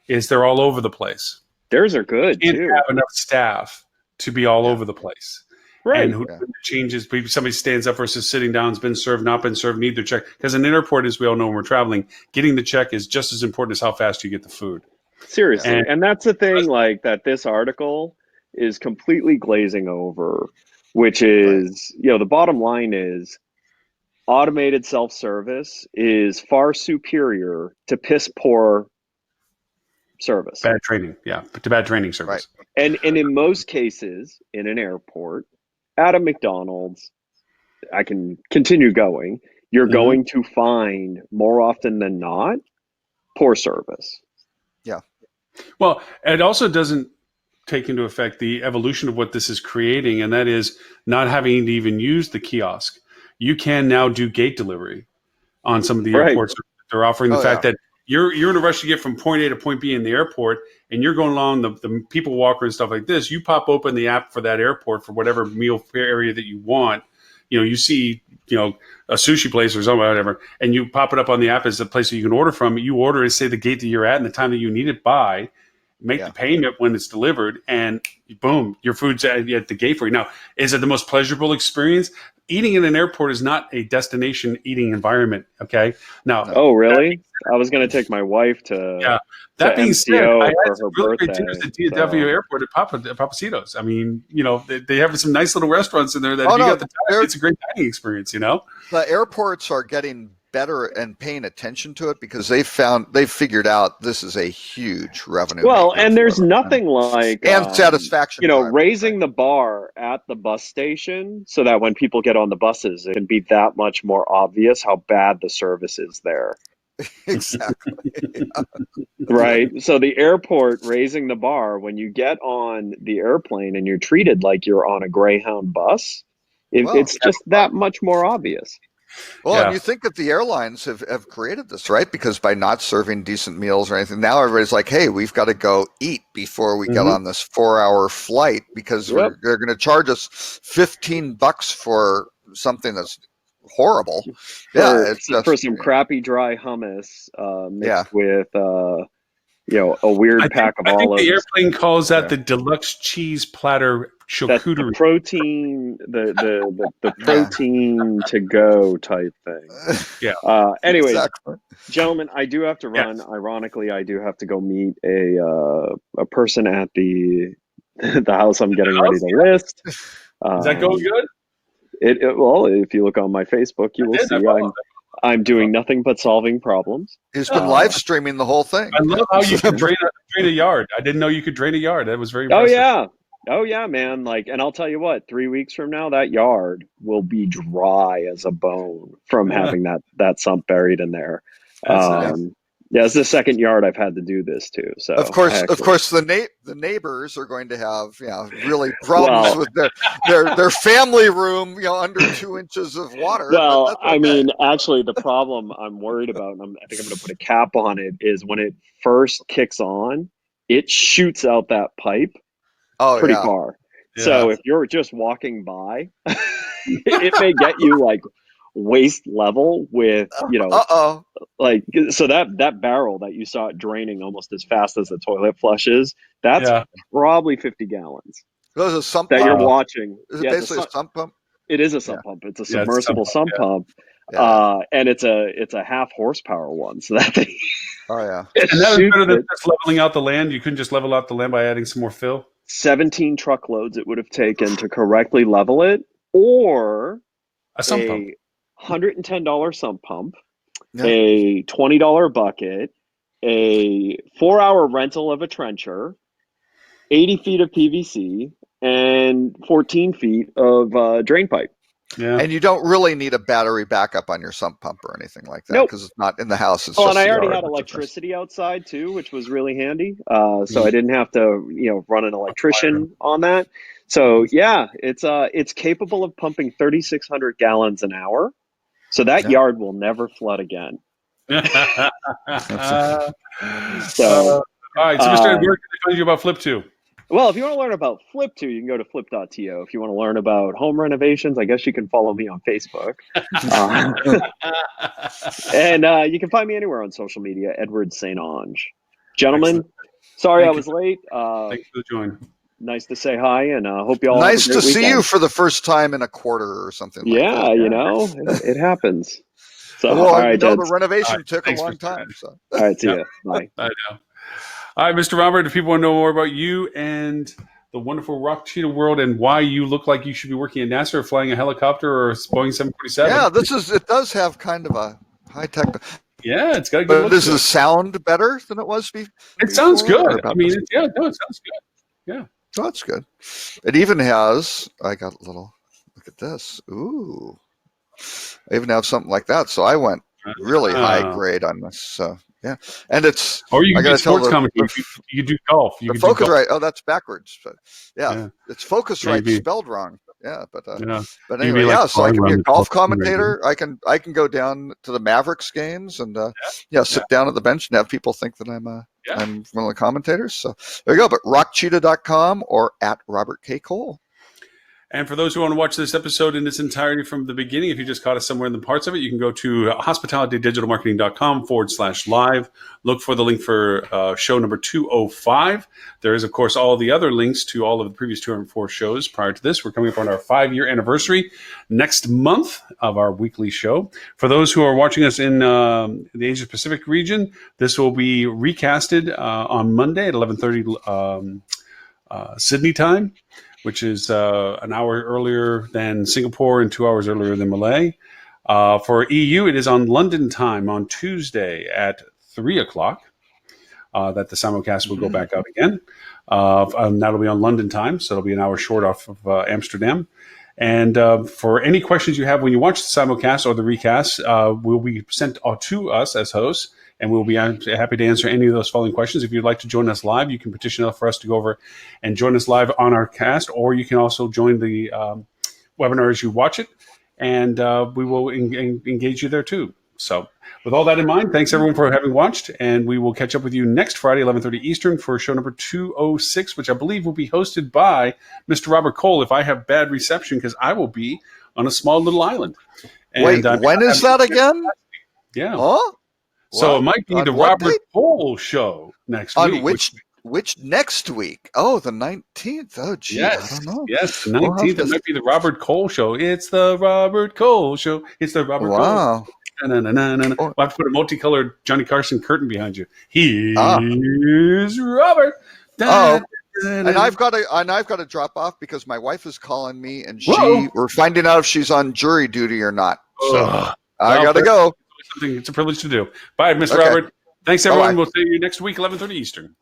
is they're all over the place. theirs are good You can't too. have enough staff to be all Yeah. over the place. Right. And who changes, somebody stands up versus sitting down, has been served, not been served, need their check. Because in an airport, as we all know when we're traveling, getting the check is just as important as how fast you get the food. Seriously. And And that's the thing, like, that this article is completely glazing over, which is, the bottom line is automated self-service is far superior to piss poor service. bad training, to bad training service. Right. And in most cases, in an airport, at a McDonald's, I can continue going, you're Mhm. going to find more often than not poor service. Well, it also doesn't take into effect the evolution of what this is creating, and that is not having to even use the kiosk. You can now do gate delivery on some of the Right. airports. They're offering the Oh, fact that you're in a rush to get from point A to point B in the airport, and you're going along the people walker and stuff like this. You pop open the app for that airport for whatever meal area that you want. You see, a sushi place or something, whatever, and you pop it up on the app as the place that you can order from. You order and say the gate that you're at and the time that you need it by, make Yeah. the payment when it's delivered, and boom, your food's at the gate for you. Now, is it the most pleasurable experience? Eating in an airport is not a destination eating environment. Okay. Now, Oh, really? I was going to take my wife to Yeah. That being said, MCO I had for some her really great birthday. dinners at DFW Airport at Papacitos. I mean, they have some nice little restaurants in there that if you got the time, it's a great dining experience, The airports are getting better and paying attention to it because they've figured out this is a huge revenue. Well, maker and for there's them. nothing like and satisfaction. raising the bar at the bus station so that when people get on the buses, it can be that much more obvious how bad the service is there. Exactly. Right. So the airport raising the bar when you get on the airplane and you're treated like you're on a Greyhound bus, it's just that much more obvious. Well, and you think that the airlines have created this, right? Because by not serving decent meals or anything, now everybody's like, hey, we've got to go eat before we get on this 4-hour flight because they're going to charge us $15 for something that's horrible. For some crappy dry hummus mixed with a weird pack of olives. I think the airplane calls that the deluxe cheese platter charcuterie. That's the protein, the protein to go type thing. Yeah. Anyways, exactly. Gentlemen, I do have to run. Yes. Ironically, I do have to go meet a person at the house I'm getting ready to list. Is that going good? Well, if you look on my Facebook, you will see I'm doing nothing but solving problems. He's been live streaming the whole thing. I love how you can drain a yard. I didn't know you could drain a yard. That was very impressive. Oh yeah, man. And I'll tell you what, 3 weeks from now, that yard will be dry as a bone from having that sump buried in there. Yeah, it's the second yard I've had to do this to. So of course, the neighbors are going to have really problems with their family room, under 2 inches of water. Well, okay. I mean, actually, the problem I'm worried about, and I think I'm going to put a cap on it, is when it first kicks on, it shoots out that pipe pretty far. Yeah. So if you're just walking by, it may get you like waist level with so that barrel that you saw it draining almost as fast as the toilet flushes, that's probably 50 gallons. There's a sump that you're watching. Is it basically a sump pump? It is a sump pump. It's a submersible sump pump. And it's a half horsepower one. So that thing Oh yeah. And that was Shoot better than it. just leveling out the land. You couldn't just level out the land by adding some more fill. 17 truckloads it would have taken to correctly level it, or A sump pump. $110 sump pump, Yeah. a $20 bucket, a 4-hour rental of a trencher, 80 feet of PVC, and 14 feet of drain pipe. Yeah. And you don't really need a battery backup on your sump pump or anything like that Nope. because it's not in the house. It's Oh, just and I the already yard, had which is nice. electricity outside too, which was really handy. So I didn't have to, run an electrician on that. So yeah, it's capable of pumping 3,600 gallons an hour. So that Yeah. yard will never flood again. So, So, all right. So, Mr. Ed, where can they find you about Flip 2? well, if you want to learn about Flip2, you can go to flip.to. If you want to learn about home renovations, I guess you can follow me on Facebook. And you can find me anywhere on social media, Edward St. Ange. Gentlemen, Excellent. sorry Thank I you. was late. Thanks for the join. Nice to say hi, and hope you all Nice have a to great see you weekend. for the first time in a quarter or something like Yeah, that. it happens. So, Well, all right, the Jeds. renovation All right, took thanks, a long Mr. time. Ed. So. All right, see Yep. ya. Bye. I know. All right, Mr. Robert, if people want to know more about you and the wonderful Rock Cheetah world and why you look like you should be working at NASA or flying a helicopter or a Boeing 747. Yeah, it does have kind of a high tech. Yeah, it's got a good But look does to the it. sound better than it was before? It sounds or good. about I mean, this? it sounds good. Oh, that's good. It even has. I got a little. Look at this. Ooh. I even have something like that. So I went really high grade on this. So yeah, and it's. Or you I can do gotta tell sports commentary. You can do golf. You the can do golf. Focusrite. Oh, that's backwards. But yeah, Yeah. it's Focusrite Maybe. spelled wrong. Yeah, but Yeah. but You'd be anyway, like yeah. So I can be flying a around golf the golf team right commentator. I can go down to the Mavericks games and sit down at the bench and have people think that I'm one of the commentators. So there you go. But rockcheetah.com or at Robert K. Cole. And for those who want to watch this episode in its entirety from the beginning, if you just caught us somewhere in the parts of it, you can go to hospitalitydigitalmarketing.com/live. Look for the link for show number 205. There is, of course, all the other links to all of the previous 204 shows prior to this. We're coming up on our 5-year anniversary next month of our weekly show. For those who are watching us in the Asia Pacific region, this will be recasted on Monday at 11:30 Sydney time, which is an hour earlier than Singapore and 2 hours earlier than Malay. For EU, it is on London time on Tuesday at 3 o'clock that the simulcast will go back out again. And that'll be on London time, so it'll be an hour short off of Amsterdam. And for any questions you have when you watch the simulcast or the recast, will be sent to us as hosts, and we'll be happy to answer any of those following questions. If you'd like to join us live, you can petition for us to go over and join us live on our cast, or you can also join the webinar as you watch it, and we will engage you there too. So with all that in mind, thanks everyone for having watched, and we will catch up with you next Friday, 11:30 Eastern, for show number 206, which I believe will be hosted by Mr. Robert Cole, if I have bad reception, because I will be on a small little island. And Wait, when is that again? Yeah. Huh? So What? it might be On the what Robert date? Cole show next On week. which next week? Oh, the 19th. Oh, gee, Yes, I don't know. yes, the We'll have 19th. to- It might be the Robert Cole show. It's the Robert Cole show. It's the Robert Cole. Wow. Na-na-na-na-na. Oh. We'll have to put a multicolored Johnny Carson curtain behind you. Here's Robert. Oh, And I've got to drop off because my wife is calling me, and Whoa. we're finding out if she's on jury duty or not. So Ugh. I Well, got to go. It's a privilege to do. Bye, Mr. Okay. Robert. Thanks, everyone. Bye-bye. We'll see you next week, 11:30 Eastern.